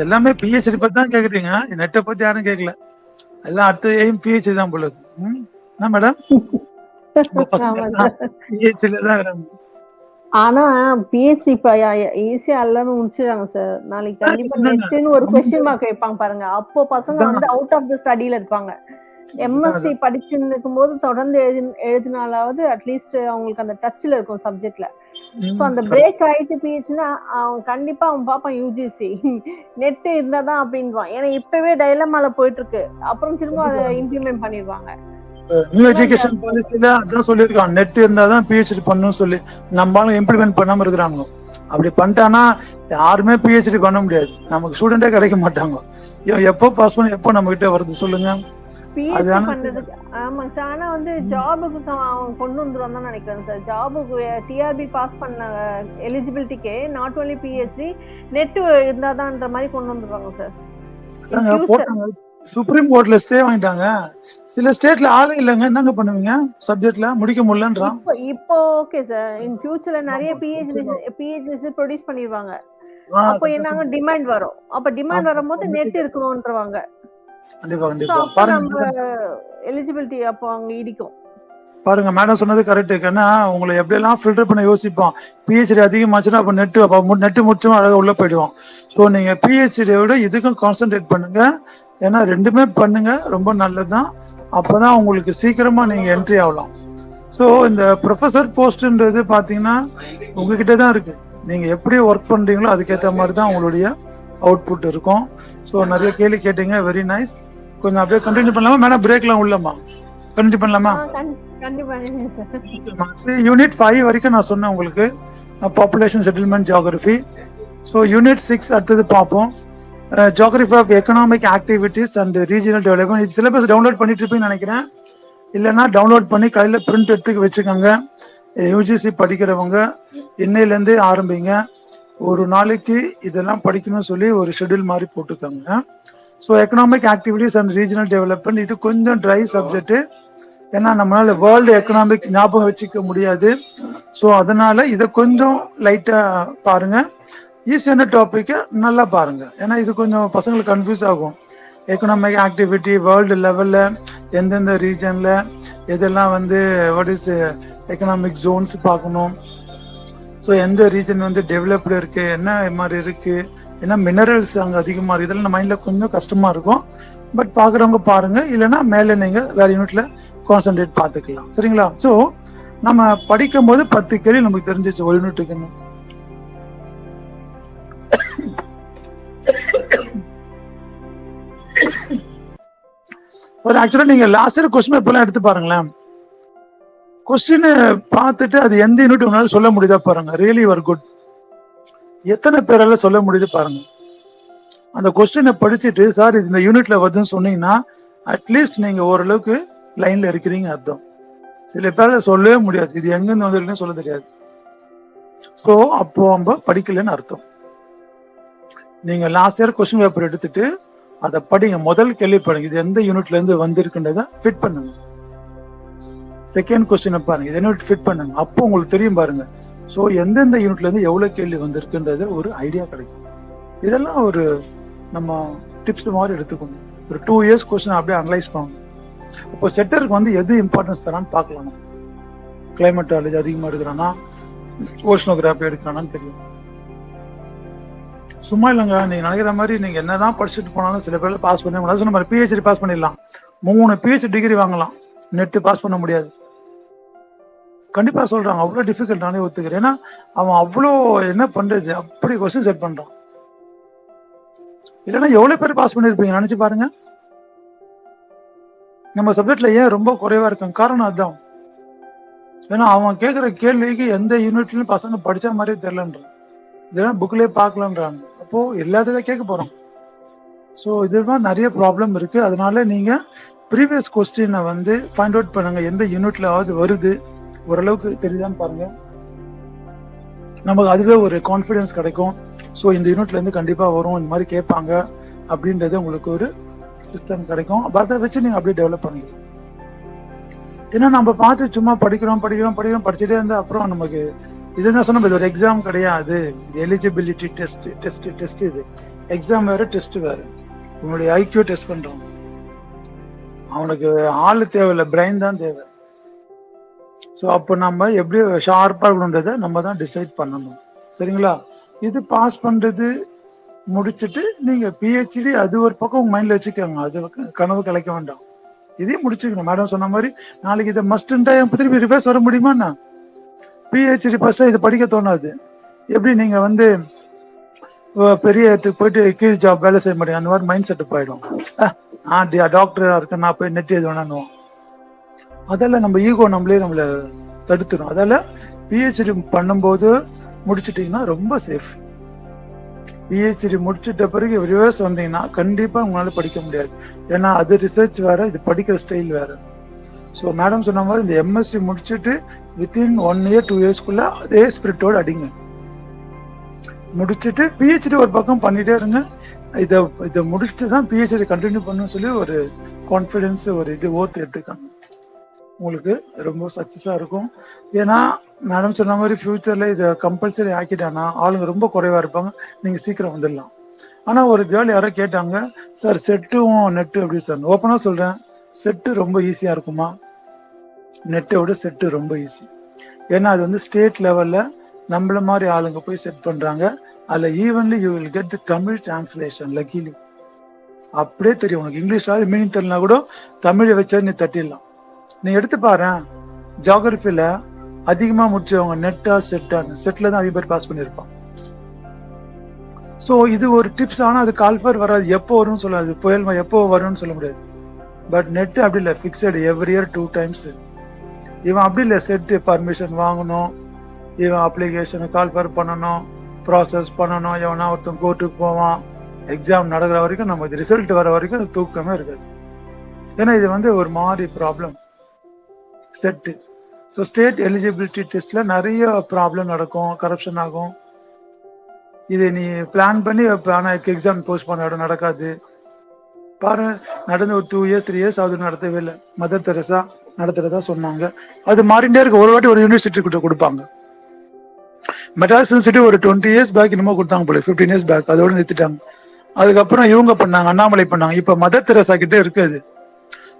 எல்லாமே பிஹெச்டி பத்தி தான் கேக்குறீங்க, நெட்டை பத்தி யாரும் கேட்கல. எல்லாம் அடுத்த எய்ம் பிஹெச்டி தான் போல இருக்கு. என்ன மேடம், பிஹெச்டி தான். ஆனா பிஹெச்டி இப்ப ஈஸியா எல்லாரும் முடிச்சிடுறாங்க சார். நாளைக்கு கண்டிப்பா நெட்னு ஒரு கொஸ்டின் மார்க் வைப்பாங்க பாருங்க, அப்போ பசங்க வந்து அவுட் ஆஃப் த ஸ்டடியில இருப்பாங்க. எம்எஸ்சி படிச்சுருக்கும் போது தொடர்ந்து எழுதினாலாவது அட்லீஸ்ட் அவங்களுக்கு அந்த டச்ல இருக்கும் சப்ஜெக்ட்ல. சோ அந்த பிரேக் ஆயிட்டு பிஹெச்னா அவன் கண்டிப்பா அவன் பாப்பான் யூஜிசி நெட் இருந்தாதான் அப்படின்வான். ஏன்னா இப்பவே டைலமால போயிட்டு இருக்கு, அப்புறம் திரும்ப அதை இம்ப்ளிமெண்ட் பண்ணிடுவாங்க. நியூ எஜுகேஷன் பாலிசில அதான் சொல்லியிருக்கான், நெட் இருந்தாதான் பிஹெச்டி பண்ணணும்னு சொல்லி. நம்மளும் இம்ப்ளிமெண்ட் பண்ணாம இருக்கிறாங்க. அப்படி பண்ணிட்டானா யாருமே பிஹெச்டி பண்ண முடியாது, நமக்கு ஸ்டூடெண்டே கிடைக்க மாட்டாங்க. எப்போ பாஸ் பண்ணி எப்போ நம்ம கிட்ட வருது சொல்லுங்க. ஆமாங்க சார். ஆனா வந்து ஜாபுக்கு அவன் கொண்டு வந்துருவான் தான் நினைக்கிறேன் சார். ஜாபுக்கு டிஆர்பி பாஸ் பண்ண எலிஜிபிலிட்டிக்கே நாட் ஓன்லி பிஹெச்டி நெட் இருந்தாதான்ற மாதிரி கொண்டு வந்துருவாங்க சார். போட்டாங்க, சுப்ரீம் கோர்ட்ல ஸ்டே வாங்கிட்டாங்க. சில ஸ்டேட்ல ஆளே இல்லங்க, என்னங்க பண்ணுவீங்க, சப்ஜெக்ட்ல முடிக்க முடியலன்றான். இப்போ ஓகே சார், இன் ஃபியூச்சர்ல நிறைய பிஹெச்டி ப்ரொடியூஸ் பண்ணிடுவாங்க. அப்போ என்னங்க டிமாண்ட் வரும், அப்ப டிமாண்ட் வரும்போது நெட் இருக்கணும்ன்றவாங்க. கண்டிப்பா கண்டிப்பா பாருங்க, எலிஜிபிலிட்டி அப்போ அங்க இடிக்கும். பாருங்க மேடம் சொன்னது கரெக்ட். ஏன்னா உங்களை எப்படி எல்லாம் ஃபில்டர் பண்ண யோசிப்பான். பிஹெச்டி அதிகமாச்சுன்னா அப்ப நெட்டு முடிச்சும் அழகா உள்ள போயிடுவோம். ஸோ நீங்க பிஹெச்டியை விட இதுக்கும் கான்சென்ட்ரேட் பண்ணுங்க. ஏன்னா ரெண்டுமே பண்ணுங்க, ரொம்ப நல்லதுதான். அப்பதான் உங்களுக்கு சீக்கிரமா நீங்க என்ட்ரி ஆகலாம். ஸோ இந்த ப்ரொஃபஸர் போஸ்ட்ன்றது பாத்தீங்கன்னா உங்ககிட்ட தான் இருக்கு. நீங்க எப்படி ஒர்க் பண்றீங்களோ அதுக்கேற்ற மாதிரி தான் உங்களுடைய அவுட்புட் இருக்கும். ஸோ நிறைய கேள்வி கேட்டீங்க, வெரி நைஸ். கொஞ்சம் அப்படியே கண்டினியூ பண்ணலாமா மேடம்? பிரேக்லாம் உள்ளமா கண்டினியூ பண்ணலாமா? யூனிட் 5 வரைக்கும் நான் சொன்னேன் உங்களுக்கு, population settlement geography. So unit 6 அடுத்தது பார்ப்போம், geography of economic activities and regional development. இது சிலபஸ் டவுன்லோட் பண்ணிட்டு இருப்பீங்கன்னு நினைக்கிறேன். இல்லைன்னா டவுன்லோட் பண்ணி கையில் பிரிண்ட் எடுத்து வச்சுக்கோங்க. யூஜிசி படிக்கிறவங்க இன்னையிலேருந்தே ஆரம்பிங்க. ஒரு நாளைக்கு இதெல்லாம் படிக்கணும்னு சொல்லி ஒரு ஷெட்யூல் மாதிரி போட்டுக்கோங்க. So economic activities and regional development இது கொஞ்சம் ட்ரை சப்ஜெக்ட். ஏன்னா நம்மளால வேர்ல்டு எக்கனாமிக் ஞாபகம் வச்சுக்க முடியாது. ஸோ அதனால இதை கொஞ்சம் லைட்டா பாருங்க. ஈஸியான டாபிக்கை நல்லா பாருங்க, ஏன்னா இது கொஞ்சம் பசங்களுக்கு கன்ஃபியூஸ் ஆகும். எக்கனாமிக் ஆக்டிவிட்டி வேர்ல்டு லெவலில் எந்தெந்த ரீஜனில் எதெல்லாம் வந்து வாட் இஸ் எக்கனாமிக் ஜோன்ஸ் பார்க்கணும். ஸோ எந்த ரீஜன் வந்து டெவலப்டு இருக்குது, என்ன மாதிரி இருக்குது, ஏன்னா மினரல்ஸ் அங்கே அதிகமாக இருக்குது. இதெல்லாம் மைண்டில் கொஞ்சம் கஷ்டமாக இருக்கும். பட் பார்க்குறவங்க பாருங்கள், இல்லைன்னா மேலே நீங்கள் வேறு யூனிட்டில் கான்சன்ட்ரேட் பார்த்துக்கலாம். சரிங்களா? ஸோ நம்ம படிக்கும் போது 10 கேள்வி நமக்கு தெரிஞ்சிச்சு ஒரு யூனிட்டுக்குன்னு. ஆக்சுவலா நீங்க லாஸ்ட் இயர் கொஸ்டின் பேப்பர்லாம் எடுத்து பாருங்களேன். கொஸ்டின் பார்த்துட்டு அது எந்த யூனிட் உங்களால சொல்ல முடியுதா பாருங்க. Really you are good. எத்தனை பேரால சொல்ல முடியுது பாருங்க. அந்த கொஸ்டினை படிச்சுட்டு சார் இது இந்த யூனிட்ல வருதுன்னு சொன்னீங்கன்னா அட்லீஸ்ட் நீங்க ஓரளவுக்கு லைன்ல இருக்கிறீங்க அர்த்தம். சில பேரால சொல்லவே முடியாது, இது எங்கிருந்து வந்திருக்குன்னு சொல்ல தெரியாது. ஸோ அப்போ நம்ம படிக்கலன்னு அர்த்தம். நீங்க லாஸ்ட் இயர் கொஸ்டின் பேப்பர் எடுத்துட்டு அதை படிங்க. முதல் கேள்வி படிங்க, இது எந்த யூனிட்ல இருந்து வந்திருக்குன்றத ஃபிட் பண்ணுங்க. செகண்ட் கொஸ்டின் பாருங்க, இது யூனிட் ஃபிட் பண்ணுங்க. அப்போ உங்களுக்கு தெரியும் பாருங்க. ஸோ எந்தெந்த யூனிட்ல இருந்து எவ்வளவு கேள்வி வந்திருக்குன்றது ஒரு ஐடியா கிடைக்கும். இதெல்லாம் ஒரு நம்ம டிப்ஸ் மாதிரி எடுத்துக்கணும். ஒரு 2 years கொஸ்டின் அப்படியே அனலைஸ் பண்ணணும். இப்போ செட்டருக்கு வந்து எது இம்பார்ட்டன்ஸ் தரான்னு பார்க்கலாம். கிளைமேட்டாலஜி அதிகமா எடுக்கிறானா, ஓஷனோகிராஃபி எடுக்கிறானான்னு தெரியும். சும்மா இல்லைங்க, நீங்க நினைக்கிற மாதிரி நீங்க என்னதான் படிச்சுட்டு போனாலும் சில பேர்ல பாஸ் பண்ண முடியாது. சொன்ன மாதிரி PhD பாஸ் பண்ணிடலாம், 3 PhD டிகிரி வாங்கலாம், நெட் பாஸ் பண்ண முடியாது. கண்டிப்பா சொல்றாங்க, அவ்வளவு டிஃபிகல்ட். நானே ஒத்துக்கிறேன். ஏன்னா அவன் அவ்வளோ என்ன பண்றது, அப்படி கொஸ்டின் செட் பண்றான். இல்லைன்னா எவ்வளவு பேர் பாஸ் பண்ணிருப்பீங்க நினைச்சு பாருங்க. நம்ம சப்ஜெக்ட்ல ஏன் ரொம்ப குறைவா இருக்காங்க, காரணம் அதுதான். ஏன்னா அவன் கேட்கிற கேள்விக்கு எந்த யூனிட்லயும் பசங்க படிச்ச மாதிரியே தெரியலன்றான், இதெல்லாம் புக்லயே பார்க்கலான்றாங்க. அப்போ எல்லாத்தையும் கேட்க போறோம். ஸோ இது மாதிரி நிறைய ப்ராப்ளம் இருக்கு. அதனால நீங்க ப்ரீவியஸ் கொஸ்டினை வந்து ஃபைண்ட் அவுட் பண்ணுங்க, எந்த யூனிட்லாவது வருது, ஓரளவுக்கு தெரியுதான்னு பாருங்க. நமக்கு அதுவே ஒரு கான்ஃபிடன்ஸ் கிடைக்கும். ஸோ இந்த யூனிட்ல இருந்து கண்டிப்பா வரும், இந்த மாதிரி கேட்பாங்க அப்படின்றது உங்களுக்கு ஒரு சிஸ்டம் கிடைக்கும். அதை வச்சு நீங்க அப்படியே டெவலப் பண்ணுங்க. ஏன்னா நம்ம பார்த்து சும்மா படிக்கிறோம் படிச்சுட்டே இருந்தா அப்புறம் நமக்கு இது என்ன சொன்ன, இது ஒரு எக்ஸாம் கிடையாது, இது எலிஜிபிலிட்டி டெஸ்ட். இது எக்ஸாம் வேற, டெஸ்ட் வேற. உங்களுடைய ஐக்யூ டெஸ்ட் பண்றோம். அவனுக்கு ஆளு தேவையில்லை, பிரெயின் தான் தேவை. ஸோ அப்போ நம்ம எப்படி ஷார்ப்பா இருக்கணுன்றதை நம்ம தான் டிசைட் பண்ணணும். சரிங்களா? இது பாஸ் பண்றது முடிச்சுட்டு நீங்க PhD அது ஒரு பக்கம் உங்க மைண்ட்ல வச்சுக்கோங்க. அது கனவு கலைக்க வேண்டாம், இதையும் முடிச்சுக்கணும். மேடம் சொன்ன மாதிரி நாளைக்கு இதை மஸ்ட்ண்டா திருப்பி ரிவர்ஸ் வர முடியுமா? PhD பஸ்டா இது படிக்க தோணாது. எப்படி நீங்க வந்து பெரிய இடத்துக்கு போயிட்டு கீழ் ஜாப் வேலை செய்ய மாட்டேங்க, அந்த மாதிரி மைண்ட் செட்டப் ஆயிடும். டாக்டரா இருக்க நான் போய் நெட் எது வேணாம். அதெல்லாம் நம்ம ஈகோ நம்மளை தடுத்துடும். அதெல்லாம் PhD பண்ணும்போது முடிச்சுட்டீங்கன்னா ரொம்ப சேஃப். PhD முடிச்சிட்ட பிறகு ரிவர்ஸ் வந்தீங்கன்னா கண்டிப்பா உங்களால படிக்க முடியாது. ஏன்னா அது ரிசர்ச் வேற, இது படிக்கிற ஸ்டைல் வேற. ஸோ மேடம் சொன்ன மாதிரி இந்த MSc முடிச்சுட்டு வித்தின் 1 year 2 yearsக்குள்ள அதே ஸ்பிரிட்டோட அடிங்க. முடிச்சுட்டு PhD ஒரு பக்கம் பண்ணிட்டே இருங்க. இதை முடிச்சுட்டு தான் PhD கண்டினியூ பண்ணணும்னு சொல்லி ஒரு கான்ஃபிடன்ஸ், ஒரு இது ஓத்து எடுத்துக்காங்க. உங்களுக்கு ரொம்ப சக்சஸா இருக்கும். ஏன்னா மேடம் சொன்ன மாதிரி ஃபியூச்சர்ல இதை கம்பல்சரி ஆக்கிட்டானா ஆளுங்க ரொம்ப குறைவா இருப்பாங்க, நீங்க சீக்கிரம் வந்துடலாம். ஆனா ஒரு கேர்ள் யாரோ கேட்டாங்க, சார் செட்டும் நெட்டு எப்படி சார்? ஓப்பனா சொல்றேன், செட்டு ரொம்ப ஈஸியா இருக்குமா? நெட்டை விட செட்டு ரொம்ப ஈஸி. ஏன்னா அது வந்து ஸ்டேட் லெவல்ல நம்மள மாதிரி ஆளுங்க போய் செட் பண்றாங்க. அதுல evenly you will get the Tamil translation. Luckily அப்படியே தெரியும் உனக்கு. இங்கிலீஷ்ல மீனிங் தெரியலனா கூட தமிழை வச்சா நீ தட்டிடலாம். நீ எடுத்து பாரு, ஜியோகிராஃபில அதிகமா முடிச்சவங்க நெட்டா செட்டான்னு, செட்ல தான் அதிக பேர் பாஸ் பண்ணியிருப்பான். ஸோ இது ஒரு டிப்ஸ். ஆனா அது கால்ஃபர் வராது, எப்போ வரும்னு சொல்லாது, புயல் எப்போ வரும்னு சொல்ல முடியாது. பட் நெட் அப்படி இல்லை, ஃபிக்ஸடு, எவ்ரி இயர் 2 times. இவன் அப்படி இல்லை, செட்டு பர்மிஷன் வாங்கணும், இவன் அப்ளிகேஷனை கால்ஃபர் பண்ணணும், ப்ராசஸ் பண்ணணும், எவனா ஒருத்தன் கோர்ட்டுக்கு போவான். எக்ஸாம் நடக்கிற வரைக்கும் நம்ம இது ரிசல்ட் வர வரைக்கும் தூக்கமே இருக்காது. ஏன்னா இது வந்து ஒரு மாதிரி problem set. So state eligibility டெஸ்ட்ல நிறைய ப்ராப்ளம் நடக்கும், கரப்ஷன் ஆகும். இதை நீ பிளான் பண்ணி ஆனால் எக்ஸாம் போஸ்ட் பண்ண இடம் நடக்காது. பாரு, நடந்து ஒரு 2 years 3 years அது நடத்தவே இல்லை. மதர் தெரசா நடத்துறதா சொன்னாங்க. அது மாறிண்டே இருக்கு. ஒரு வாட்டி ஒரு யூனிவர்சிட்டி கிட்ட கொடுப்பாங்க. மெட்ராஸ் யூனிவர்சிட்டி ஒரு 20 years பேக் என்னமோ கொடுத்தாங்க போல, 15 years பேக், அதோட நிறுத்திட்டாங்க. அதுக்கப்புறம் இவங்க பண்ணாங்க, அண்ணாமலை பண்ணாங்க. இப்ப மதர் தெரசா கிட்ட இருக்குது.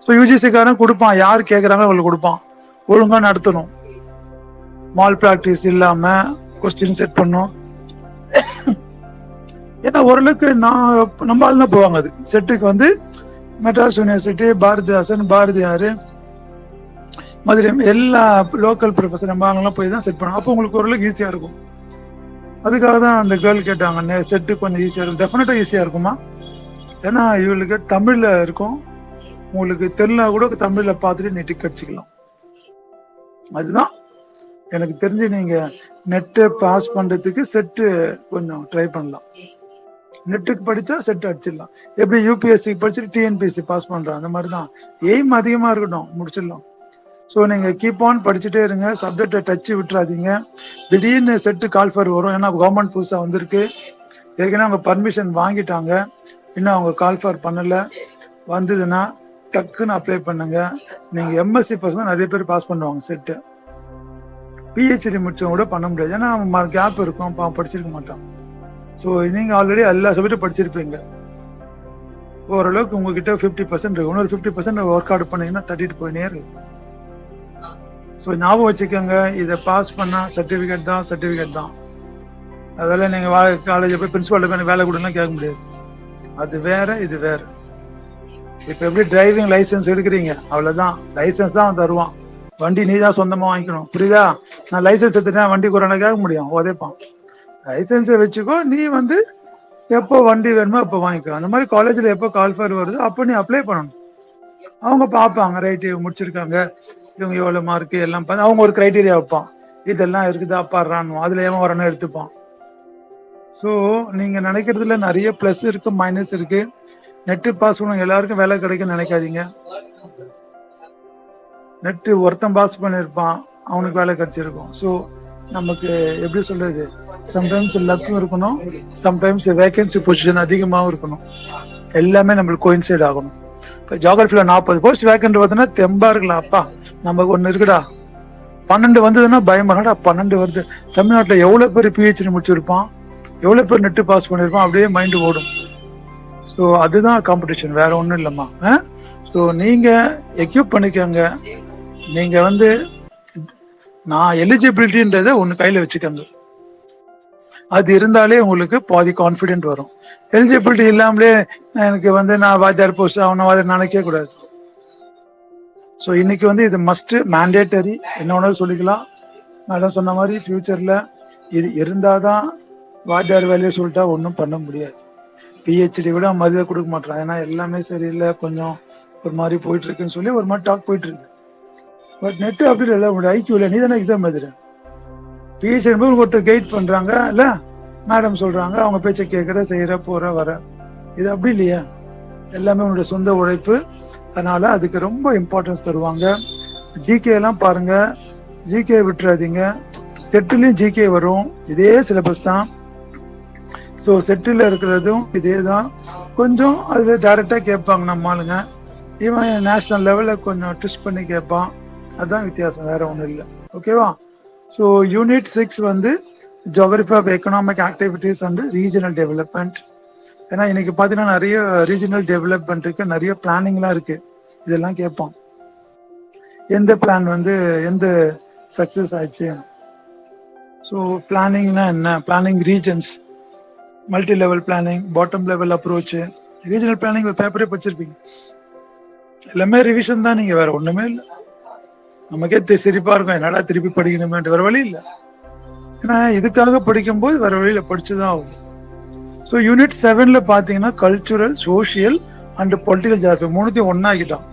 ஸோ யூஜிசிக்காரன் கொடுப்பான், யார் கேட்கறாங்க அவங்களுக்கு கொடுப்பான். ஒழுங்கா நடத்தணும், மால் பிராக்டிஸ் இல்லாம கொஸ்டின் செட் பண்ணும். ஏன்னா ஓரளவுக்கு நம்ம ஆள் தான் போவாங்க அது செட்டுக்கு வந்து. மெட்ராஸ் யூனிவர்சிட்டி, பாரதிதாசன், பாரதியார், மதுரை, எல்லா லோக்கல் ப்ரொஃபஸர் நம்ம ஆளுங்கெல்லாம் போய் தான் செட் பண்ணுவோம். அப்போ உங்களுக்கு ஓரளவுக்கு ஈஸியா இருக்கும். அதுக்காக தான் அந்த கேர்ள் கேட்டாங்க, செட்டு கொஞ்சம் ஈஸியா இருக்கும். டெஃபினட்டா ஈஸியா இருக்குமா? ஏன்னா இவளுக்கு தமிழ்ல இருக்கும், உங்களுக்கு தெரியல கூட தமிழ்ல பார்த்துட்டு நீ டிக் அடிச்சுக்கலாம். அதுதான் எனக்கு தெரிஞ்சு நீங்க நெட்டு பாஸ் பண்றதுக்கு செட்டு கொஞ்சம் ட்ரை பண்ணலாம். நெட்டுக்கு படிச்சா செட் அடிச்சிடலாம். எப்படி யூபிஎஸ்சி படிச்சுட்டு டிஎன்பிஎஸ்சி பாஸ் பண்றோம் அந்த மாதிரி தான். எய்ம் அதிகமா இருக்கட்டும், முடிச்சிடலாம். ஸோ நீங்க கீப் ஆன் படிச்சுட்டே இருங்க, சப்ஜெக்டை டச்சு விட்டுறாதீங்க. திடீர்னு செட்டு கால்ஃபர் வரும், ஏன்னா கவர்மெண்ட் புதுசாக வந்திருக்கு. ஏற்கனவே அவங்க பர்மிஷன் வாங்கிட்டாங்க, இன்னும் அவங்க கால்ஃபர் பண்ணல. வந்ததுன்னா டக்குன்னு அப்ளை பண்ணுங்க. நீங்க எம்எஸ்சி பர்சன் நிறைய பேர் பாஸ் பண்ணுவாங்க செட்டு. பிஹெச்டி முடிச்சவங்க கூட பண்ண முடியாது, ஏன்னா அவங்க கேப் இருக்கும், படிச்சிருக்க மாட்டாங்க. ஸோ நீங்க ஆல்ரெடி எல்லா சப்ஜெக்டும் படிச்சிருப்பீங்க. ஓரளவுக்கு உங்ககிட்ட 50% இருக்கு. இன்னொரு 50% ஒர்க் அவுட் பண்ணீங்கன்னா தட்டிட்டு போயினே இருக்கு. ஸோ ஞாபகம் வச்சுக்கோங்க, இதை பாஸ் பண்ணா சர்டிஃபிகேட் தான். அதெல்லாம் நீங்க காலேஜ் போய் பிரின்சிபால் போய் வேலை கொடுலாம் கேட்க முடியாது. அது வேற, இது வேற. இப்ப எப்படி டிரைவிங் லைசன்ஸ் எடுக்கிறீங்க, அவ்வளவுதான். லைசன்ஸ் தான் தருவான், வண்டி நீ தான் சொந்தமா வாங்கிக்கணும். புரியுதா? நான் லைசன்ஸ் எடுத்துட்டேன், வண்டி குறைனா கேட்க முடியும், உதைப்பான். லைசன்ஸை வச்சுக்கோ, நீ வந்து எப்போ வண்டி வேணுமோ அப்போ வாங்கிக்கோ. அந்த மாதிரி காலேஜ்ல எப்போ கால்ஃபர் வருது அப்போ நீ அப்ளை பண்ணணும். அவங்க பார்ப்பாங்க, ரைட்டு முடிச்சிருக்காங்க, இவங்க எவ்வளவு மார்க்கு எல்லாம் பார்த்து அவங்க ஒரு கிரைட்டீரியா வைப்பான். இதெல்லாம் இருக்குதா பாடுறான்னு, அதுல ஏன் வரணும் எடுத்துப்பான். ஸோ நீங்க நினைக்கிறதுல நிறைய பிளஸ் இருக்கு, மைனஸ் இருக்கு. நெட்டு பாஸ் பண்ண எல்லாருக்கும் வேலை கிடைக்கும் நினைக்காதீங்க. நெட்டு ஒருத்தன் பாஸ் பண்ணிருப்பான், அவனுக்கு வேலை கிடைச்சிருக்கும். ஸோ நமக்கு எப்படி சொல்றது, சம்டைம்ஸ் லக்கும் இருக்கணும், சம்டைம்ஸ் வேகன்சி பொசிஷன் அதிகமாகவும் இருக்கணும். எல்லாமே நம்மளுக்கு கோயின்சைட் ஆகணும். இப்போ ஜியாகிரபில 40 போஸ்ட் வேகன்ட் வருதுன்னா தெம்பா இருக்கலாம், அப்பா நமக்கு ஒன்று இருக்குடா. 12 வந்ததுன்னா பயமாடா, 12 வருது. தமிழ்நாட்டில் எவ்வளவு பேர் பிஹெச்டி முடிச்சிருப்பான், எவ்வளவு பேர் நெட்டு பாஸ் பண்ணிருப்பான், அப்படியே மைண்டு ஓடும். ஸோ அதுதான் காம்படிஷன், வேற ஒன்றும் இல்லைம்மா. ஸோ நீங்க எக்யூப் பண்ணிக்கோங்க. நீங்க வந்து நான் எலிஜிபிலிட்டின்றத ஒன்று கையில வச்சுக்கோங்க. அது இருந்தாலே உங்களுக்கு பாதி கான்ஃபிடென்ட் வரும். எலிஜிபிலிட்டி இல்லாமலே எனக்கு வந்து நான் வாத்தியார் போஸ்ட் அவனை நினைக்க கூடாது. ஸோ இன்னைக்கு வந்து இது மஸ்ட் மேண்டேட்டரி. என்ன வேணாலும் சொல்லிக்கலாம். மேடம் சொன்ன மாதிரி ஃபியூச்சர்ல இது இருந்தாதான் வாத்தியார் வேலையை சொல்லிட்டா ஒன்றும் பண்ண முடியாது. பிஹெச்டி விட மதிய கொடுக்க மாட்டான், ஏன்னா எல்லாமே சரியில்லை, கொஞ்சம் ஒரு மாதிரி போயிட்டு இருக்குன்னு சொல்லி ஒரு மாதிரி டாக் போயிட்டு இருக்கு. பட் நெட்டு அப்படி இல்லை, உங்களுடைய ஐக்கியூ இல்லை, நீ தானே எக்ஸாம் எழுதுற. பிஹெச்டி ஒருத்தர் கைட் பண்றாங்க இல்ல, மேடம் சொல்றாங்க, அவங்க பேச்சை கேட்கற, செய்யற, போற, வர. இது அப்படி இல்லையா, எல்லாமே உங்களுடைய சொந்த உழைப்பு. அதனால அதுக்கு ரொம்ப இம்பார்ட்டன்ஸ் தருவாங்க. ஜிகே எல்லாம் பாருங்க, ஜிகே விட்டுறாதீங்க. செட்டுலயும் ஜிகே வரும், இதே சிலபஸ் தான். ஸோ செட்டில் இருக்கிறதும் இதே தான். கொஞ்சம் அதுல டைரக்டா கேட்பாங்க நம்ம ஆளுங்க, இவன் நேஷனல் லெவல்ல கொஞ்சம் ட்விஸ்ட் பண்ணி கேட்பான். அதுதான் வித்தியாசம், வேற ஒன்றும் இல்லை. ஓகேவா? ஸோ யூனிட் 6 வந்து geography of economic activities and regional development. ஏன்னா இன்னைக்கு பார்த்தீங்கன்னா நிறைய ரீஜனல் டெவலப்மெண்ட்டுக்கு நிறைய பிளானிங்லாம் இருக்கு. இதெல்லாம் கேட்பான், எந்த பிளான் வந்து எந்த சக்சஸ் ஆயிடுச்சு. ஸோ பிளானிங்னா என்ன, planning regions, multi level planning, bottom level approach, regional planning ஒரு பேப்பரே படிச்சிருப்பீங்க. எல்லாமே ரிவிஷன் தான், நீங்க வேற ஒண்ணுமே இல்லை. நமக்கே சிரிப்பா இருக்கும், என்னடா திருப்பி படிக்கணுமே, வேற வழி இல்லை. ஏன்னா இதுக்காக படிக்கும் போது வேற வழியில படிச்சுதான் ஆகும். ஸோ யூனிட் 7ல பாத்தீங்கன்னா cultural, social and political geography மூணுத்தையும் ஒன்னாக்கிட்டான்.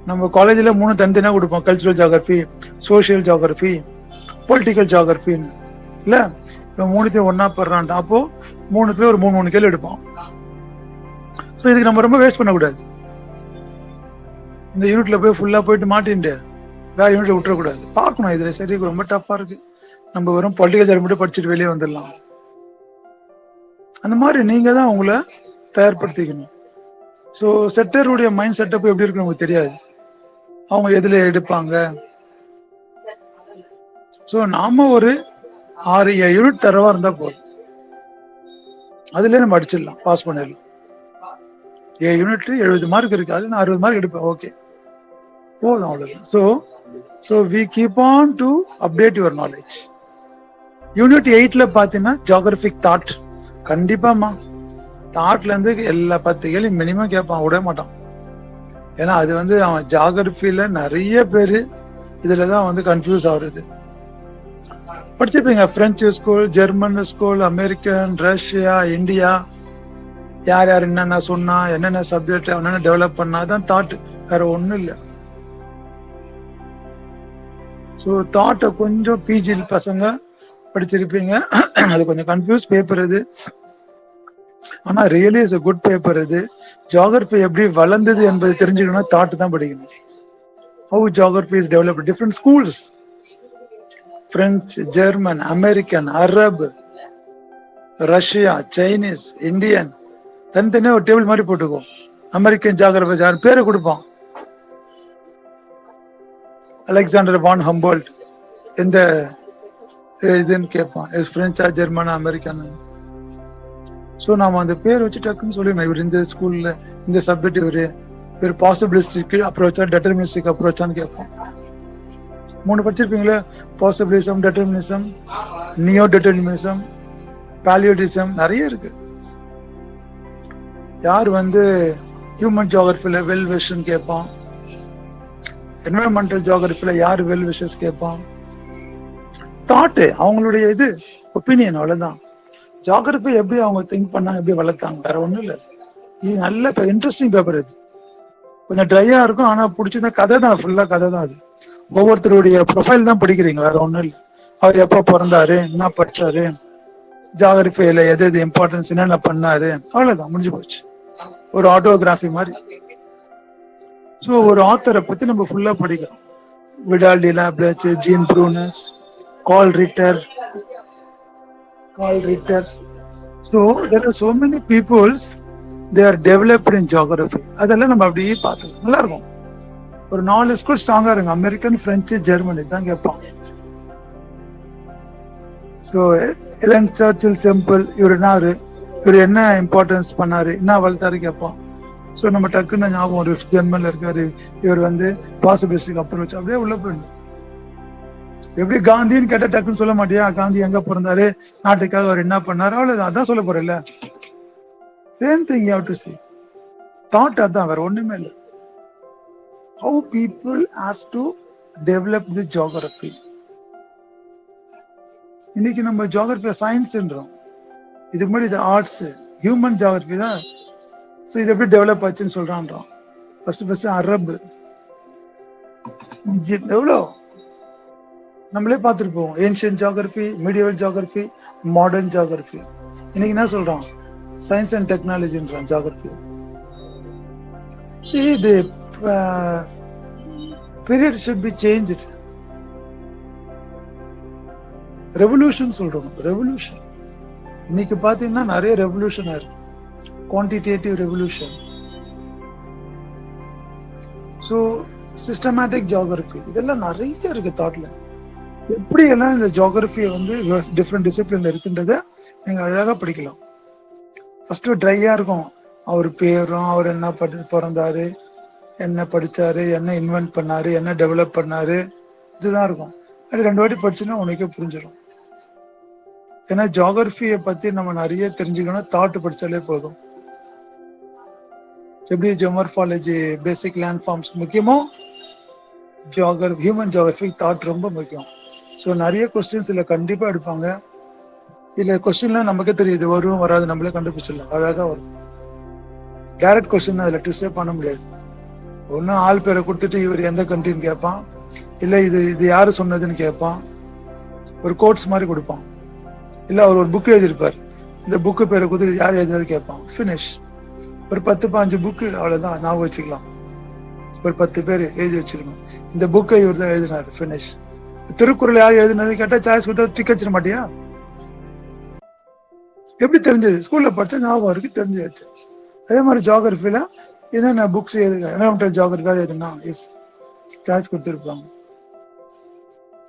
நம்ம காலேஜ்ல 3 தனித்தனியா கொடுப்போம், cultural geography, social geography, political ஜியாகிரபின்னு இல்ல. இவன் மூணுத்தையும் ஒன்னா படுறான். அப்போ மூணுத்துல ஒரு 3 கேள்வி எடுப்போம். ஸோ இதுக்கு நம்ம ரொம்ப வேஸ்ட் பண்ணக்கூடாது. இந்த யூனிட்ல போய் ஃபுல்லா போயிட்டு மாட்டின்ட்டு வேற யூனிட் விட்டுறக்கூடாது, பார்க்கணும். இதுல சரி ரொம்ப டஃபா இருக்கு, நம்ம வெறும் பொலிட்டிக்கல் ஜியாகிரபி மட்டும் படிச்சுட்டு வெளியே வந்துடலாம். அந்த மாதிரி நீங்க தான் உங்களை தயார்படுத்திக்கணும். ஸோ செட்டருடைய மைண்ட் செட்டப் எப்படி இருக்குன்னு உங்களுக்கு தெரியாது, அவங்க எதுல எடுப்பாங்க. ஸோ நாம ஒரு 6 யூனிட் தரவா இருந்தா போதும், அதுல நம்ம அடிச்சிடலாம், பாஸ் பண்ணிடலாம். 7 யூனிட்ல 70 மார்க் இருக்கு, அது நான் 60 மார்க் எடுப்பேன். ஓகே, போதும், அவ்வளவுதான். So we keep on to update your knowledge. Unit 8ல பாத்தீங்கன்னா ஜியோகிராபிக் தாட். கண்டிப்பாமா தாட்ல இருந்து எல்லா 10 கேள்வி மினிமம் கேட்பான், விட மாட்டான். ஏன்னா அது வந்து அவன் ஜியோகிராபில நிறைய பேரு இதுலதான் வந்து கன்ஃபியூஸ் ஆகுறது. படிச்சிருப்பீங்க, French school, German school, American, Russia, India, யார் யார் என்னென்ன சொன்னா, என்னென்ன சப்ஜெக்ட் என்னென்ன டெவலப் பண்ணாதான் தாட், வேற ஒண்ணும் இல்லை. ஸோ தாட்டை கொஞ்சம் பிஜி பசங்க படிச்சிருப்பீங்க, அது கொஞ்சம் கன்ஃபியூஸ் பேப்பர் இது. ஆனா really is a good paper இது. ஜியோகிராபி எப்படி வளர்ந்தது என்பதை தெரிஞ்சுக்கணும்னா தாட் தான் படிக்கணும். How geography is developed, different schools, French, German, American, Arab, Russia, Chinese, Indian, தனித்தனியா ஒரு டேபிள் மாதிரி போட்டுக்கோ. அமெரிக்கன் ஜியோகிராபி யார் பேரை கொடுப்பான், அலெக்சாண்டர் வான் ஹம்போல்ட், எந்த இதுன்னு கேட்பான், பிரெஞ்சா, ஜெர்மனா, அமெரிக்கன். ஸோ நாம அந்த பேர் வச்சு டக்குன்னு சொல்லிடணும், இவர் இந்த ஸ்கூல்ல இந்த சப்ஜெக்ட், இவர் பாசிபிலிஸ்டிக் அப்ரோச்சா டெட்டர்மினிஸ்டிக் அப்ரோச்சான்னு கேட்போம். 3 படிச்சிருப்பீங்களே, பாசிபிலிசம், டெட்டர்மினிசம், நியோ டெட்டர்மினிசம், பாலியோடிசம், நிறைய இருக்கு. யார் வந்து ஹியூமன் ஜியோகிராபில வெல் விஷன் கேட்பான், என்வரன்மெண்டல் ஜியோகிராபில யார் வெல் விஷஸ் கேட்பான். தாட்டு அவங்களுடைய இது ஒப்பீனியன், அவ்வளவுதான். ஜியோகிராபி எப்படி அவங்க திங்க் பண்ணாங்க, எப்படி வளர்த்தாங்க, வேற ஒண்ணும் இல்லை. இது நல்ல இன்ட்ரெஸ்டிங் பேப்பர். இது கொஞ்சம் ட்ரையா இருக்கும், ஆனா பிடிச்சத கதை தான், ஃபுல்லா கதை தான். அது ஒவ்வொருத்தருடைய ப்ரொஃபைல் தான் படிக்கிறீங்க, வேற ஒண்ணும் இல்லை. அவர் எப்ப பிறந்தாரு, என்ன படிச்சாரு, ஜியோகிராபியில எது எது இம்பார்ட்டன்ஸ், என்னென்ன பண்ணாரு, அவ்வளவுதான், முடிஞ்சு போச்சு. ஒரு ஆட்டோகிராஃபி மாதிரி. ஸோ ஒரு ஆத்தரை பத்தி நம்ம ஃபுல்லா படிக்கிறோம். Vidal de Laplace, Jean Brunhes, Carl Ritter. So there are so many peoples, they are developed in geography. அதெல்லாம் நம்ம அப்படியே பார்த்துக்கலாம், நல்லா இருக்கும். ஒரு 4 ஸ்கூல் ஸ்ட்ராங்கா இருங்க, அமெரிக்கன், பிரெஞ்சு, ஜெர்மனி தான் கேட்பான். ஸோ எலன் சர்ச்சில் சிம்பிள், இவர் என்ன இம்பார்ட்டன்ஸ் பண்ணாரு, என்ன வளர்த்தாரு கேட்பான். ஸோ நம்ம டக்குன்னு ஞாபகம், ஒரு ஜெர்மன்ல இருக்காரு, இவர் வந்து பாசிபிலிஸ்டிக் அப்ரோச், அப்படியே உள்ள போயிடணும். எப்படி காந்தின்னு கேட்டா டக்குன்னு சொல்ல மாட்டியா, காந்தி எங்க பிறந்தாரு, நாட்டுக்காக அவர் என்ன பண்ணாரு, அவ்வளவுதான், அதான் சொல்ல போறேன்ல. Same thing you have to see. Thought அதான், வேற ஒண்ணுமே இல்லை. How people has to develop the geography. இன்னைக்கு நம்ம ஜியோகிராபி சயின்ஸ்ன்றோம், இதுக்கு முன்னாடி இது ஆர்ட்ஸ், ஹியூமன் ஜியோகிராபி தான். ஸோ இது எப்படி டெவலப் ஆச்சுன்னு சொல்றான்றோம். ஃபர்ஸ்ட் அரபு, ஈஜிப்ட், எவ்வளோ நம்மளே பார்த்துருப்போம். Ancient geography, medieval geography, modern geography. இன்னைக்கு என்ன சொல்றோம், சயின்ஸ் அண்ட் டெக்னாலஜின்றான் geography. See, the period should be changed. Revolution சொல்றோம், ரெவல்யூஷன். இன்னைக்கு பாத்தீங்கன்னா நிறைய ரெவல்யூஷன் இருக்கு, quantitative revolution. So systematic geography, இதெல்லாம் நிறைய இருக்கு தாட்ல. எப்படி எல்லாம் இந்த ஜியோகிராபியை வந்து டிஃப்ரெண்ட் டிசிப்ளின்ல இருக்குன்றத நீங்க அழகா படிக்கலாம். ஃபர்ஸ்ட் ட்ரையா இருக்கும், அவர் பேரும், அவர் என்ன பிறந்தாரு, என்ன படிச்சாரு, என்ன இன்வென்ட் பண்ணாரு, என்ன டெவலப் பண்ணாரு, இதுதான் இருக்கும். அது 2 வாட்டி படிச்சுன்னா உனக்கே புரிஞ்சிடும். ஏன்னா ஜியோகிராபியை பத்தி நம்ம நிறைய தெரிஞ்சுக்கணும், தாட் படிச்சாலே போதும். எப்படி ஜியோமார்பாலஜி, பேசிக் லேண்ட் ஃபார்ம்ஸ் முக்கியமோ, ஹியூமன் ஜியோகிராபி தாட் ரொம்ப முக்கியம். ஸோ நிறைய கொஸ்டின்ஸ் இல்லை கண்டிப்பா எடுப்பாங்க. இதுல கொஸ்டின்லாம் நமக்கே தெரியுது, வரும் வராது நம்மளே கண்டுபிடிச்சிடலாம், அழகா வரும். டைரக்ட் கொஸ்டின் அதுல ட்விஸ்டே பண்ண முடியாது. ஒன்னும் ஆள் பேரை கொடுத்துட்டு இவர் எந்த கண்ட்ரின்னு கேட்பான், இல்ல இது யாரு சொன்னதுன்னு கேட்பான், ஒரு கோட்ஸ் மாதிரி கொடுப்பான். இல்ல அவர் ஒரு புக் எழுதியிருப்பார், இந்த புக்கு பேரை கொடுத்துட்டு யார் எழுதுறது கேட்பான், ஃபினிஷ். ஒரு 10-15 புக்கு, அவ்வளவுதான், ஞாபகம் வச்சுக்கலாம். ஒரு 10 பேர் எழுதி வச்சுக்கணும், இந்த புக்கை இவர் தான் எழுதினாரு, ஃபினிஷ். திருக்குறள் யார் எழுதினது கேட்டா சாய்ஸ் கொடுத்தா டிக் வச்சிட மாட்டியா? எப்படி தெரிஞ்சது? ஸ்கூல்ல படிச்சா ஞாபகம் இருக்கு, தெரிஞ்சாச்சு. அதே மாதிரி ஜியோகிராபில என்னென்ன புக்ஸ் எழுதுங்க, என்வரன்மெண்டல் ஜியோகிராபி எழுதுனா சாய்ஸ் கொடுத்துருப்பாங்க.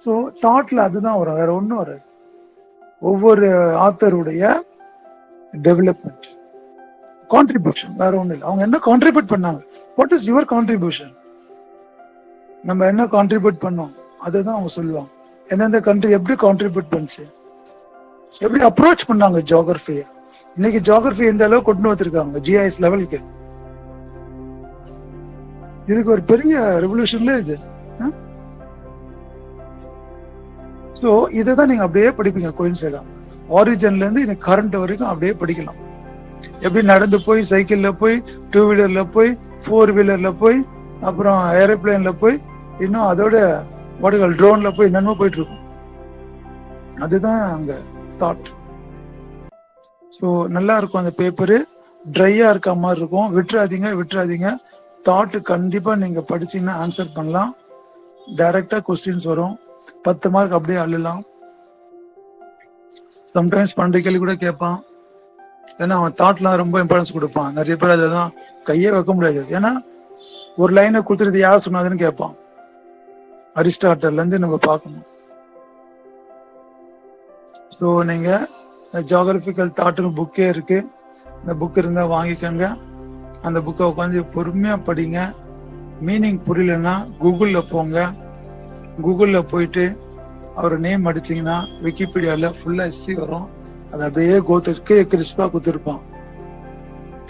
ஸோ தாட்ல அதுதான் வரும், வேற ஒன்றும் வராது. ஒவ்வொரு ஆத்தருடைய டெவலப்மெண்ட். கான்ட்ரிபியூஷன், வேற ஒன்றும் இல்லை. அவங்க என்ன கான்ட்ரிபியூட் பண்ணாங்க, வாட் இஸ் யுவர் கான்ட்ரிபியூஷன், நம்ம என்ன கான்ட்ரிபியூட் பண்ணோம் அதுதான் அவங்க சொல்லுவாங்க. எந்தெந்த கண்ட்ரி எப்படி கான்ட்ரிபியூட் பண்ணுச்சு, எப்படி அப்ரோச் பண்ணாங்க ஜியோகிராஃபியை. இன்னைக்கு ஜியோகிராஃபி எந்த அளவுக்கு கொண்டு வந்திருக்காங்க ஜிஐஎஸ் லெவலுக்கு. இதுக்கு ஒரு பெரிய ரெவல்யூஷன்ல இது. ஸோ இதை தான் நீங்க அப்படியே படிப்பீங்க. கோயின்சைடா ஆரிஜின்ல இருந்து இன்னைக்கு கரண்ட் வரைக்கும் அப்படியே படிக்கலாம். எப்படி நடந்து போய், சைக்கிள்ல போய், 2 வீலர்ல போய், 4 வீலர்ல போய், அப்புறம் ஏரோப்ளேன்ல போய், இன்னும் அதோட வாடுகள் ட்ரோன்ல போய் என்னென்னமோ போயிட்டு இருக்கும். அதுதான் அங்க தாட். ஸோ நல்லா இருக்கும் அந்த பேப்பரு, ட்ரையா இருக்க மாதிரி இருக்கும். விட்டுறாதீங்க. தாட் கண்டிப்பா நீங்க படிச்சீங்கன்னா ஆன்சர் பண்ணலாம். டைரக்டா கொஸ்டின்ஸ் வரும். 10 மார்க் அப்படியே அள்ளலாம். சம்டைம்ஸ் 12 கேள்வி கூட கேட்பான். ஏன்னா அவன் தாட்லாம் ரொம்ப இம்பார்ட்டன்ஸ் கொடுப்பான். நிறைய பேர் அதான் கையே வைக்க முடியாது. ஏன்னா ஒரு லைனை கொடுத்துருது யார் சொன்னாதுன்னு கேட்பான். அரிஸ்டாட்டல்ல இருந்து நம்ம பார்க்கணும். ஸோ நீங்க ஜியோகிராபிக்கல் தாட்டுன்னு புக்கே இருக்கு. அந்த புக் இருந்தா வாங்கிக்கோங்க. அந்த புக்கை உட்காந்து பொறுமையா படிங்க. மீனிங் புரியலன்னா கூகுள்ல போங்க. கூகுள்ல போயிட்டு அவர் நேம் அடிச்சிங்கன்னா விக்கிபீடியால ஃபுல்லா ஹிஸ்டரி வரும். அதை அப்படியே கிறிஸ்பா கொடுத்துருப்பான்.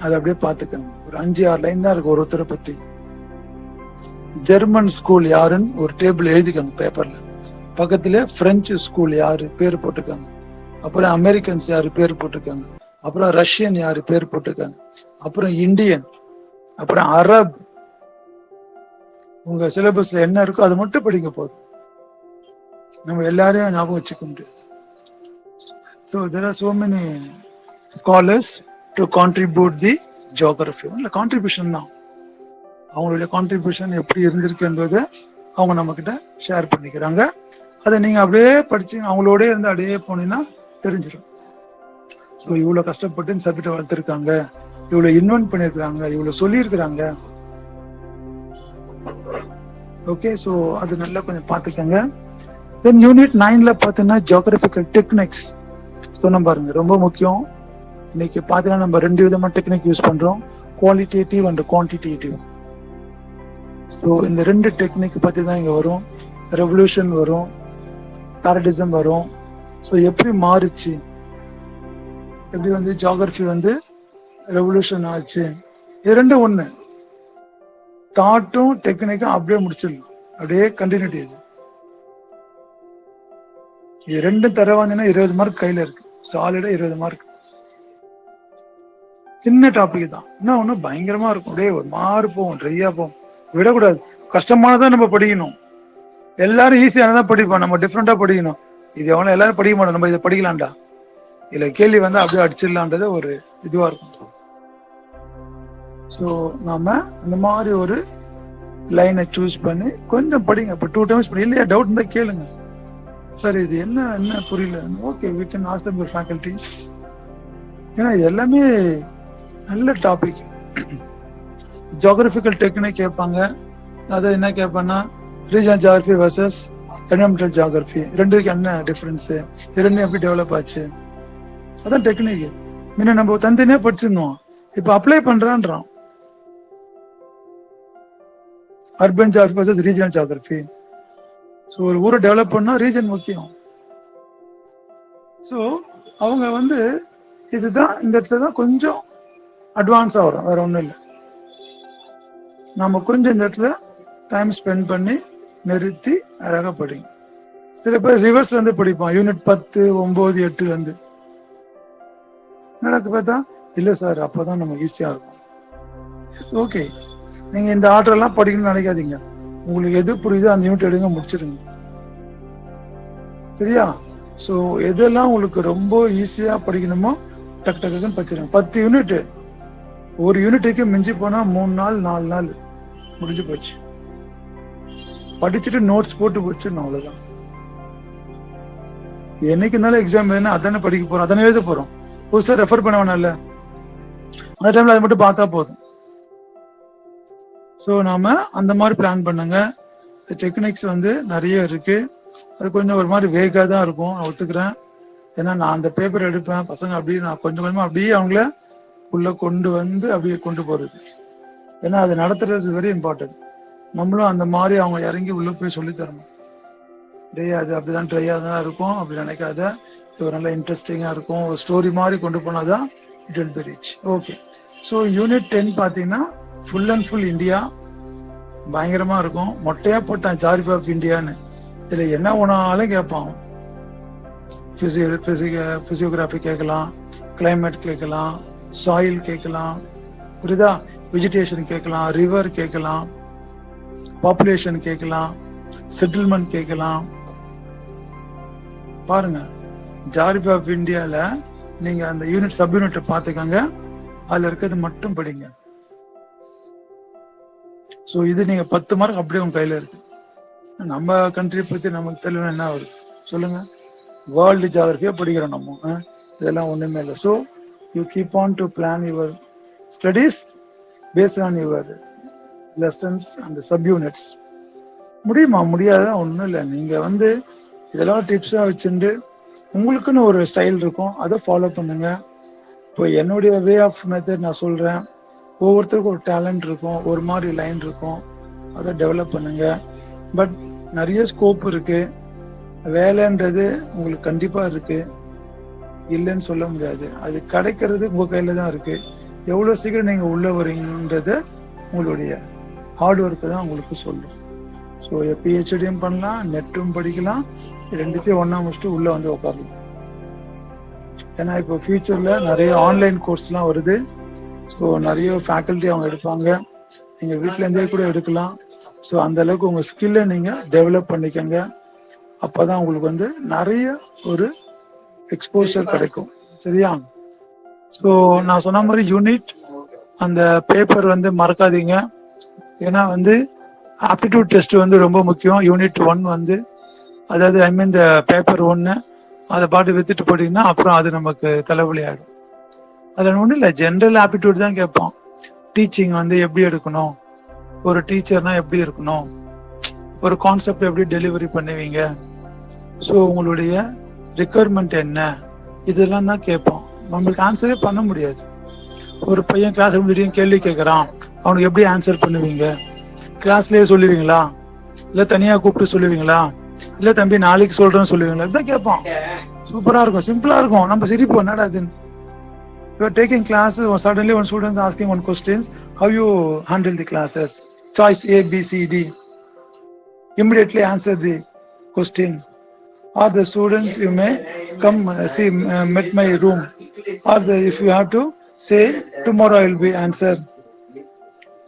அதை அப்படியே பார்த்துக்கோங்க. ஒரு 5-6 லைன் தான் இருக்கு ஒருத்தரை பத்தி. ஜெர்மன் ஸ்கூல் யாருன்னு ஒரு டேபிள் எழுதிக்கோங்க பேப்பர்ல. பக்கத்துல பிரெஞ்சு ஸ்கூல் யாரு பேர் போட்டுக்கோங்க. அப்புறம் அமெரிக்கன்ஸ் யாரு பேர் போட்டுக்கோங்க. அப்புறம் ரஷ்யன் யாரு பேர் போட்டுக்கோங்க. அப்புறம் இந்தியன், அப்புறம் அரப். உங்க சிலபஸ்ல என்ன இருக்கோ அது மட்டும் படிங்க போதும். நம்ம எல்லாரையும் ஞாபகம் வச்சுக்க முடியாது. So there are so many scholars to contribute the geography. இல்ல கான்ட்ரிபியூஷன் தான். அவங்களுடைய கான்ட்ரிபியூஷன் எப்படி இருந்திருக்கு என்பதை அவங்க நம்ம கிட்ட ஷேர் பண்ணிக்கிறாங்க. அதை நீங்க அப்படியே படிச்சு அவங்களோட இருந்து அப்படியே போனீங்கன்னா தெரிஞ்சிடும். ஸோ இவ்வளவு கஷ்டப்பட்டு இந்த சப்ஜெக்டை வளர்த்துருக்காங்க, இவ்வளவு இன்வென்ட் பண்ணிருக்கிறாங்க, இவ்வளவு சொல்லியிருக்கிறாங்க. ஓகே, ஸோ அது நல்லா கொஞ்சம் பார்த்துக்கங்க. தென் யூனிட் 9ல பார்த்தீங்கன்னா ஜியோகிராபிக்கல் டெக்னிக்ஸ் சொன்ன பாருங்க, ரொம்ப முக்கியம். இன்னைக்கு பார்த்தீங்கன்னா நம்ம 2 விதமா டெக்னிக் யூஸ் பண்றோம், குவாலிட்டேட்டிவ் அண்ட் குவான்டிடேட்டிவ். ஸோ இந்த 2 டெக்னிக் பத்தி தான் இங்க வரும். ரெவல்யூஷன் வரும், பாரடிசம் வரும். ஸோ எப்படி மாறுச்சு, எப்படி வந்து ஜியோகிராஃபி வந்து ரெவல்யூஷன் ஆச்சு. இது 2 ஒண்ணு. தாட்டும் டெக்னிக்கும் அப்படியே முடிச்சிடலாம், அப்படியே கண்டினியூட்டி. இது 2 தர வந்தீங்கன்னா 20 மார்க் கையில இருக்கு. சாலிடா 20 மார்க். சின்ன டாபிக் தான், இன்னும் ஒன்னும் பயங்கரமா இருக்கும். அப்படியே ஒரு மாறு போகும், ட்ரையா போகும். விடக்கூடாது. கஷ்டமானதான் நம்ம படிக்கணும். எல்லாரும் ஈஸியானதான் படிப்போம், நம்ம டிஃப்ரெண்டா படிக்கணும். இது எவ்வளவு எல்லாரும் படிக்க மாட்டோம், நம்ம இதை படிக்கலாம்டா, இல்ல கேள்வி வந்து அப்படியே அடிச்சிடலான்றது ஒரு இதுவா இருக்கும். ஸோ நாம அந்த மாதிரி ஒரு லைனை சூஸ் பண்ணி கொஞ்சம் படிங்க. இப்போ 2 டைம்ஸ் படி. இல்லையா டவுட் இருந்தா கேளுங்க, சார் இது என்ன புரியல. Okay, we can ask them your faculty. ஏன்னா இது எல்லாமே நல்ல டாபிக். ஜியோகிராபிக்கல் டெக்னிக் கேட்பாங்க. அதை என்ன கேட்பாங்கன்னா regional geography versus environmental geography, ரெண்டுக்கு என்ன டிஃபரன்ஸ், இது 2 எப்படி டெவலப் ஆச்சு, அதான் டெக்னிக். முன்ன நம்ம தனித்தனியா படிச்சிருந்தோம், இப்ப அப்ளை பண்றான்றான். Urban geography versus regional geography. So ஒரு ஊரை டெவலப் பண்ணா ரீஜன் முக்கியம். ஸோ அவங்க வந்து இதுதான் இந்த இடத்துல தான் கொஞ்சம் அட்வான்ஸா வரும், வேற ஒன்றும் இல்லை. நம்ம கொஞ்சம் இந்த இடத்துல டைம் ஸ்பெண்ட் பண்ணி நிறுத்தி அழகா படிங்க. சில பேர் ரிவர்ஸ்ல இருந்து படிப்பான், யூனிட் 10, 9, 8ல இருந்து. நடக்கு பார்த்தா இல்ல சார், அப்பதான் நமக்கு ஈஸியா இருக்கும். ஓகே, நீங்க இந்த ஆர்டர் எல்லாம் படிக்கணும்னு நினைக்காதீங்க. உங்களுக்கு எது புரியுதோ அந்த யூனிட் எடுங்க, முடிச்சிருங்க. சரியா? ஸோ எதெல்லாம் உங்களுக்கு ரொம்ப ஈஸியா படிக்கணுமோ டக்கு டக்குன்னு படிச்சிருங்க. 10 யூனிட், ஒரு யூனிட்டுக்கு மிஞ்சி போனா 3 நாள் 4 நாள் முடிஞ்சு போச்சு. படிச்சுட்டு நோட்ஸ் போட்டு படிச்சிடணும், அவ்வளவுதான். என்னைக்கு இருந்தாலும் எக்ஸாம் வேணும், அதானே படிக்க போறோம், அதானே எழுத போறோம். புதுசா ரெஃபர் பண்ண வேணாம்ல, அந்த டைம்ல அதை மட்டும் பார்த்தா போதும். ஸோ நாம அந்த மாதிரி பிளான் பண்ணுங்க. டெக்னிக்ஸ் வந்து நிறைய இருக்கு. அது கொஞ்சம் ஒரு மாதிரி வேகா தான் இருக்கும், நான் ஒத்துக்கிறேன். ஏன்னா நான் அந்த பேப்பர் எடுப்பேன், பசங்க அப்படியே நான் கொஞ்சம் கொஞ்சமா அப்படியே அவங்கள உள்ள கொண்டு வந்து அப்படியே கொண்டு போறது. ஏன்னா அது நடத்துறது வெரி இம்பார்ட்டன்ட். நம்மளும் அந்த மாதிரி அவங்க இறங்கி உள்ள போய் சொல்லி தரணும். அது அப்படிதான் ட்ரையாக தான் இருக்கும், அப்படி நினைக்காத, இது ஒரு நல்ல இன்ட்ரெஸ்டிங்காக இருக்கும், ஒரு ஸ்டோரி மாதிரி கொண்டு போனாதான் it will be rich. Okay, so unit 10 பார்த்தீங்கன்னா ஃபுல் அண்ட் ஃபுல் இந்தியா பயங்கரமாக இருக்கும். மொட்டையாக போட்டான் ஜாரிஃப் ஆஃப் இந்தியான்னு, இதில் என்ன ஒன்றாலும் கேட்பான். ஃபிசியோகிராஃபி கேட்கலாம், கிளைமேட் கேட்கலாம், சாயில் கேட்கலாம், புரியுதா, வெஜிடேஷன் கேட்கலாம், ரிவர் கேட்கலாம், பாப்புலேஷன் கேட்கலாம், செட்டில்மெண்ட் கேட்கலாம். பாருங்க, ஜாரிஃப் ஆஃப் இந்தியால நீங்க அந்த யூனிட் சப் யூனிட் பார்த்துக்கங்க, அதுல இருக்கிறது மட்டும் படிங்க. ஸோ இது நீங்க 10 மார்க் அப்படியே உங்க கையில இருக்கு. நம்ம கண்ட்ரி பத்தி நமக்கு தெரியல என்ன வருது சொல்லுங்க, வேர்ல்டு ஜியாகிரபியா படிக்கிறோம் நம்ம, இதெல்லாம் ஒண்ணுமே இல்லை. So you keep on to plan your studies based on your lessons and sub units. முடியுமா? முடியாத ஒன்றும் இல்லை. நீங்க இதெல்லாம் டிப்ஸா வச்சுட்டு உங்களுக்குன்னு ஒரு ஸ்டைல் இருக்கும், அதை ஃபாலோ பண்ணுங்க. இப்போ என்னுடைய வே ஆஃப் மெத்தட் நான் சொல்றேன். ஒவ்வொருத்தருக்கும் ஒரு டேலண்ட் இருக்கும், ஒரு மாதிரி லைன் இருக்கும், அதை டெவலப் பண்ணுங்க. பட் நிறைய ஸ்கோப் இருக்கு, வேலைன்றது உங்களுக்கு கண்டிப்பா இருக்கு, இல்லைன்னு சொல்ல முடியாது. அது கிடைக்கிறது உங்க கையில தான் இருக்கு. எவ்வளவு சீக்கிரம் நீங்க உள்ள வரீங்கன்றது உங்களுடைய ஹார்ட் ஒர்க்கு தான் உங்களுக்கு சொல்லும். ஸோ பிஹெச்டியும் பண்ணலாம், நெட்டும் படிக்கலாம், ரெண்டுத்தையும் ஒண்ணா முடிச்சுட்டு உள்ள வந்து உட்காரலாம். ஏன்னா இப்போ ஃபியூச்சர்ல நிறைய ஆன்லைன் கோர்ஸ்லாம் வருது. ஸோ நிறைய ஃபேக்கல்ட்டி அவங்க எடுப்பாங்க, நீங்க வீட்டில இருந்தே கூட எடுக்கலாம். ஸோ அந்த அளவுக்கு உங்க ஸ்கில்லை நீங்க டெவலப் பண்ணிக்கங்க. அப்பதான் உங்களுக்கு நிறைய ஒரு எக்ஸ்போசர் கிடைக்கும். சரியா? ஸோ நான் சொன்ன மாதிரி யூனிட் அந்த பேப்பர் மறக்காதீங்க. ஏன்னா ஆப்டிடியூட் டெஸ்ட் ரொம்ப முக்கியம். யூனிட் 1 அதாவது இந்த பேப்பர் 1 அதை பாட்டு வித்துட்டு போட்டீங்கன்னா அப்புறம் அது நமக்கு தலைவலி ஆகிடும். அதில் ஒன்றும் இல்லை, ஜென்ரல் ஆப்டிடியூட் தான் கேட்போம். டீச்சிங் எப்படி எடுக்கணும், ஒரு டீச்சர்னா எப்படி இருக்கணும், ஒரு கான்செப்ட் எப்படி டெலிவரி பண்ணுவீங்க, ஸோ உங்களுடைய ரிக்குவயர்மெண்ட் என்ன, இதெல்லாம் தான் கேட்போம். நம்மளுக்கு ஆன்சரே பண்ண முடியாது. ஒரு பையன் கிளாஸ் திடீர்னு கேள்வி கேட்குறான், அவனுக்கு எப்படி ஆன்சர் பண்ணுவீங்க? கிளாஸ்லயே சொல்லுவீங்களா, இல்ல தனியா கூப்பிட்டு சொல்லுவீங்களா, இல்ல தம்பி நாளைக்கு சொல்றேன்னு சொல்லுவீங்களா? இதான் கேட்பான். சூப்பரா இருக்கும், சிம்பிளா இருக்கும், நம்ம சிரிப்போம், என்னடா இது. You are taking classes, or suddenly one student is asking one question, how you handle the classes? Choice A, B, C, D. Immediately answer the question. Or the students, you may come see met my room. Or if you have to say tomorrow I will be answer.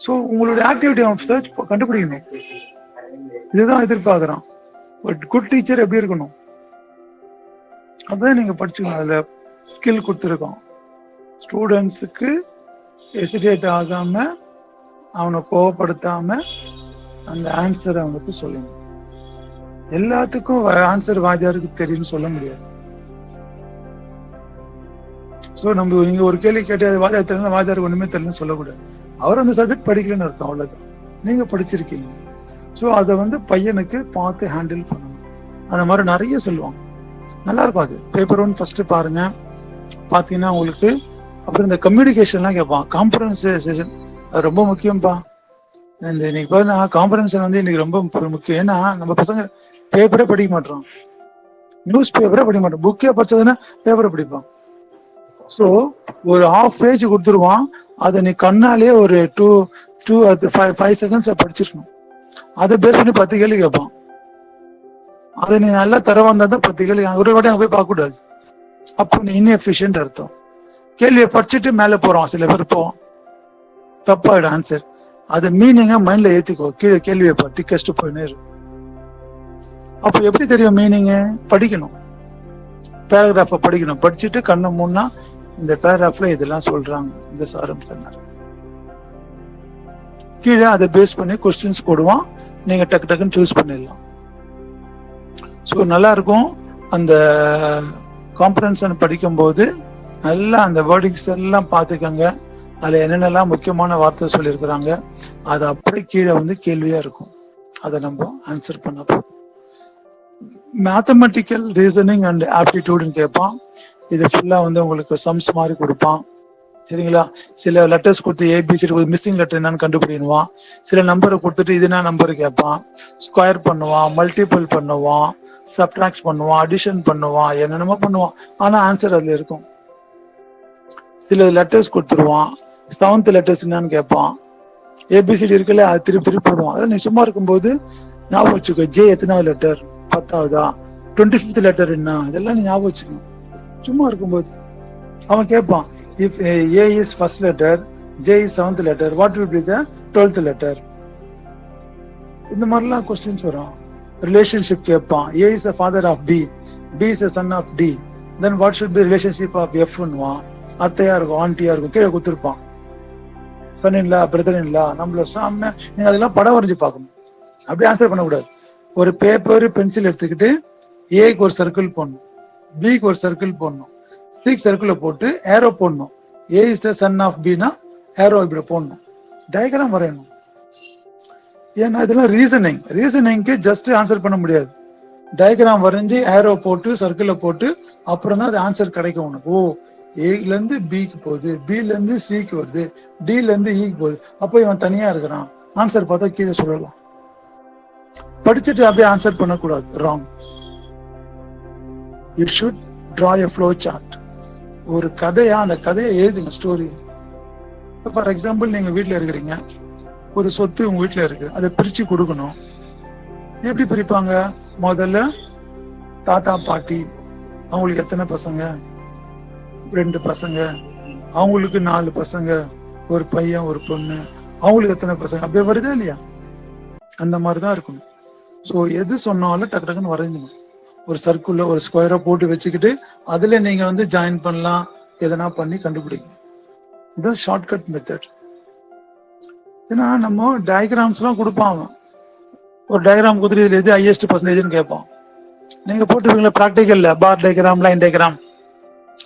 So உங்களுடைய activity of search கண்டுபிடிக்கணும். இதுதான் எதிர்பார்க்குறான். But good teacher எப்படி இருக்கணும், அதான் நீங்க படிச்சுக்கணும். அதுல skill கொடுத்துருக்கோம். ஸ்டூடெண்ட்ஸுக்கு ஹெசிடேட் ஆகாம, அவனை கோவப்படுத்தாம அந்த ஆன்சர் அவனுக்கு சொல்லணும். எல்லாத்துக்கும் ஆன்சர் வாத்தியாருக்கு தெரியும்னு சொல்ல முடியாது. ஸோ நீங்க ஒரு கேள்வி கேட்டு அது வாத்தியார் தெரியல, வாத்தியாருக்கு ஒண்ணுமே தெரியலன்னு சொல்லக்கூடாது. அவர் அந்த சப்ஜெக்ட் படிக்கலன்னு அர்த்தம், அவ்வளவுதான். நீங்க படிச்சிருக்கீங்க. ஸோ அதை பையனுக்கு பார்த்து ஹேண்டில் பண்ணணும். அந்த மாதிரி நிறைய சொல்லுவாங்க, நல்லா இருக்கும். அது பேப்பர் 1 ஃபர்ஸ்ட் பாருங்க, பாத்தீங்கன்னா உங்களுக்கு. அப்புறம் இந்த கம்யூனிகேஷன்லாம் கேட்பான், காம்ப்ரஹென்சேஷன், அது ரொம்ப முக்கியம்ப்பா. இன்னைக்கு பாருங்க, காம்ப்ரஹென்ஷன் இன்னைக்கு ரொம்ப முக்கியம். ஏன்னா நம்ம பசங்க பேப்பரே படிக்க மாட்டோம், நியூஸ் பேப்பரே படிக்க மாட்டோம், புக்கே படிச்சதுன்னா பேப்பரை படிப்பான். ஸோ ஒரு ½ பேஜ் கொடுத்துருவான், அதை நீ கண்ணாலே ஒரு 5 செகண்ட்ஸ் படிச்சிருக்கணும். அதை பேஸ் பண்ணி 10 கேள்வி கேட்பான். அதை நீ நல்லா தர வந்தா தான் 10 கேள்வி. ஒரு வாட்டி அங்கே போய் பார்க்க கூடாது, அப்போ நீ இன்எஃபிஷியன்ட் அர்த்தம். கேள்வியை படிச்சுட்டு மேலே போறோம், சில பேர் போவோம், தப்பாயிடும் ஆன்சர். அதை மீனிங்கா மைண்ட்ல ஏத்திக்கோ, கீழே கேள்வியை டிக் அடிச்சுட்டு போயினே இருக்கும். அப்போ எப்படி தெரியும் மீனிங்? படிக்கணும், பேராகிராஃபை படிக்கணும். படிச்சுட்டு கண்ணை மூணா இந்த பேராகிராஃப்ல இதெல்லாம் சொல்றாங்க, இந்த சாரம் கீழே அதை பேஸ் பண்ணி கொஸ்டின்ஸ் போடுவான், நீங்க டக்கு டக்குன்னு சூஸ் பண்ணிடலாம். ஸோ நல்லா இருக்கும். அந்த காம்ப்ரஹென்ஷன் படிக்கும் போது நல்லா அந்த வேர்டிங்ஸ் எல்லாம் பார்த்துக்கங்க. அதுல என்னென்னலாம் முக்கியமான வார்த்தை சொல்லியிருக்கிறாங்க, அது அப்படியே கீழே கேள்வியா இருக்கும், அதை நம்ம ஆன்சர் பண்ண போதும். மேத்தமெட்டிக்கல் ரீசனிங் அண்ட் ஆப்டிடியூட்னு கேட்பான். இது ஃபுல்லா உங்களுக்கு சம்ஸ் மாதிரி கொடுப்பான். சரிங்களா? சில லெட்டர்ஸ் கொடுத்து ஏபிசிடி மிஸ்ஸிங் லெட்டர் என்னன்னு கண்டுபிடிக்குவான். சில நம்பரை கொடுத்துட்டு இது என்ன நம்பர் கேட்பான். ஸ்கொயர் பண்ணுவான், மல்டிபிள் பண்ணுவான், சப்ட்ராக்ட் பண்ணுவான், அடிஷன் பண்ணுவான், என்னென்னமோ பண்ணுவான். ஆனா ஆன்சர் அதுல இருக்கும். சில லெட்டர்ஸ் கொடுத்துருவான், 7th லெட்டர்ஸ் என்னன்னு கேட்பான். ஏபிசிடி இருக்குல்ல, அது திருப்பி போடுவான். அதெல்லாம் நீ சும்மா இருக்கும்போது ஞாபகம் வச்சுக்கோ. ஜே எத்தனாவது லெட்டர், 10வதா, 25th லெட்டர் என்ன, இதெல்லாம் நீ ஞாபகம் வச்சுக்கணும் சும்மா இருக்கும்போது. அவன் கேட்பான், if A is first letter, J is 7th letter, what will be the 12th letter? இந்த மாதிரிலாம் கொஸ்டின்ஸ் வரும். ரிலேஷன்ஷிப் கேட்பான். A is the father of B, B is the son of D, then what should be relationship of F ன்னுவான். அத்தையா இருக்கும், ஆண்டியா இருக்கும், கீழே கொடுத்துருப்பான். Sun இல்ல, brother இல்ல, நம்மள சாம. நீங்க அதெல்லாம் படம் வரைஞ்சு பார்க்கணும், அப்படி ஆன்சர் பண்ணக்கூடாது. ஒரு பேப்பர் பென்சில் எடுத்துக்கிட்டு ஏக்கு ஒரு சர்க்கிள் போடணும், பிக்கு ஒரு சர்க்கிள் போடணும், சிக்கு சர்க்கிள போட்டு ஏரோ போடணும். A is the son of பினா ஏரோ இப்படி போடணும், டயக்ராம் வரையணும். ஏன்னா இதெல்லாம் ரீசனிங்க்கு ஜஸ்ட் ஆன்சர் பண்ண முடியாது. டயக்ராம் வரைஞ்சி ஏரோ போட்டு சர்க்கிள போட்டு அப்புறம் தான் அது ஆன்சர் கிடைக்கும் உனக்கு. ஓ, ஏல இருந்து பிக்கு போகுது, பில இருந்து சிக்கு வருது, டில இருந்து ஈக்கு போகுது, அப்போ இவன் தனியா இருக்கிறான். ஆன்சர் பார்த்தா கீழே சொல்லலாம். படிச்சுட்டு அப்படியே ஆன்சர் பண்ணக்கூடாது, wrong. You should draw a flow chart. ஒரு கதையா அந்த கதையை எழுதுங்க, ஸ்டோரி. ஃபார் எக்ஸாம்பிள், நீங்க வீட்டுல இருக்கிறீங்க, ஒரு சொத்து உங்க வீட்டுல இருக்கு, அதை பிரிச்சு கொடுக்கணும். எப்படி பிரிப்பாங்க? முதல்ல தாத்தா பாட்டி, அவங்களுக்கு எத்தனை பசங்க? 2 பசங்க. அவங்களுக்கு 4 பசங்க, ஒரு பையன் ஒரு பொண்ணு, அவங்களுக்கு எத்தனை பசங்க? அப்படியே வருதா இல்லையா? அந்த மாதிரிதான் இருக்கணும். ஸோ எது சொன்னாலும் டக்கு டக்குன்னு வரைஞ்சிடும். ஒரு சர்க்கிள்ல ஒரு ஸ்கொயரா போட்டு வச்சுக்கிட்டு அதுல நீங்க வந்து ஜாயின் பண்ணலாம், எதனா பண்ணி கண்டுபிடிங்க. இதுதான் ஷார்ட்கட் மெத்தட். ஏன்னா நம்ம டயக்ராம்ஸ் எல்லாம் கொடுப்பான். ஒரு டயக்ராம் கொடுத்துட்டு இதுல எது ஹையஸ்ட் பர்சன்டேஜ்னு கேட்பான். நீங்க போட்டுருவீங்களா ப்ராக்டிக்கல்ல பார் டயக்ராம், லைன் டயக்ராம்,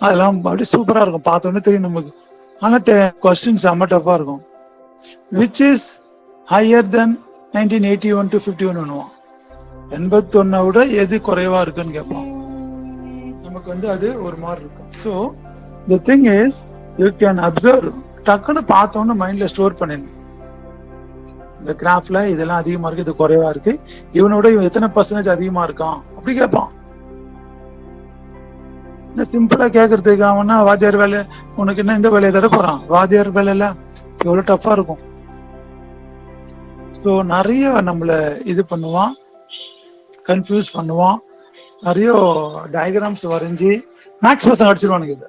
அதெல்லாம் அப்படி சூப்பரா இருக்கும், பார்த்தோன்னே தெரியும் நமக்கு. ஆனா கொஸ்டின்ஸ் செம்ம டஃபா இருக்கும். Which is higher then 1981 to 51 பண்ணுவான். 81 விட எது குறைவா இருக்குன்னு கேட்பான். நமக்கு வந்து அது ஒரு மாதிரி இருக்கும். So the thing is you can observe, டக்குன்னு பார்த்தோன்னு மைண்ட்ல ஸ்டோர் பண்ணிடணும். இந்த கிராஃப்ல இதெல்லாம் அதிகமா இருக்கு, இது குறைவா இருக்கு, இவனோட இவன் எத்தனை பர்சன்டேஜ் அதிகமா இருக்கான் அப்படி கேட்பான். சிம்பிளா கேட்கறதுக்கு அவனா வாத்தியார் வேலை, உனக்கு என்ன இந்த வேலையை தர போறான்? வாத்தியார் வேலையில எவ்வளவு டஃபா இருக்கும். ஸோ நிறைய நம்மள இது பண்ணுவான், கன்ஃபியூஸ் பண்ணுவான். நிறைய டயக்ராம்ஸ் வரைஞ்சி மேக்ஸ் பசங்க அடிச்சிருவானுங்க. இது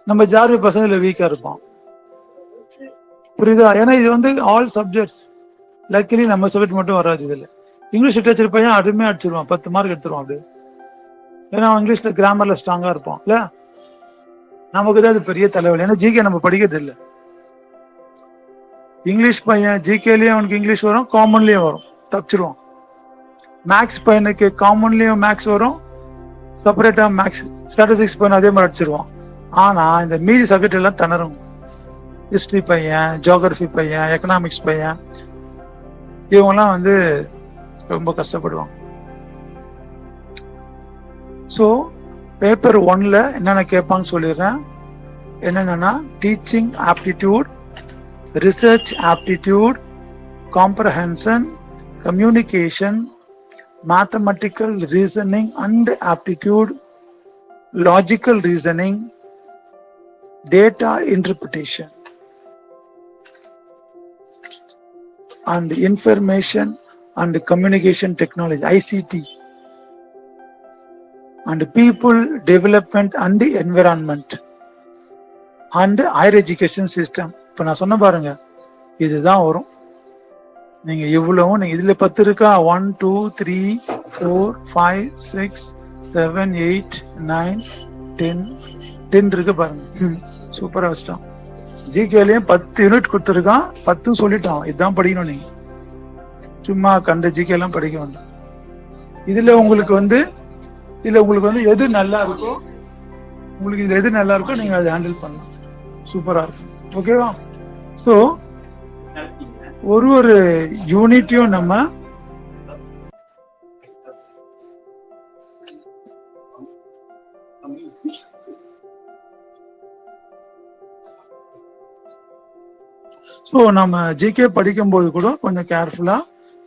நம்ம ஜார்வி பசங்க இதுல வீக்கா இருப்பான், புரியுதா? ஏன்னா இது வந்து ஆல் சப்ஜெக்ட்ஸ். லக்கிலி நம்ம சப்ஜெக்ட் மட்டும் வராது. இதுல இங்கிலீஷ் லிட்டரேச்சர் பையன் அருமையா அடிச்சிருவான், 10 மார்க் எடுத்துருவான் அப்படி. ஏன்னா அவன் இங்கிலீஷ்ல கிராமர்ல ஸ்ட்ராங்கா இருப்பான் இல்ல. நமக்கு தான் அது பெரிய தலைவலி. ஏன்னா ஜிகே நம்ம படிக்கிறது இல்லை. இங்கிலீஷ் பையன் ஜிகேலயும் அவனுக்கு இங்கிலீஷ் வரும், காமன்லயும் வரும், தப்பிச்சிருவான். மேக்ஸ் பையனுக்கு காமன்லயும் மேக்ஸ் வரும், செப்பரேட்டா மேக்ஸ் ஸ்டாட்டிஸ்டிக்ஸ் பையன் அதே மாதிரி அடிச்சிருவான். ஆனா இந்த மீதி சப்ஜெக்ட் எல்லாம் திணறும். ஹிஸ்டரி பையன், ஜியோகிராஃபி பையன், எக்கனாமிக்ஸ் பையன், இவங்கெல்லாம் வந்து ரொம்ப கஷ்டப்படுவாங்க. ஸோ பேப்பர் 1ல என்னென்ன கேட்பாங்க சொல்லிடுறேன். என்னென்னா teaching aptitude, research aptitude, comprehension, communication, mathematical reasoning and aptitude, logical reasoning, data interpretation and information and communication technology ICT, and people development and environment and higher education system. இப்ப நான் சொன்ன பாருங்க, இதுதான் வரும். நீங்க இவ்வளவும் நீங்க இதுல 10 இருக்கா, 1 2 3 4 5 6 7 8 9 10 இருக்கு பாருங்க. சூப்பரா வச்சிட்டான். ஜிகேலயும் 10 யூனிட் கொடுத்துருக்கான், 10 சொல்லிட்டான் இதுதான் படிக்கணும். நீங்க சும்மா கண்ட ஜிகே எல்லாம் படிக்க வேண்டாம். இதுல உங்களுக்கு வந்து எது நல்லா இருக்கோ, உங்களுக்கு இதுல எது நல்லா இருக்கோ நீங்க அதை ஹேண்டில் பண்ணலாம். சூப்பரா இருக்கும். ஓகேவா? சோ ஒரு யூனிட்டையும் நம்ம ஸோ நம்ம ஜிகே படிக்கும்போது கூட கொஞ்சம் கேர்ஃபுல்லா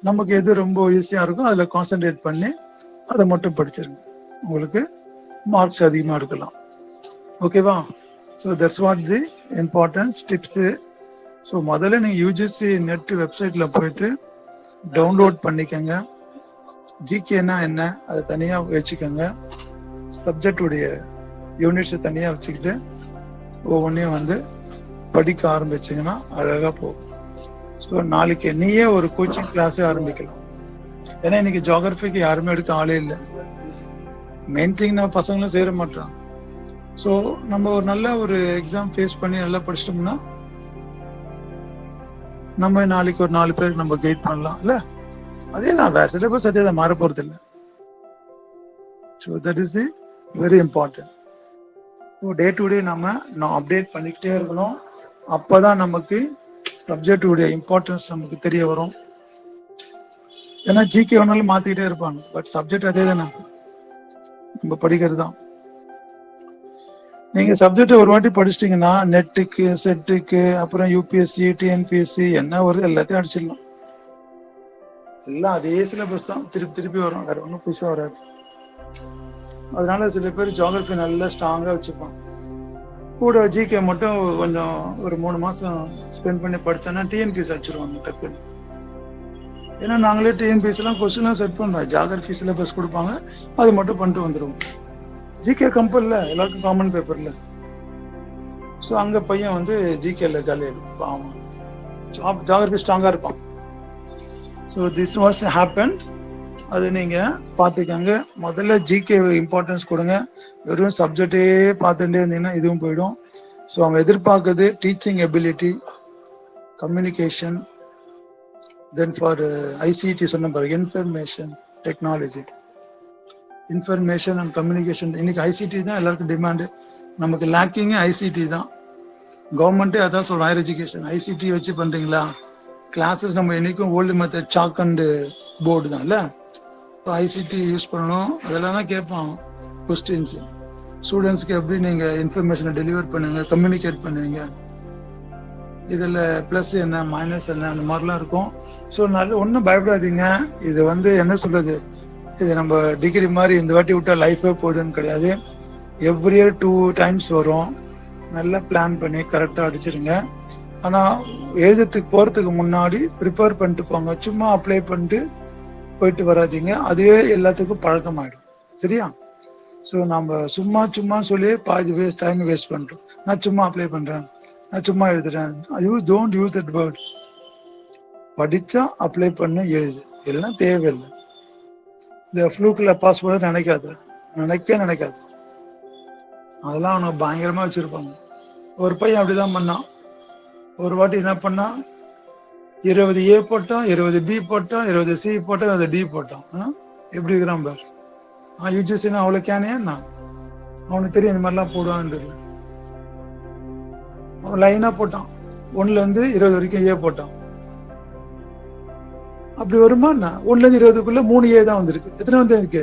நமக்கு எது ரொம்ப ஈஸியா இருக்கும் அதில் கான்சென்ட்ரேட் பண்ணி அதை மட்டும் படிச்சிருங்க, உங்களுக்கு மார்க்ஸ் அதிகமாக எடுக்கலாம். ஓகேவா? So that's what the importance tips. So முதல்ல நீங்கள் யூஜிசி நெட் வெப்சைட்டில் போயிட்டு டவுன்லோட் பண்ணிக்கோங்க. ஜிகேனா என்ன அதை தனியாக வச்சுக்கோங்க. சப்ஜெக்டுடைய யூனிட்ஸை தனியாக வச்சுக்கிட்டு ஒவ்வொன்றையும் வந்து படிக்க ஆரம்பிச்சிங்கன்னா அழகாக போகும். ஸோ நாளைக்கு நீயே ஒரு கோச்சிங் கிளாஸே ஆரம்பிக்கலாம். ஏன்னா இன்னைக்கு ஜியாகிரபிக்கு யாருமே எடுக்க ஆளே இல்லை. மெயின் திங் நான் பசங்களும் சேர மாட்டான். ஸோ நம்ம ஒரு நல்ல ஒரு எக்ஸாம் ஃபேஸ் பண்ணி நல்லா படிச்சிட்டோம்னா நம்ம நாளைக்கு ஒரு 4 பேருக்கு நம்ம கைட் பண்ணலாம் இல்ல. அதே தான் வேற சிலபஸ் அதே தான், மாற போறது இல்லை. So that is the very important. So day to டே நம்ம அப்டேட் பண்ணிக்கிட்டே இருக்கணும். அப்போதான் நமக்கு சப்ஜெக்டுடைய இம்பார்ட்டன்ஸ் நமக்கு தெரிய வரும். ஏன்னா ஜிகே ஒன்னாலும் மாத்திக்கிட்டே இருப்பாங்க, பட் சப்ஜெக்ட் அதே தானே, நம்ம படிக்கிறது தான். நீங்க சப்ஜெக்ட் ஒரு வாட்டி படிச்சிட்டீங்கன்னா நெட்டுக்கு செட்டுக்கு அப்புறம் யூபிஎஸ்சி டிஎன்பிஎஸ்சி என்ன வருது எல்லாத்தையும் அடிச்சிடலாம். எல்லாம் அதே சிலபஸ் தான் திருப்பி திருப்பி வரும், வேற ஒன்றும் புதுசாக வராது. அதனால சில பேர் ஜியாகிரபி நல்லா ஸ்ட்ராங்கா வச்சுப்பாங்க. கூட ஜிகே மட்டும் கொஞ்சம் ஒரு 3 மாசம் ஸ்பெண்ட் பண்ணி படிச்சோன்னா டிஎன்பிஎஸ்சி அடிச்சிருவாங்க டக்குன்னு. ஏன்னா நாங்களே டிஎன்பிஎஸ்சி எல்லாம் கொஸ்டின்லாம் செட் பண்றோம், ஜியாகிரபி சிலபஸ் கொடுப்பாங்க, அது மட்டும் பண்ணிட்டு வந்துடுவோம். ஜிகே கம்பல்ல எல்லாருக்கும் காமன் பேப்பர்ல. ஸோ அங்க பையன் வந்து ஜிகேல காலி ஆகும், ஜியாகிரபி ஸ்ட்ராங்கா இருப்பான். So this was happen. அது நீங்க பார்த்துக்கங்க. முதல்ல ஜிகே இம்பார்ட்டன்ஸ் கொடுங்க. வெறும் சப்ஜெக்டே பார்த்துட்டே இருந்தீங்கன்னா இதுவும் போயிடும். ஸோ அவங்க எதிர்பார்க்குறது teaching ability, communication, then for ICT சொன்ன பாருங்க, information technology, information and communication. இன்னைக்கு ஐசிடி தான் எல்லாருக்கும் டிமாண்டு. நமக்கு லேக்கிங்கே ஐசிடி தான். கவர்மெண்ட்டே அதான் சொல்றோம், ஹையர் எஜுகேஷன் ஐசிடி வச்சு பண்றீங்களா? கிளாஸஸ் நம்ம என்னைக்கும் old method chalk and board தான் இல்லை. இப்போ ஐசிடி யூஸ் பண்ணணும், அதெல்லாம் தான் கேட்பான் கொஸ்டின்ஸ். ஸ்டூடெண்ட்ஸ்க்கு எப்படி நீங்கள் இன்ஃபர்மேஷனை டெலிவர் பண்ணுவீங்க, கம்யூனிகேட் பண்ணுவீங்க, இதில் ப்ளஸ் என்ன மைனஸ் என்ன, அந்த மாதிரிலாம் இருக்கும். ஸோ ஒன்றும் பயப்படாதீங்க. இது வந்து என்ன சொல்றது, இது நம்ம டிகிரி மாதிரி இந்த வாட்டி விட்டா லைஃபே போய்டுன்னு கிடையாது. எவ்ரி இயர் 2 times வரும். நல்லா பிளான் பண்ணி கரெக்டாக அடிச்சிருங்க. ஆனால் எழுதுறதுக்கு போகிறதுக்கு முன்னாடி ப்ரிப்பேர் பண்ணிட்டு போங்க. சும்மா அப்ளை பண்ணிட்டு போயிட்டு வராதிங்க, அதுவே எல்லாத்துக்கும் பழக்கமாயிடும். சரியா? ஸோ நம்ம சும்மா சொல்லி பாதி டைம் வேஸ்ட் பண்ணிட்டோம். நான் சும்மா அப்ளை பண்ணுறேன், நான் சும்மா எழுதுறேன். Don't use that word. படித்தா அப்ளை பண்ண எழுது, எல்லாம் தேவையில்லை. இந்த ஃப்ளூக்கில் பாஸ் பண்ண நினைக்காது. அதெல்லாம் அவனுக்கு பயங்கரமா வச்சிருப்பாங்க. ஒரு பையன் அப்படிதான் பண்ணான். ஒரு வாட்டி என்ன பண்ணா, 20 A போட்டான், 20 B போட்டான், 20 C போட்டான், 20 D போட்டான். எப்படி இருக்கிறான் பார். யூஜிசினா அவ்வளோ கேனையா நான், அவனுக்கு தெரியும் இந்த மாதிரிலாம் போடுவான்னு தெரியல. அவன் லைனா போட்டான், 1ல இருந்து 20 வரைக்கும் A போட்டான். அப்படி வருமா? 1ல இருந்து 20க்குள்ள 3 A தான் வந்திருக்கு. எத்தனை வந்து இருக்கு?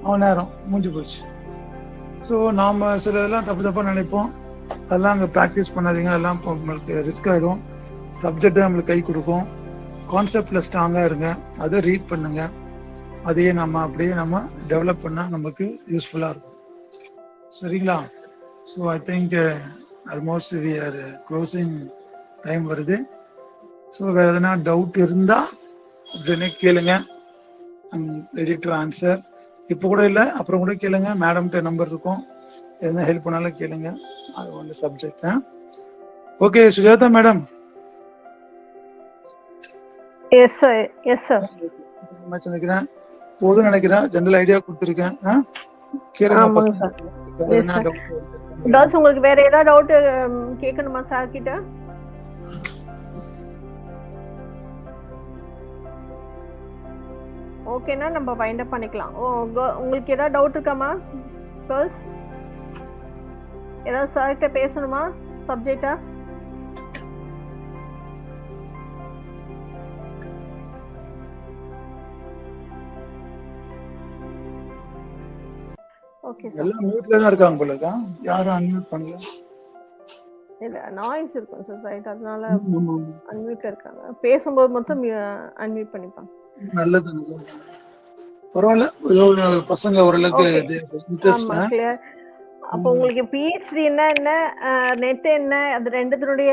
அவன் நேரம் மூஞ்சி போச்சு. ஸோ நாம சில இதெல்லாம் தப்பா நினைப்போம். அதெல்லாம் அங்கே ப்ராக்டிஸ் பண்ணாதீங்க. அதெல்லாம் நம்மளுக்கு ரிஸ்க் ஆகிடும். சப்ஜெக்ட் நம்மளுக்கு கை கொடுக்கும். கான்செப்ட்ல ஸ்ட்ராங்காக இருங்க, அதை ரீட் பண்ணுங்க. அதையே நம்ம டெவலப் பண்ணால் நமக்கு யூஸ்ஃபுல்லாக இருக்கும். சரிங்களா? So I think almost we are closing time வருது. ஸோ வேறு எதனா டவுட் இருந்தால் உடனே கேளுங்க. I'm ready to answer. இப்போ கூட இல்லை, அப்புறம் கூட கேளுங்க. மேடம்கிட்ட நம்பர் இருக்கும், எதனா ஹெல்ப் பண்ணாலும் கேளுங்க. அது வந்து subject. Okay Sujatha madam. Yes sir. நினைக்கிறேன் போதும் நினைக்கிறேன். ஜெனரல் ஐடியா கொடுத்துருக்கேன். கேளுங்க. உங்களுக்கு வேற ஏதாவது டவுட் கேட்கணுமா சார் கிட்ட? ஓகேனா நம்ம வைண்ட் அப் பண்ணிக்கலாம். உங்களுக்கு ஏதாவது டவுட் இருக்காமா கேர்ள்ஸ்? ஏதாவது சார் கிட்ட பேசணுமா சப்ஜெக்டா? Okay sir. எல்லாம் மியூட்ல தான் இருக்காங்க போல தான், யாரும் அன்மியூட் பண்ணல. இல்ல நாய்ஸ் இருக்கும் சார் சைட், அதனால அன்மியூட் இருக்காங்க. பேசும்போது மட்டும் அன்மியூட் பண்ணிப்பாங்க. நல்லது நல்லது. பரவாயில்ல, ஏதோ பசங்க ஓரளவுக்கு இன்ட்ரெஸ்ட். ஆமா கிளியர். அப்போ உங்களுக்கு பிஹெச்டி என்ன நெட் என்ன, அது ரெண்டுத்தினுடைய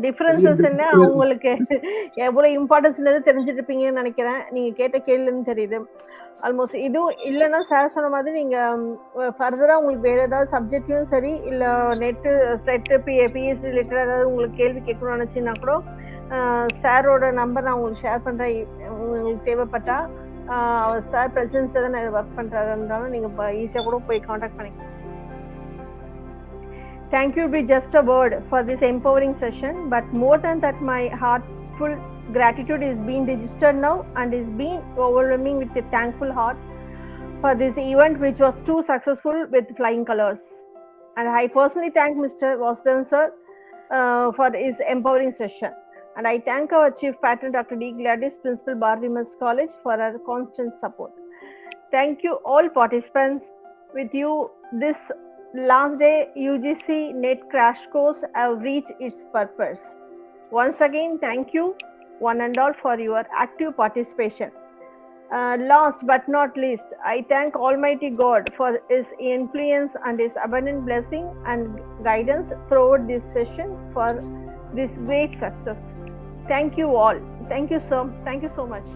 டிஃபரன்சஸ் என்ன, அவங்களுக்கு எவ்வளவு இம்பார்ட்டன்ஸ் தெரிஞ்சுட்டு இருப்பீங்கன்னு நினைக்கிறேன். நீங்க கேட்ட கேள்வின்னு தெரியுது. ஆல்மோஸ்ட் இதுவும் இல்லைன்னா சார் சொன்ன மாதிரி நீங்க ஃபர்தரா உங்களுக்கு வேற ஏதாவது சப்ஜெக்ட்லயும் சரி, இல்ல நெட்டு பிஹெச்டி ரிலேட்டட் ஏதாவது உங்களுக்கு கேள்வி கேட்கணும்னு நினைச்சீங்கன்னா கூட சாரோட நம்பர் நான் உங்களுக்கு ஷேர் பண்றேன். உங்களுக்கு தேவைப்பட்டா அவர் சார் பிரசிடென்ட்ல தான் ஒர்க் பண்றாருன்றாலும் நீங்க ஈஸியா கூட போய் கான்டாக்ட் பண்ணிக்கலாம். Thank you be just a word for this empowering session, but more than that, my heartful gratitude is being registered now and is being overwhelming with a thankful heart for this event, which was too successful with flying colors. And I personally thank Mr. Vasudevan sir for his empowering session. And I thank our Chief Patron, Dr. D. Gladys, Principal Bharati Women's College, for her constant support. Thank you all participants. With you, this last day UGC NET crash course have reached its purpose. Once again, thank you one and all for your active participation. Last but not least, I thank Almighty God for His influence and His abundant blessing and guidance throughout this session for this great success. Thank you all. Thank you so much.